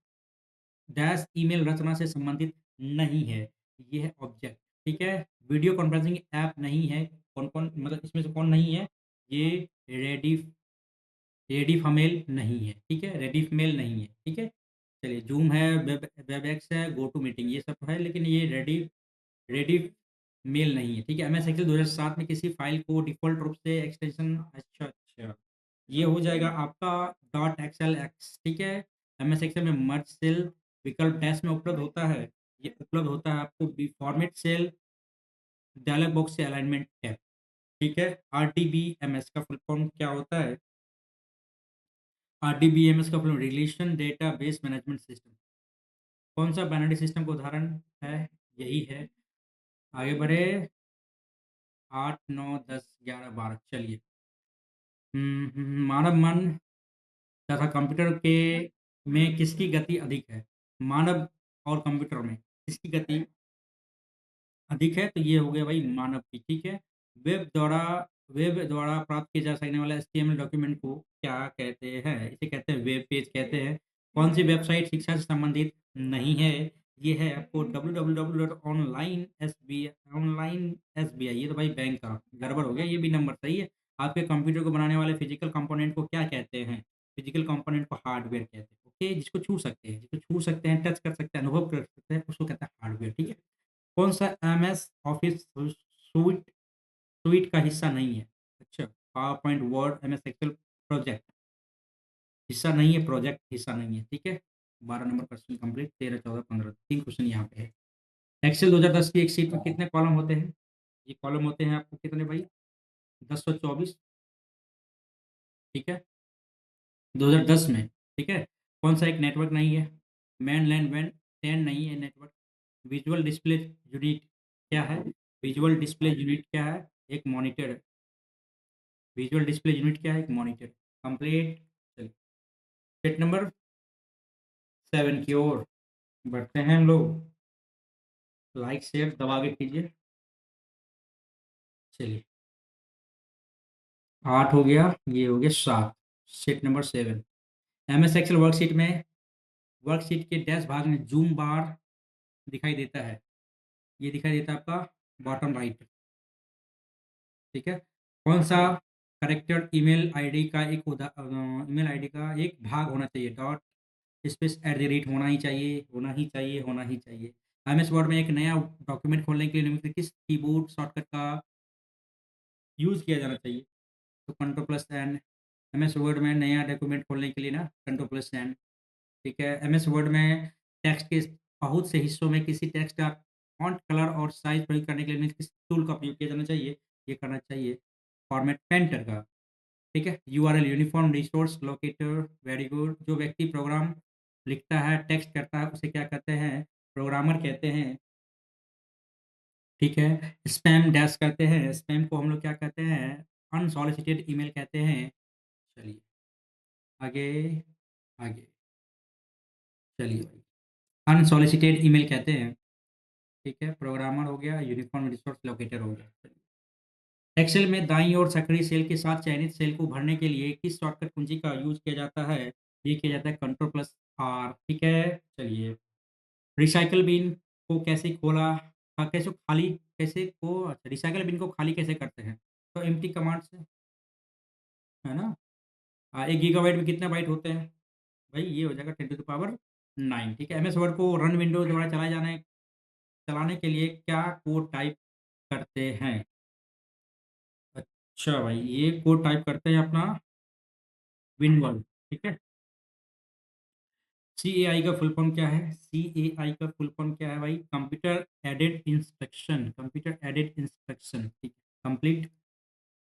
डैश ईमेल रचना से संबंधित नहीं है, ये है ऑब्जेक्ट, ठीक है? वीडियो कॉन्फ्रेंसिंग ऐप नहीं है, कौन-कौन मतलब इसमें से कौन नहीं है? ये रेडिफ रेडिफ़मेल नहीं है, ठीक है? रेडिफ़मेल नहीं है, ठीक है? चलिए, ज़ूम है, वेबएक्स है, गोटोमीटिंग ये सब है, लेकिन ये रेडिफ मेल नहीं है, ठीक है? एमएस एक्सेल 2007 में किसी फ़ाइल को डिफ़ॉल्ट रूप से एक्सटेंशन अच्छा, अच्छा। ये हो जाएगा आपका डॉट एक्सएलएक्स, ठीक है? एमएस एक्सेल में मर्ज सेल विकल्प डैश में उपलब्ध होता है। ये उपलब्ध होता है आपको फॉर्मेट सेल डायलॉग बॉक्स से अलाइनमेंट टैब, ठीक है? आरडीबीएमएस का फुल फॉर्म क्या होता है? आरडीबीएमएस का full relation database management system. कौन-सा बाइनरी सिस्टम का उदाहरण है? यही है। आगे बढ़े 8, 9, 10, 11, 12 चलिए। मानव मन तथा कंप्यूटर के में किसकी गति अधिक है? मानव और कंप्यूटर में किसकी गति अधिक है? तो ये हो गया भाई मानव की, ठीक है? वेब द्वारा प्राप्त किए जा सकने वाला एचटीएमएल डॉक्यूमेंट को क्या कहते हैं? इसे कहते हैं वेब पेज कहते हैं। कौन-सी वेबसाइट शिक्षा से संबंधित नहीं है? ये है आपको ऑनलाइन एसबीआई ये तो भाई बैंक का गड़बड़ हो गया, ये भी नंबर सही है। आपके कंप्यूटर को बनाने वाले फिजिकल कंपोनेंट को क्या कहते हैं? फिजिकल कंपोनेंट को हार्डवेयर कहते हैं, ओके? जिसको छू सकते हैं, टच कर सकते हैं, अनुभव कर सकते हैं, उसको कहते हैं हार्डवेयर, ठीक है? कौन-सा एमएस ऑफिस सूट का हिस्सा नहीं है? अच्छा, power point, word, MS Excel project हिस्सा नहीं है, प्रोजेक्ट हिस्सा नहीं है, ठीक है? 12 नंबर क्वेश्चन कंप्लीट 13, 14, 15 3 क्वेश्चन यहाँ पे है। एक्सेल 2010 की एक शीट में कितने कॉलम होते हैं? ये कॉलम होते हैं आपको कितने भाई? 1024 ठीक है? 2010 में, ठीक है? कौन-सा एक नेटवर्क नहीं है? मैन लैन वैन 10 नहीं है नेटवर्क। विजुअल डिस्प्ले यूनिट क्या है? विजुअल डिस्प्ले यूनिट क्या है? एक मॉनिटर है। विजुअल डिस्प्ले यूनिट क्या है? एक मॉनिटर। कंप्लीट चलिए, सेट नंबर 7 की ओर बढ़ते हैं हम लोग। लाइक शेयर दबा के कीजिए। चलिए, 8 हो गया, ये हो गया 7। Set number 7 MS Excel worksheet के डैश भाग में ज़ूम बार दिखाई देता है। ये दिखाई देता है आपका बॉटम राइट, ठीक है? कौन-सा कैरेक्टर ईमेल आईडी का एक भाग होना चाहिए? Dot space at the rate होना ही चाहिए, होना ही चाहिए, होना ही चाहिए। एमएस वर्ड में एक नया डॉक्यूमेंट खोलने के लिए निम्न में से किस कीबोर्ड शॉर्टकट का यूज़ किया जाना चाहिए? तो control plus N. MS Word में नया डॉक्यूमेंट खोलने के लिए ना कंट्रोल प्लस एन, ठीक है? एमएस वर्ड में टेक्स्ट के बहुत से हिस्सों में किसी टेक्स्ट का फ़ॉन्ट कलर और साइज़ प्रयोग करने के लिए किस टूल का उपयोग किया जाना चाहिए? ये करना चाहिए फॉर्मेट पेंटर का, ठीक है? URL uniform resource locator very good. जो व्यक्ति प्रोग्राम लिखता है, टेक्स्ट करता है, उसे क्या कहते हैं? प्रोग्रामर कहते हैं, ठीक है? स्पैम डैश करते हैं, स्पैम को हम लोग क्या कहते हैं? अनसॉलिसिटेड ईमेल कहते हैं। चलिए, आगे, आगे, चलिए भाई, अनसॉलिसिटेड ईमेल कहते हैं, ठीक है? प्रोग्रामर हो गया, यूनिफ़ॉर्म रिसोर्स लोकेटर हो गया। एक्सेल में दाईं ओर सक्रिय सेल के साथ चयनित सेल को भरने के लिए किस शॉर्टकट कुंजी का यूज़ किया जाता है? ये किया जाता है कंट्रोल प्लस आर, ठीक है? चलिए, रिसाइकिल बिन को कैसे खोला कैसे खाली कैसे को अच्छा रिसाइकिल बिन को खाली कैसे करते हैं? तो एम्प्टी कमांड से, है ना? 1 गीगाबाइट में कितने बाइट होते हैं? भई ये हो जाएगा 10 टू द पावर 9, ठीक है? एमएस वर्ड को रन विंडो द्वारा चलाने के लिए क्या कोड टाइप करते हैं? अच्छा भाई, ये कोड टाइप करते हैं अपना विनवर्ल्ड, ठीक है। CAI का फुल फॉर्म क्या है? CAI का फुल फॉर्म क्या है भाई? Computer aided instruction, computer aided instruction, ठीक है। कंप्लीट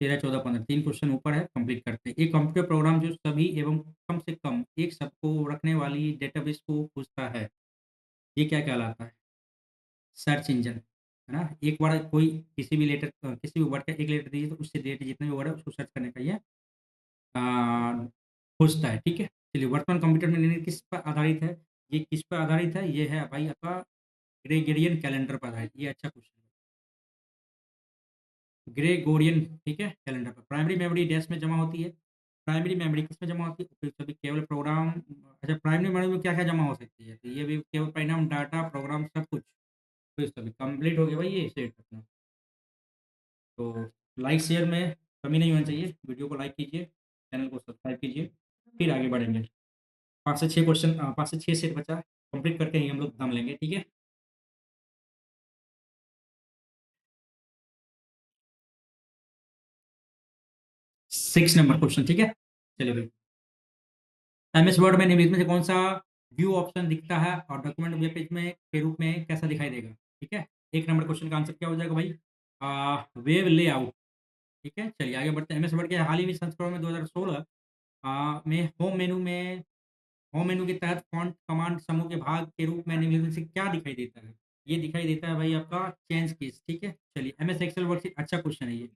13, 14, 15 3 क्वेश्चन ऊपर है, कंप्लीट करते हैं। एक कंप्यूटर प्रोग्राम जो सभी एवं कम से कम एक शब्द को रखने वाली डेटाबेस को पूछता है, ये क्या कहलाता है? सर्च इंजन, है ना? एक वर्ड कोई किसी भी लेटर किसी भी वर्ड का एक लेटर दीजिए तो उससे रिलेटेड जितने भी वर्ड है उसको सर्च करने का ये अ, खोजता है, ठीक है। चलिए, वर्तमान कंप्यूटर में निर्णय किस पर आधारित है? ये किस पर आधारित है? ये है भाई आपका ग्रेगोरियन कैलेंडर पर आधारित। ये अच्छा क्वेश्चन है। ग्रेगोरियन, ठीक है, कैलेंडर पर। प्राइमरी मेमोरी डैश में जमा होती है। प्राइमरी मेमोरी किसमें जमा होती है? उपयुक्त सभी केवल प्रोग्राम। अच्छा, प्राइमरी मेमोरी में क्या-क्या जमा हो सकती है? तो ये भी केवल परिणाम, डाटा, प्रोग्राम सब कुछ। तो इस सभी कंप्लीट हो गया भाई ये सेट अपना। तो लाइक शेयर में कमी नहीं होनी चाहिए। वीडियो को लाइक कीजिए, चैनल को सब्सक्राइब कीजिए, फिर आगे बढ़ेंगे। 5 से 6 क्वेश्चन 5 से 6 सेट बचा है, कंप्लीट करके ही हम लोग दम लेंगे, ठीक है? 6 नंबर क्वेश्चन, ठीक है? चलिए भाई। एमएस वर्ड में निम्नलिखित में से कौन-सा व्यू ऑप्शन दिखता है और डॉक्यूमेंट वेब पेज में के रूप में कैसा दिखाई देगा? ठीक है? 1 नंबर क्वेश्चन का आंसर क्या हो जाएगा भाई? वेब लेआउट, ठीक है? चलिए आगे बढ़ते हैं। एमएस वर्ड के हाल ही में संस्करण में 2016 में होम मेनू के तहत फ़ॉन्ट कमांड समूह के भाग के रूप में निम्नलिखित में से क्या दिखाई देता है? ये दिखाई देता है भाई आपका चेंज कीज़, ठीक है? चलिए, एमएस एक्सेल वर्कशीट अच्छा क्वेश्चन है ये।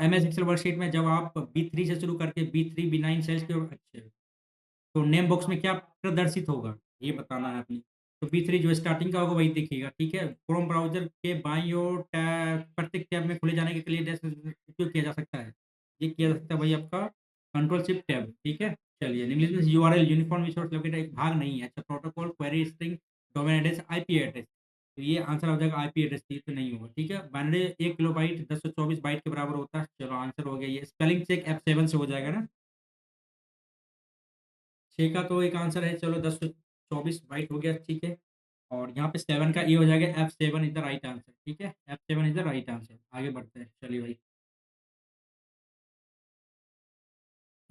एमएस एक्सेल वर्कशीट में जब आप बी3 से शुरू करके बी3, बी9 सेल्स की ओर अच्छे, तो नेम बॉक्स में क्या प्रदर्शित होगा? ये बताना है आपने। तो बी3 जो स्टार्टिंग का होगा वही दिखेगा, ठीक है? क्रोम ब्राउज़र के बाईं ओर प्रत्येक टैब में खुले जाने के लिए डैश उपयोग किया जा सकता है। ये किया जा सकता है भाई आपका कंट्रोल शिफ्ट टैब, ठीक है? चलिए, निम्नलिखित में से यूआरएल यूनिफ़ॉर्म रिसोर्स लोकेटर एक भाग नहीं है। अच्छा, protocol, query string, domain address, IP address. तो ये आंसर हो जाएगा आईपी एड्रेस, ये तो नहीं होगा, ठीक है? बाइनरी 1 किलोबाइट 1024 बाइट के बराबर होता है। चलो, आंसर हो गया ये। स्पेलिंग चेक F7 से हो जाएगा ना? 6 का तो एक आंसर है, चलो 1024 बाइट हो गया, ठीक है। और यहाँ पे 7 का ये हो जाएगा, F7 is the right answer, ठीक है? F7 is the right answer. आगे बढ़ते हैं, चलिए भाई।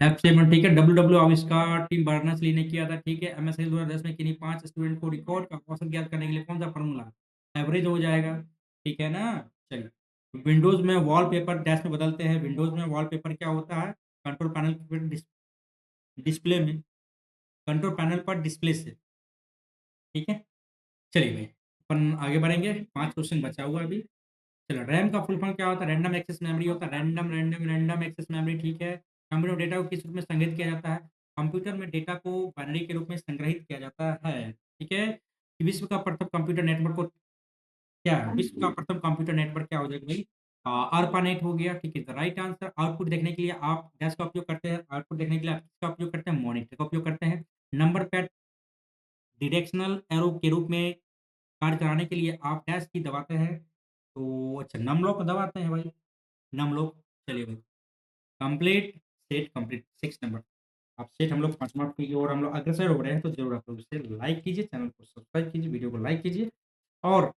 F7, ठीक है। डब्ल्यू आविष्कार टिम बर्नर्स-ली ने किया था, ठीक है। एमएस 2010 में किन्हीं 5 स्टूडेंट को रिकॉर्ड का औसत ज्ञात करने के लिए कौन-सा फ़ॉर्मूला एवरेज हो जाएगा, ठीक है ना? चलिए, विंडोज़ में वॉलपेपर डैश में बदलते हैं। विंडोज़ में वॉलपेपर क्या होता है? कंट्रोल पैनल पे डिस्प्ले में, कंट्रोल पैनल पर डिस्प्ले से, ठीक है? चलिए भाई, अपन आगे बढ़ेंगे। 5 क्वेश्चन बचा हुआ है अभी। चलो, रैम का फुल फॉर्म क्या होता है? रैंडम एक्सेस मेमोरी होता है। रैंडम एक्सेस मेमोरी, ठीक है। कंप्यूटर डेटा को किस रूप में संग्रहित किया जाता है? कंप्यूटर में डेटा को बाइनरी के रूप में संग्रहित किया जाता है, ठीक है। विश्व का प्रथम कंप्यूटर नेटवर्क को क्या है? विश्व का प्रथम कंप्यूटर नेटवर्क क्या हो जाएगा भाई? ARPANET हो गया, ठीक है। The right answer. आउटपुट देखने के लिए आप डैश का उपयोग करते हैं। आउटपुट देखने के लिए आप किसका उपयोग करते हैं? मॉनिटर का उपयोग करते हैं। नंबर पैड डायरेक्शनल एरो के रूप में कार्य कराने के लिए आप डैश की दबाते हैं। तो अच्छा, नम लॉक दबाते हैं भाई, नम लॉक। चलिए भाई, कंप्लीट, सेट कंप्लीट 6 नंबर। अब सेट हम लोग 5 नंबर की ओर हम लोग अग्रसर हो रहे हैं, तो ज़रूर आप लोग इसे लाइक कीजिए, चैनल को सब्सक्राइब कीजिए, वीडियो को लाइक कीजिए और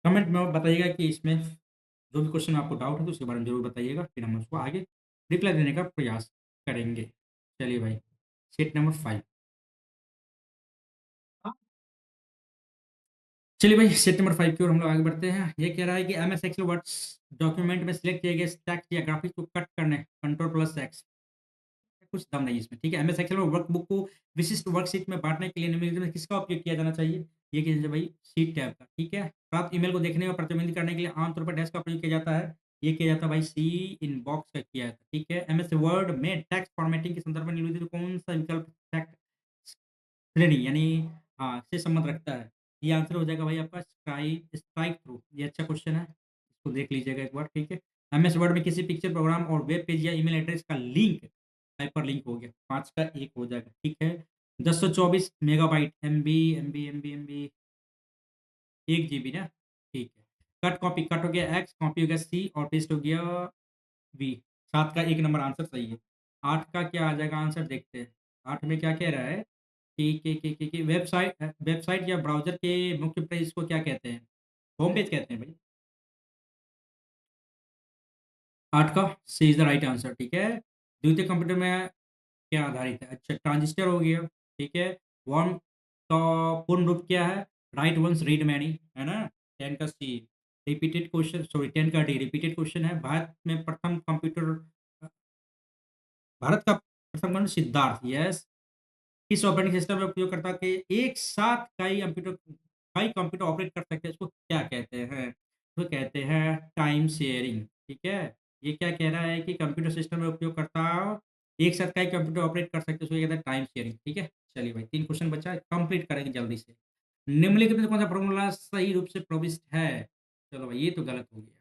कमेंट में बताइएगा कि इसमें जो भी क्वेश्चन आपको डाउट है तो उसके बारे में ज़रूर बताइएगा, फिर हम उसको आगे रिप्लाई देने का प्रयास करेंगे। चलिए भाई, सेट नंबर 5। चलिए भाई, सेट नंबर 5 की ओर हम लोग आगे बढ़ते हैं। ये कह रहा है कि एमएस एक्सेल वर्ड्स डॉक्यूमेंट में सिलेक्ट किए गए टेक्स्ट या ग्राफिक्स को कट करने कंट्रोल प्लस एक्स, कुछ दम नहीं इसमें, ठीक है। एमएस एक्सेल में वर्कबुक को विशिष्ट वर्कशीट में बांटने के लिए निम्नलिखित में किसका उपयोग किया जाना चाहिए? ये कीजिए भाई, शीट टैब का, ठीक है। प्राप्त ईमेल को देखने और प्रतिबंधित करने के लिए आमतौर पर डैश का प्रयोग किया जाता है। ये किया जाता है भाई, सी इनबॉक्स का किया जाता है, ठीक है। एमएस वर्ड में टेक्स्ट फॉर्मेटिंग के संदर्भ में निम्नलिखित में कौन सा विकल्प श्रेणी यानी से संबंध रखता है? ये आंसर हो जाएगा भाई आपका स्ट्राइक थ्रू। ये अच्छा क्वेश्चन है, इसको देख लीजिएगा एक बार, ठीक है। एमएस वर्ड में किसी पिक्चर, प्रोग्राम और वेब पेज या ईमेल एड्रेस का लिंक हाइपरलिंक हो गया, 5 का 1 हो जाएगा, ठीक है। 1024 मेगाबाइट एमबी 1 जीबी ना, ठीक है। कट कॉपी, कट हो गया एक्स, कॉपी हो गया सी और पेस्ट हो गया वी। 7 का 1 नंबर आंसर सही है। 8 का क्या आ जाएगा आंसर, देखते हैं। 8 में क्या कह रहा है कि वेबसाइट या ब्राउज़र के मुख्य पेज को क्या कहते हैं? होम पेज कहते हैं भाई। 8 का C is the right answer, ठीक है। द्वितीय कंप्यूटर में क्या आधारित है? अच्छा, ट्रांजिस्टर हो गया, ठीक है। वर्म का पूर्ण रूप क्या है? राइट वंस रीड मैनी, है ना? 10 का सी, रिपीटेड क्वेश्चन, सॉरी 10 का डी, रिपीटेड क्वेश्चन है। अ, भारत का प्रथम कंप्यूटर सिद्धार्थ, यस। किस ऑपरेटिंग सिस्टम में उपयोगकर्ता के एक साथ कई कंप्यूटर ऑपरेट कर सकते हैं, इसको क्या कहते हैं? तो कहते हैं टाइम शेयरिंग, ठीक है? ये क्या कह रहा है कि कंप्यूटर सिस्टम में उपयोगकर्ता एक साथ कई कंप्यूटर ऑपरेट कर सकते हैं, इसको कहते हैं टाइम शेयरिंग, ठीक है? चलिए भाई 3 क्वेश्चन बचा है, कंप्लीट करेंगे जल्दी से। निम्नलिखित में से कौन-सा फ़ॉर्मूला सही रूप से प्रविष्ट है? चलो भाई ये तो गलत हो गया।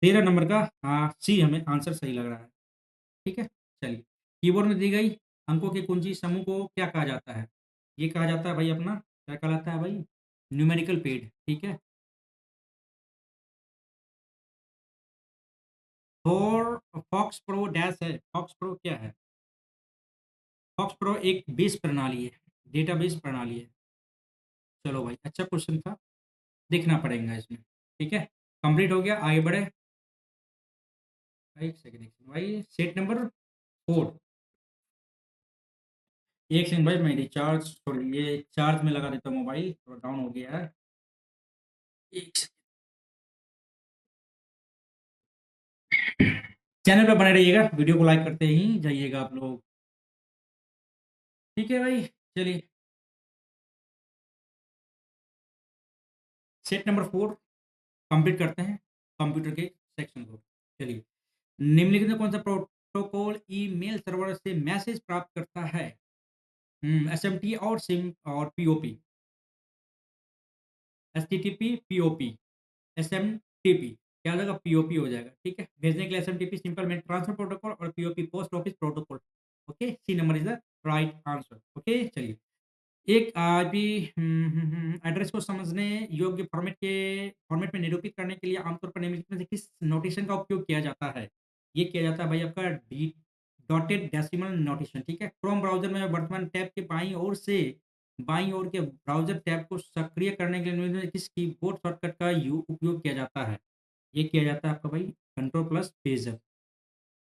13 नंबर का सी हमें आंसर सही लग रहा है। ठीक है? चलिए, कीबोर्ड में दी गई अंकों के कुंजी समूह को क्या कहा जाता है? ये कहा जाता है भाई अपना, क्या कहलाता है भाई? न्यूमेरिकल पेड़, ठीक है? और फॉक्स प्रो डैश है, फॉक्स प्रो क्या है? फॉक्स प्रो एक बेस प्रणाली है, डेटाबेस प्रणाली है। चलो भाई, अच्छा क्वेश्चन था, देखना पड़ेगा इसमें, ठीक है? कंप्लीट हो गया, आगे बढ़े। 1 सेकंड, 1 सेकंड भाई, सेट नंबर 4। 1 सेकंड भाई, मैं रिचार्ज सॉरी ये चार्ज में लगा देता हूँ मोबाइल, थोड़ा डाउन हो गया है। 1 चैनल पे बने रहिएगा, वीडियो को लाइक करते ही जाइएगा आप लोग। ठीक है भाई, चलिए सेट नंबर 4 कंप्लीट करते हैं कंप्यूटर के सेक्शन को। चलिए, निम्नलिखित में कौन-सा प्रोटोकॉल ईमेल सर्वर से मैसेज प्राप्त करता है? एसएमटी और सिम और पीओपी, एचटीटीपी, पीओपी, एसएमटीपी क्या हो जाएगा? पीओपी हो जाएगा, ठीक है? भेजने के लिए SMTP simple mail transfer protocol और POP post office protocol. Okay, C number is the right answer. Okay, चलिए। एक आईपी एड्रेस को समझने योग्य फॉर्मेट में निरूपित करने के लिए आमतौर पर निम्नलिखित में से किस नोटेशन का उपयोग किया जाता है? ये किया जाता है भाई आपका डी डॉटेड डेसिमल नोटेशन, ठीक है? क्रोम ब्राउज़र में वर्तमान टैब के बाईं ओर के ब्राउज़र टैब को सक्रिय करने के लिए निम्न में किस कीबोर्ड शॉर्टकट का उपयोग किया जाता है? ये किया जाता है आपका भाई कंट्रोल प्लस पेज अप।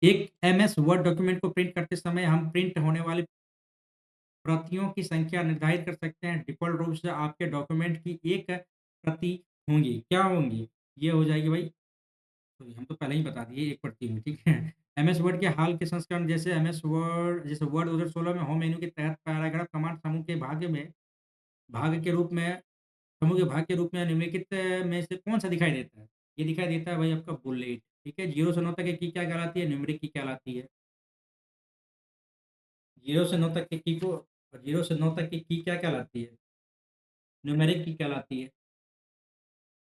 एक एमएस वर्ड डॉक्यूमेंट को प्रिंट करते समय हम प्रिंट होने वाले प्रतियों की संख्या निर्धारित कर सकते हैं। डिफ़ॉल्ट रूप से आपके डॉक्यूमेंट की 1 प्रति होंगी। क्या होंगी? ये हो जाएगी भाई, सॉरी हम तो पहले ही बता दिए 1 प्रति होंगी, ठीक है? एमएस वर्ड के हाल के संस्करण जैसे वर्ड 2016 में होम मेन्यू के तहत पैराग्राफ कमांड समूह के भाग के रूप में निम्नलिखित में से कौन-सा दिखाई देता है? ये दिखाई देता है भाई आपका बुलेट, ठीक है? 0 से 9 तक की क्या कहलाती है? न्यूमेरिक की कहलाती है। 0 से 9 तक की को 0 से 9 तक की क्या कहलाती है? न्यूमेरिक की कहलाती है।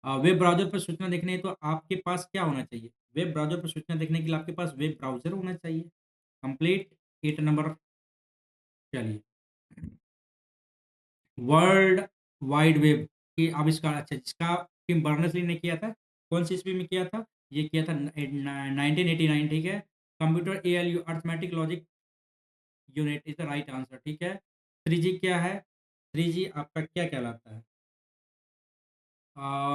वेब ब्राउज़र पर सूचना देखने है तो आपके पास क्या होना चाहिए? वेब ब्राउज़र पर सूचना देखने के लिए आपके पास वेब ब्राउज़र होना चाहिए। Complete 8 number. चलिए, वर्ल्ड वाइड वेब की आविष्कार, अच्छा जिसका टिम बर्नर्स-ली ने किया था, कौन-सी ईस्वी में किया था? ये किया था 1989, ठीक है? Computer ALU arithmetic logic unit is the right answer, ठीक है? 3G क्या है? 3G आपका क्या कहलाता है?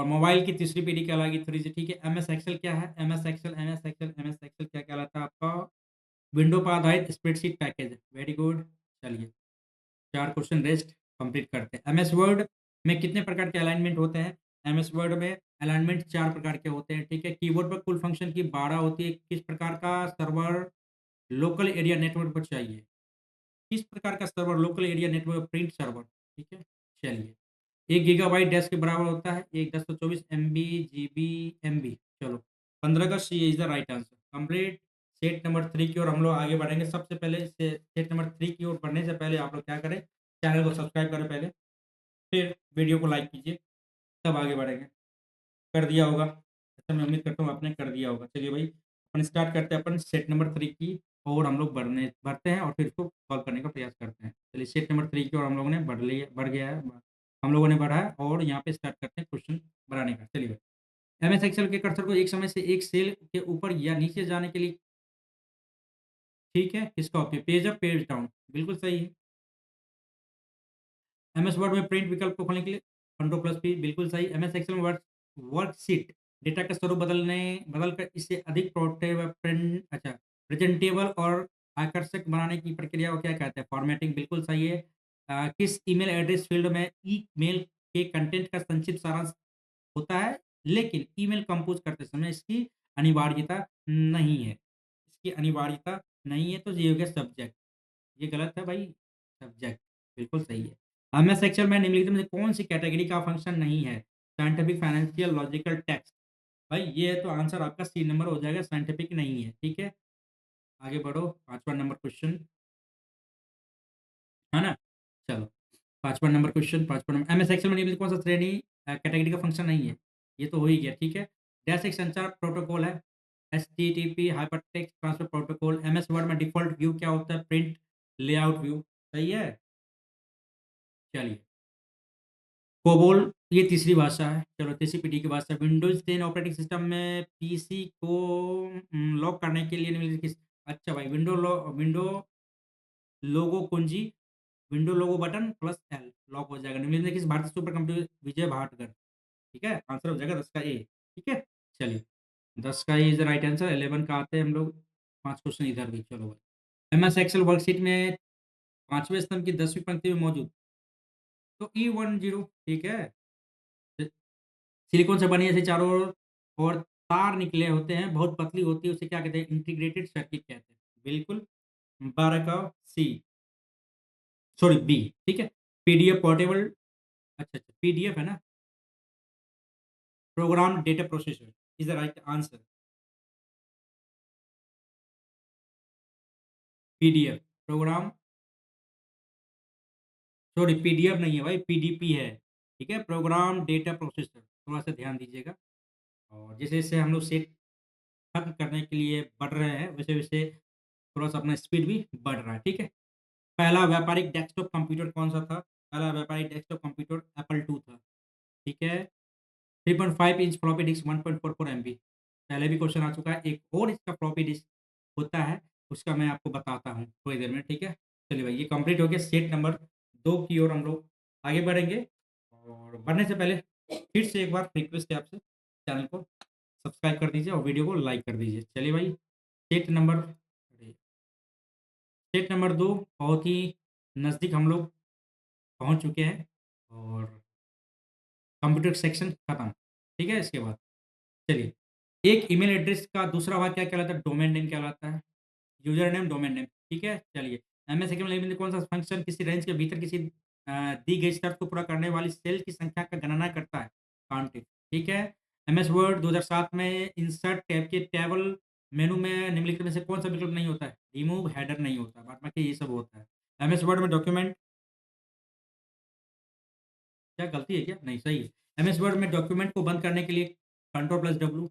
मोबाइल की तीसरी पीढ़ी कहलाएगी 3G, ठीक है? एमएस एक्सेल क्या है? एमएस एक्सेल क्या कहलाता है आपका? विंडो पर आधारित स्प्रेडशीट पैकेज, वेरी गुड। चलिए, 4 क्वेश्चन रेस्ट, कंप्लीट करते हैं। एमएस वर्ड में कितने प्रकार के अलाइनमेंट होते हैं? एमएस वर्ड में अलाइनमेंट 4 प्रकार के होते हैं, ठीक है? कीबोर्ड पर कुल फंक्शन की 12 होती है। किस प्रकार का सर्वर लोकल एरिया नेटवर्क पर चाहिए? किस प्रकार का server local area network print server, ठीक है? चलिए, 1 गीगाबाइट डैश के बराबर होता है 1 1024 एमबी जीबी एमबी। चलो, 15 का C is the right answer. Complete. Set number 3 की ओर हम लोग आगे बढ़ेंगे। सबसे पहले से सेट नंबर 3 की ओर बढ़ने से पहले आप लोग क्या करें, चैनल को सब्सक्राइब करें पहले, फिर वीडियो को लाइक कीजिए, तब आगे बढ़ेंगे। कर दिया होगा। अच्छा, मैं उम्मीद करता हूँ आपने कर दिया होगा। चलिए भाई, अपन स्टार्ट करते हैं अपन सेट नंबर 3 की और हम लोग बढ़ते हैं और फिर इसको सॉल्व करने का प्रयास करते हैं। चलिए सेट नंबर 3 की ओर हम लोगों ने बढ़ गया है, हम लोगों ने बढ़ा है और यहाँ पे स्टार्ट करते हैं क्वेश्चन बनाने का। चलिए भाई, एमएस एक्सेल के कर्सर को एक समय से एक सेल के ऊपर या नीचे जाने के लिए, ठीक है, किसका उपयोग? पेज अप, पेज डाउन, बिल्कुल सही है। एमएस वर्ड में प्रिंट विकल्प को खोलने के लिए कंट्रोल प्लस पी, बिल्कुल सही। एमएस एक्सेल में वर्कशीट डेटा का स्वरूप बदलकर इसे अधिक प्रेजेंटेबल और आकर्षक बनाने की प्रक्रिया को क्या कहते हैं? फॉर्मेटिंग, बिल्कुल सही है। किस ईमेल एड्रेस फ़ील्ड में ईमेल के कंटेंट का संक्षिप्त सारांश होता है, लेकिन ईमेल कंपोज़ करते समय इसकी अनिवार्यता नहीं है। इसकी अनिवार्यता नहीं है, तो ये हो गया सब्जेक्ट। ये गलत है भाई, सब्जेक्ट, बिल्कुल सही है। एमएस एक्सेल में निम्नलिखित में से कौन-सी कैटेगरी का फंक्शन नहीं है? Scientific, financial, logical, text. भाई ये है तो आंसर आपका सी नंबर हो जाएगा, साइंटिफिक नहीं है, ठीक है? आगे बढ़ो, 5वाँ नंबर क्वेश्चन, है ना? चलो, 5वाँ नंबर क्वेश्चन, 5वाँ नंबर एमएस एक्सेल में निम्नलिखित कौन-सा श्रेणी कैटेगरी का फंक्शन नहीं है? ये तो हो ही गया, ठीक है? डैश एक संचार प्रोटोकॉल है, HTTP hypertext transfer protocol, MS Word में डिफ़ॉल्ट व्यू क्या होता है? प्रिंट लेआउट व्यू, सही है? चलिए। कोबोल ये तीसरी भाषा है। चलो तीसरी पीढ़ी की भाषा विंडोज़ 10 ऑपरेटिंग सिस्टम में पीसी को लॉक करने के लिए निम्नलिखित किस अच्छा भाई विंडो लोगो कुंजी, विंडो लोगो बटन प्लस एल लॉक हो जाएगा। निम्नलिखित किस भारतीय सुपर कंप्यूटर विजय भाटकर, ठीक है? आंसर हो जाएगा 10 का ए, ठीक है? चलिए 10 का A is the right answer 11 का आते हैं हम लोग 5 क्वेश्चन इधर भी चलो भाई। एमएस एक्सेल वर्कशीट में 5वें स्तंभ की 10वीं पंक्ति में मौजूद तो E10 ठीक है? सिलिकॉन से बनी ऐसे चारों ओर तार निकले होते हैं, बहुत पतली होती है, उसे क्या कहते हैं? इंटीग्रेटेड सर्किट कहते हैं। बिल्कुल, 12 का सी, सॉरी बी, ठीक है? पीडीएफ पोर्टेबल अच्छा, पीडीएफ है ना? Program data processor is the right answer. PDF, program sorry PDF नहीं है भाई, पीडीपी है, ठीक है? प्रोग्राम डेटा प्रोसेसर, थोड़ा-सा ध्यान दीजिएगा और जैसे-जैसे हम लोग सेट खत्म करने के लिए बढ़ रहे हैं, वैसे-वैसे थोड़ा-सा अपना स्पीड भी बढ़ रहा है, ठीक है? पहला व्यापारिक डेस्कटॉप कंप्यूटर कौन-सा था? पहला व्यापारिक डेस्कटॉप कंप्यूटर एपल II था, ठीक है? 3.5 इंच फ्लॉपी डिस्क 1.44 एमबी पहले भी क्वेश्चन आ चुका है। एक और इसका फ्लॉपी डिस्क होता है, उसका मैं आपको बताता हूँ थोड़ी देर में, ठीक है? चलिए भाई, ये कंप्लीट हो गया सेट नंबर 2 की ओर हम लोग आगे बढ़ेंगे और बढ़ने से पहले फिर से एक बार रिक्वेस्ट है आपसे, चैनल को सब्सक्राइब कर दीजिए और वीडियो को लाइक कर दीजिए। चलिए भाई, सेट नंबर सेट नंबर 2 बहुत ही नज़दीक हम लोग पहुँच चुके हैं और कंप्यूटर सेक्शन खत्म, ठीक है? इसके बाद चलिए, एक ईमेल एड्रेस का दूसरा भाग क्या कहलाता है? डोमेन नेम कहलाता है। यूज़र नेम, डोमेन नेम, ठीक है? चलिए, एमएस एक्सेल में कौन-सा फंक्शन किसी रेंज के भीतर किसी दी गई शर्त को पूरा करने वाली सेल की संख्या का गणना करता है? काउंटिंग, ठीक है? एमएस वर्ड 2007 में इंसर्ट टैब के टेबल मेनू में निम्नलिखित में से कौन-सा विकल्प नहीं होता है? रिमूव हेडर नहीं होता, बाद बाकी ये सब होता है। एमएस वर्ड में डॉक्यूमेंट क्या गलती है क्या? नहीं, सही है। एमएस वर्ड में डॉक्यूमेंट को बंद करने के लिए कंट्रोल+W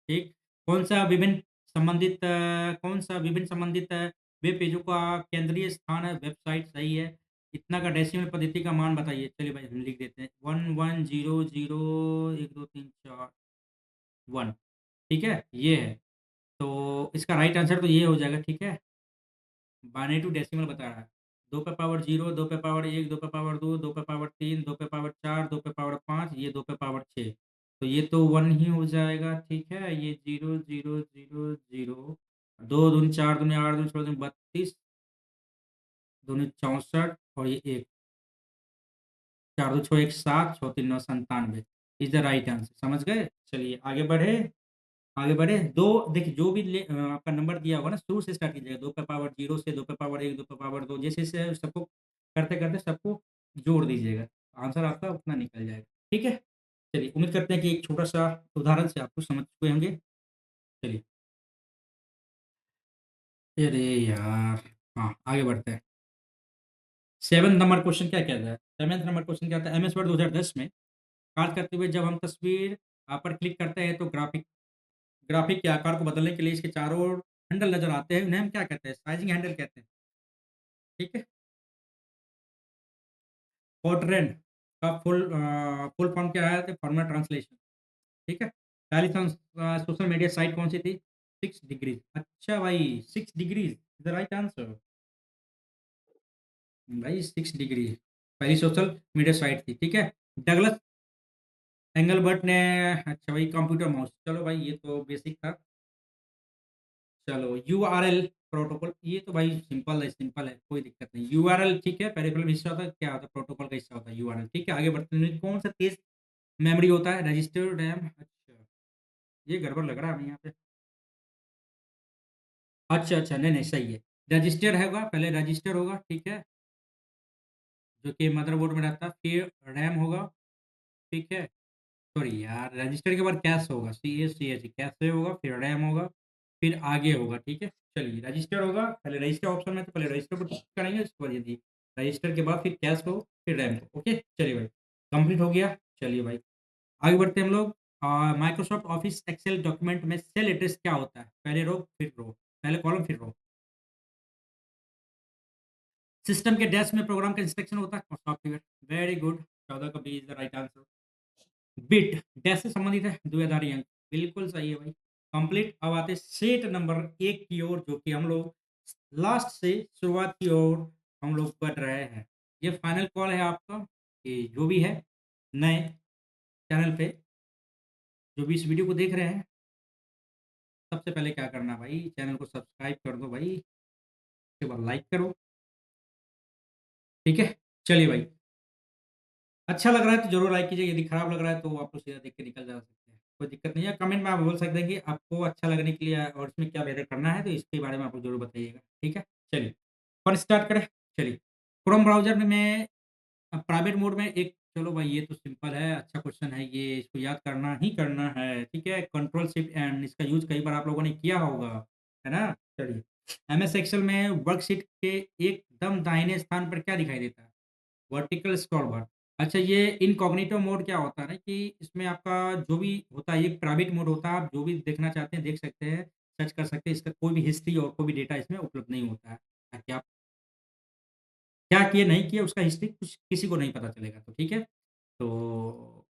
ठीक। कौन-सा विभिन्न संबंधित वेब पेजों का केंद्रीय स्थान है? वेबसाइट सही है। इतना का डेसिमल पद्धति का मान बताइए। चलिए भाई हम लिख देते हैं 1100 1 2 3 4 1 ठीक है? ये है। तो इसका राइट आंसर तो ये हो जाएगा, ठीक है? बाइनरी टू डेसिमल बता रहा है। 2 पे पावर 0, 2 पे पावर 1, 2 पे पावर 2, 2 पे पावर 3, 2 पे पावर 4, 2 पे पावर 5, ये 2 पे पावर 6। तो ये तो 1 ही हो जाएगा, ठीक है? ये 0, 0, 0, 0 2 दूनी 4 दूनी 8 दूनी 16 दूनी 32 दूनी 64 और ये 1 4 दो 6 1 7 6 3 9 97 इज़ द राइट आंसर समझ गए? चलिए आगे बढ़े 2 देखिए जो भी आपका नंबर दिया होगा ना शुरू से स्टार्ट कीजिएगा 2 पे पावर 0 से 2 पे पावर 1 2 पे पावर 2 जैसे-जैसे सबको करते-करते सबको जोड़ दीजिएगा। आंसर आपका उतना निकल जाएगा। ठीक है? चलिए उम्मीद करते हैं कि एक छोटा-सा उदाहरण से आप कुछ समझ चुके होंगे। चलिए अरे यार! हाँ, आगे बढ़ते हैं। 7 नंबर क्वेश्चन क्या कहता है? 7th नंबर क्वेश्चन क्या कहता है? एमएस वर्ड 2010 में कार्य करते हुए जब हम तस्वीर पर क्लिक करते हैं तो ग्राफिक के आकार को बदलने के लिए इसके चारों ओर हैंडल नज़र आते हैं, उन्हें हम क्या कहते हैं? साइजिंग हैंडल कहते हैं, ठीक है? फोर्ट्रेन का फुल फॉर्म क्या है? तो फॉर्मल ट्रांसलेशन, ठीक है? पहली सोशल मीडिया साइट कौन-सी थी? 6 डिग्रीज़ अच्छा भाई 6 डिग्रीज़ द राइट आंसर भाई 6 डिग्री पहली सोशल मीडिया साइट थी, ठीक है? डगलस एंगलबर्ट ने अच्छा भाई कंप्यूटर माउस, चलो भाई ये तो बेसिक था। चलो यूआरएल प्रोटोकॉल, ये तो भाई सिंपल है, कोई दिक्कत नहीं। यूआरएल ठीक है, पेरिफेरल हिस्सा होता है, क्या होता है प्रोटोकॉल का हिस्सा होता है यूआरएल, ठीक है। आगे बढ़ते हैं, कौन सा तेज़ मेमोरी होता है? रजिस्टर, रैम, अच्छा, ये गड़बड़ लग रहा है हमें यहाँ पे। अच्छा, नहीं, नहीं सही है। रजिस्टर होगा, पहले रजिस्टर होगा, ठीक है, जो कि मदरबोर्ड में रहता है, फिर रैम होगा, ठीक है। सॉरी यार, रजिस्टर के बाद कैश होगा, CASH कैश होगा, फिर रैम होगा, फिर आगे होगा, ठीक है। चलिए रजिस्टर होगा, पहले रजिस्टर ऑप्शन में तो पहले रजिस्टर को टिक करेंगे, उसके बाद यदि रजिस्टर के बाद फिर कैश हो, फिर रैम हो, ओके। चलिए भाई, कंप्लीट हो गया। चलिए भाई, आगे बढ़ते हैं हम लोग। माइक्रोसॉफ्ट ऑफिस एक्सेल डॉक्यूमेंट में सेल एड्रेस क्या होता है? पहले रो फिर रो, पहले कॉलम फिर रो। सिस्टम के डेस्क में प्रोग्राम का इंस्ट्रक्शन होता है सॉफ्टवेयर, वेरी गुड, 14 का B is the right answer. Bit dash से संबंधित है, द्विआधारी अंक, बिल्कुल सही है भाई। कंप्लीट। अब आते हैं सेट नंबर 1 की ओर, जो कि हम लोग लास्ट से शुरुआत की ओर हम लोग बढ़ रहे हैं। ये फाइनल कॉल है आपका कि जो भी है नए चैनल पे, जो भी इस वीडियो को देख रहे हैं, सबसे पहले क्या करना भाई, चैनल को सब्सक्राइब कर दो भाई, उसके बाद लाइक करो, ठीक है। चलिए भाई, अच्छा लग रहा है तो ज़रूर लाइक कीजिए, यदि खराब लग रहा है तो आप लोग सीधा देख के निकल जा सकते हैं। कोई दिक्कत नहीं है, कमेंट में आप बोल सकते हैं कि आपको अच्छा लगने के लिए और इसमें क्या बेहतर करना है, तो इसके बारे में आप लोग ज़रूर बताइएगा, ठीक है? चलिए, और स्टार्ट करें? चलिए, क्रोम ब्राउज़र में मैं प्राइवेट मोड में एक, चलो भाई ये तो सिंपल है, अच्छा क्वेश्चन है ये, इसको याद करना ही करना है, ठीक है? कंट्रोल शिफ्ट एंड, इसका यूज़ कई बार आप लोगों ने किया होगा, है ना? चलिए, एमएस एक्सेल में वर्कशीट के एकदम दाहिने स्थान पर क्या दिखाई देता है? वर्टिकल स्क्रॉल बार। अच्छा, ये इनकॉग्निटो मोड क्या होता है ना कि इसमें आपका जो भी होता है, ये प्राइवेट मोड होता है, आप जो भी देखना चाहते हैं देख सकते हैं, सर्च कर सकते हैं, इसका कोई भी हिस्ट्री और कोई भी डेटा इसमें उपलब्ध नहीं होता है, ताकि आप क्या किए, नहीं किए, उसका हिस्ट्री कुछ किसी को नहीं पता चलेगा, तो ठीक है। तो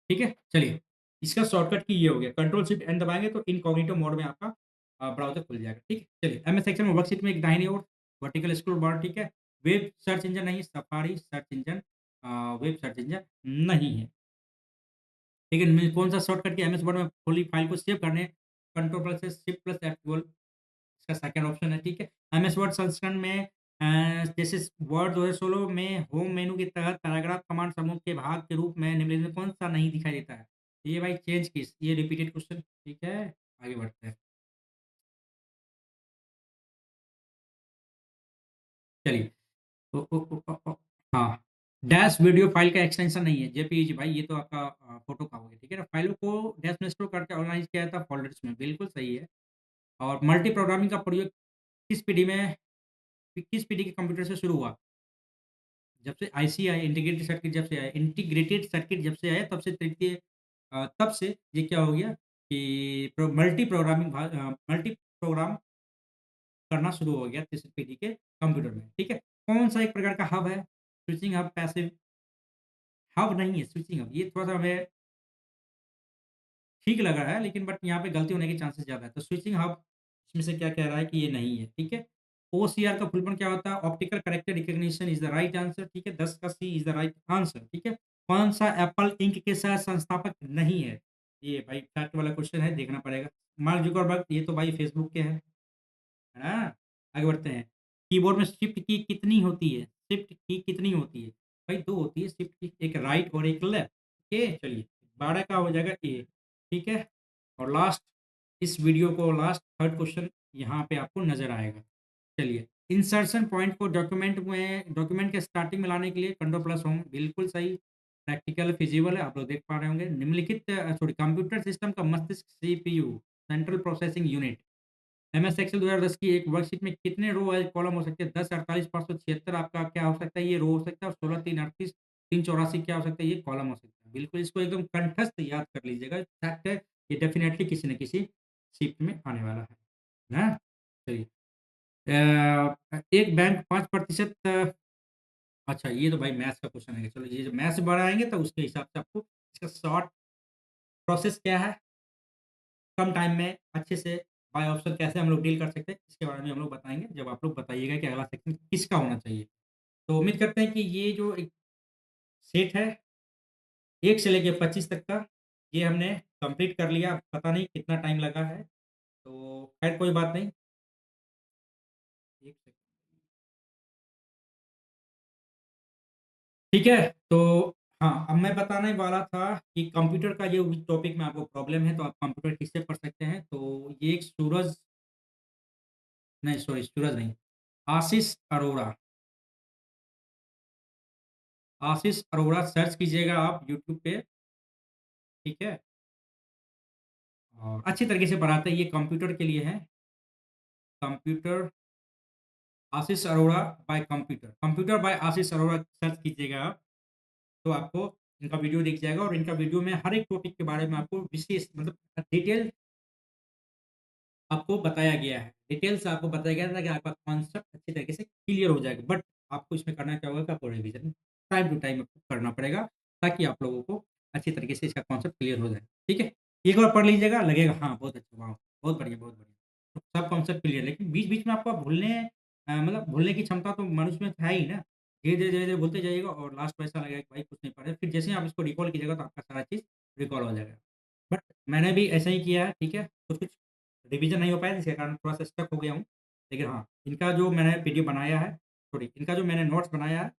ठीक है, चलिए, इसका शॉर्टकट की ये हो गया, कंट्रोल शिफ्ट एन दबाएँगे तो इनकॉग्निटो मोड में आपका ब्राउज़र खुल जाएगा, ठीक है। चलिए, एमएस सेक्शन में वर्कशीट में एक दाहिनी ओर वर्टिकल स्क्रॉल बार, ठीक है। वेब सर्च इंजन नहीं, safari search engine web search engine नहीं है। लेकिन मैं कौन-सा शॉर्टकट किया एमएस वर्ड में खुली फाइल को सेव करने, कंट्रोल प्लस से शिफ्ट प्लस F12, इसका सेकंड ऑप्शन है, ठीक है। एमएस वर्ड संस्करण में जैसे वर्ड 2016 में होम मेनू के तहत पैराग्राफ कमांड समूह के भाग के रूप में निम्नलिखित में कौन-सा नहीं दिखाई देता है? ये भाई चेंज कीज़, ये रिपीटेड क्वेश्चन, ठीक है। आगे बढ़ते हैं। चलिए, हाँ, डैश वीडियो फाइल का एक्सटेंशन नहीं है, जेपीईजी भाई, ये तो आपका फ़ोटो का हो गया, ठीक है ना। फाइलों को डैश में स्टोर करके ऑर्गनाइज़ किया जाता है फ़ोल्डर्स में, बिल्कुल सही है। और मल्टी प्रोग्रामिंग का प्रयोग किस पीढ़ी में, किस पीढ़ी के कंप्यूटर से शुरू हुआ? जब से आईसी आए, इंटीग्रेटेड सर्किट जब से आए, तब से तृतीय तब से ये क्या हो गया कि मल्टी प्रोग्राम करना शुरू हो गया तीसरी पीढ़ी के कंप्यूटर में, ठीक है। कौन-सा एक प्रकार का हब है? स्विचिंग हब, पैसिव हब नहीं है, स्विचिंग हब। ये थोड़ा-सा हमें ठीक लग रहा है, लेकिन बट यहाँ पे गलती होने के चांसेस ज़्यादा है। तो स्विचिंग हब इसमें से क्या कह रहा है कि ये नहीं है, ठीक है। ओसीआर का फुल फॉर्म क्या होता है? Optical character recognition is the right answer, ठीक है। 10 का C is the right answer, ठीक है। कौन-सा एप्पल इंक के सह संस्थापक नहीं है? ये भाई फैक्ट वाला क्वेश्चन है, देखना पड़ेगा। मार्क जुकरबर्ग, ये तो भाई फेसबुक के हैं, है ना? आगे बढ़ते हैं। कीबोर्ड में शिफ्ट की कितनी होती है? शिफ्ट की कितनी होती है? भाई 2 होती है शिफ्ट की, एक राइट और एक लेफ्ट, ओके। चलिए, 12 का हो जाएगा ए, ठीक है। और लास्ट, इस वीडियो को लास्ट थर्ड क्वेश्चन यहाँ पे आपको नज़र आएगा। चलिए, इंसर्शन पॉइंट को डॉक्यूमेंट के स्टार्टिंग में लाने के लिए कंट्रोल प्लस होम, बिल्कुल सही। प्रैक्टिकल फिजिबल है, आप लोग देख पा रहे होंगे। निम्नलिखित कंप्यूटर सिस्टम का मस्तिष्क CPU, central processing unit, MS Excel 2010 की एक वर्कशीट में कितने रो और कॉलम हो सकते हैं? 10, 48, 576 आपका क्या हो सकता है? ये रो हो सकता है, और 16, 3, 38, 384 क्या हो सकता है? ये कॉलम हो सकता है। बिल्कुल, इसको एकदम कंठस्थ याद कर लीजिएगा। फैक्ट है, ये डेफिनिटली किसी न किसी शिफ्ट में आने वाला है ना? चलिए, एक बैंक 5% अच्छा, ये तो भाई मैथ्स का क्वेश्चन है। चलो, ये जो मैथ्स बढ़ाएँगे तो उसके हिसाब से आपको इसका शॉर्ट प्रोसेस क्या है? कम टाइम में अच्छे से बाय ऑप्शन कैसे हम लोग डील कर सकते हैं, इसके बारे में हम लोग बताएँगे, जब आप लोग बताइएगा कि अगला सेक्शन किसका होना चाहिए। तो उम्मीद करते हैं कि ये जो एक सेट है, 1 से लेके 25 तक का ये हमने कंप्लीट कर लिया। पता नहीं कितना टाइम लगा है, तो खैर कोई बात नहीं। 1 सेकंड। ठीक है, तो हाँ, अब मैं बताने वाला था कि कंप्यूटर का जो टॉपिक में आपको प्रॉब्लम है, तो आप कंप्यूटर किससे पढ़ सकते हैं। तो ये एक सूरज नहीं, सॉरी सूरज नहीं, आशीष अरोड़ा। आशीष अरोड़ा सर्च कीजिएगा आप यूट्यूब पे, ठीक है? और अच्छी तरीके से पढ़ाते हैं, ये कंप्यूटर के लिए है। Computer Ashish Arora by computer, computer by Ashish Arora search कीजिएगा आप, तो आपको इनका वीडियो दिख जाएगा और इनका वीडियो में हर एक टॉपिक के बारे में आपको विशेष मतलब डिटेल आपको बताया गया है। डिटेल से आपको बताया गया है ताकि आपका कॉन्सेप्ट अच्छी तरीके से क्लियर हो जाएगा। बट आपको इसमें करना क्या होगा कि आपको रिवीजन टाइम टू टाइम आपको करना पड़ेगा, ताकि आप लोगों को अच्छी तरीके से इसका कॉन्सेप्ट क्लियर हो जाए। ठीक है? एक बार पढ़ लीजिएगा, लगेगा हाँ, बहुत अच्छा, वाह! बहुत बढ़िया, बहुत बढ़िया। तो सब कॉन्सेप्ट क्लियर, लेकिन बीच-बीच में आपको मतलब भूलने की क्षमता तो मनुष्य में है ही ना। धीरे-धीरे, धीरे-धीरे भूलते जाइएगा और लास्ट में ऐसा लगेगा कि भाई कुछ नहीं पढ़े। फिर जैसे ही आप इसको रिकॉल कीजिएगा तो आपका सारा चीज़ रिकॉल हो जाएगा। बट मैंने भी ऐसा ही किया है, ठीक है? कुछ-कुछ रिवीजन नहीं हो पाया जिसके कारण थोड़ा-सा स्टक हो गया हूँ। लेकिन हाँ, इनका जो मैंने पीडीएफ बनाया है, सॉरी, इनका जो मैंने नोट्स बनाया है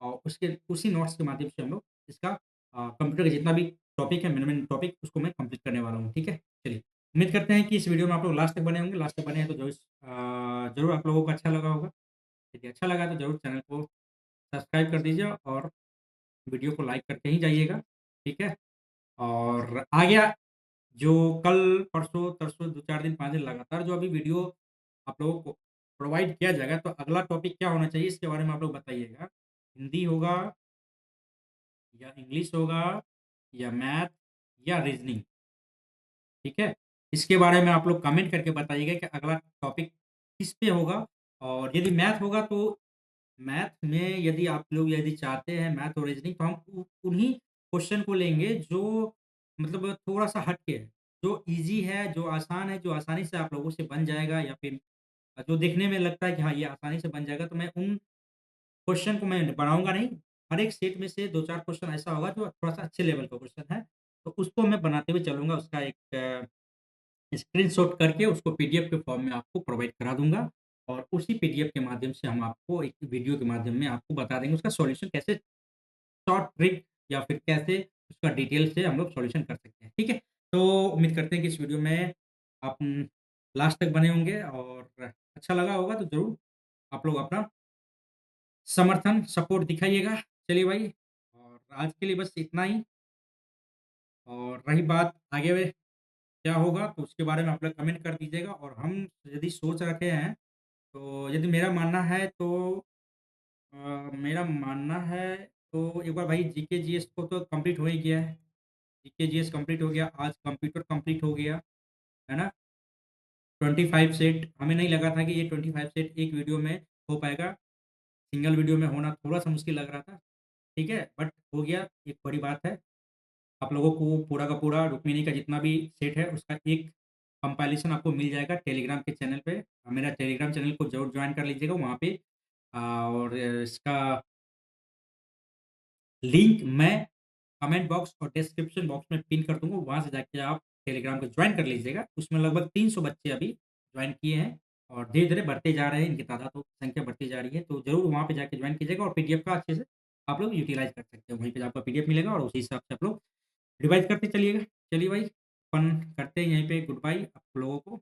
और उसके उसी नोट्स के माध्यम से हम लोग इसका कंप्यूटर का जितना भी टॉपिक है, मेन-मेन टॉपिक उसको मैं कंप्लीट करने वाला हूँ, ठीक है? चलिए, उम्मीद करते हैं कि इस वीडियो में आप लोग लास्ट तक बने होंगे। लास्ट तक बने हैं तो ज़रूर आप लोगों को अच्छा लगा होगा। यदि अच्छा लगा तो ज़रूर चैनल को सब्सक्राइब कर दीजिए और वीडियो को लाइक करके ही जाइएगा, ठीक है? और आगे जो कल, परसों, तरसों 2-4 दिन, 5 दिन लगातार जो अभी वीडियो आप लोगों को प्रोवाइड किया जाएगा, तो अगला टॉपिक क्या होना चाहिए इसके बारे में आप लोग बताइएगा। हिंदी होगा या इंग्लिश होगा या मैथ या रीज़निंग, ठीक है? इसके बारे में आप लोग कमेंट करके बताइएगा कि अगला टॉपिक किस पे होगा। और यदि मैथ होगा तो मैथ में यदि आप लोग यदि चाहते हैं मैथ और रीज़निंग, तो हम उ उन्हीं क्वेश्चन को लेंगे जो मतलब थोड़ा-सा हट के है, जो ईज़ी है, जो आसान है, जो आसानी से आप लोगों से बन जाएगा, या फिर जो देखने में लगता है कि हाँ, ये आसानी से बन जाएगा, तो मैं उन क्वेश्चन को मैं बनाऊँगा नहीं। हर एक सेट में से 2-4 क्वेश्चन ऐसा होगा जो थोड़ा-सा अच्छे लेवल का क्वेश्चन है, तो उसको मैं बनाते हुए चलूँगा। उसका एक स्क्रीनशॉट करके उसको पीडीएफ के फॉर्म में आपको प्रोवाइड करा दूँगा और उसी पीडीएफ के माध्यम से हम आपको एक वीडियो के माध्यम में आपको बता देंगे उसका सॉल्यूशन कैसे, शॉर्ट ट्रिक या फिर कैसे उसका डिटेल से हम लोग सॉल्यूशन कर सकते हैं, ठीक है? तो उम्मीद करते हैं कि इस वीडियो में आप लास्ट तक बने होंगे और अच्छा लगा होगा तो ज़रूर आप लोग अपना समर्थन, सपोर्ट दिखाइएगा। चलिए भाई, और आज के लिए बस इतना ही। और रही बात आगे में क्या होगा तो उसके बारे में आप लोग कमेंट कर दीजिएगा। और हम यदि सोच रखे हैं, तो यदि मेरा मानना है तो एक बार भाई जीके जीएस को तो कंप्लीट हो ही गया है। जीके जीएस कंप्लीट हो गया, आज कंप्यूटर कंप्लीट हो गया, है ना? 25 सेट हमें नहीं लगा था कि ये 25 सेट एक वीडियो में हो पाएगा। सिंगल वीडियो में होना थोड़ा-सा मुश्किल लग रहा था, ठीक है? बट हो गया, एक बड़ी बात है। आप लोगों को पूरा का पूरा रुक्मिणी का जितना भी सेट है उसका एक कंपाइलेशन आपको मिल जाएगा टेलीग्राम के चैनल पे। मेरा टेलीग्राम चैनल को ज़रूर जॉइन कर लीजिएगा वहाँ पे। और इसका लिंक मैं कमेंट बॉक्स और डिस्क्रिप्शन बॉक्स में पिन कर दूँगा, वहाँ से जाके आप टेलीग्राम को जॉइन कर लीजिएगा। उसमें लगभग 300 बच्चे अभी जॉइन किए हैं और धीरे-धीरे बढ़ते जा रहे हैं, इनकी तादाद तो संख्या बढ़ती जा रही है, तो ज़रूर वहाँ पे जाके जॉइन कीजिएगा और पीडीएफ का अच्छे से आप लोग यूटिलाइज़ कर सकते हैं। वहीं पे आपका पीडीएफ मिलेगा और उसी हिसाब से आप लोग रिवाइज़ करते चलिएगा। चलिए भाई, अपन करते हैं यहीं पे गुड बाय आप लोगों को,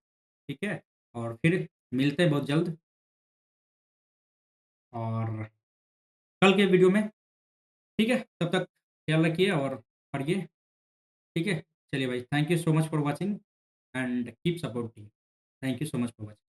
ठीक है? और फिर मिलते हैं बहुत जल्द और कल के वीडियो में, ठीक है? तब तक ख्याल रखिए और पढ़िए, ठीक है? चलिए भाई, thank you so much for watching and keep supporting. Thank you so much for watching.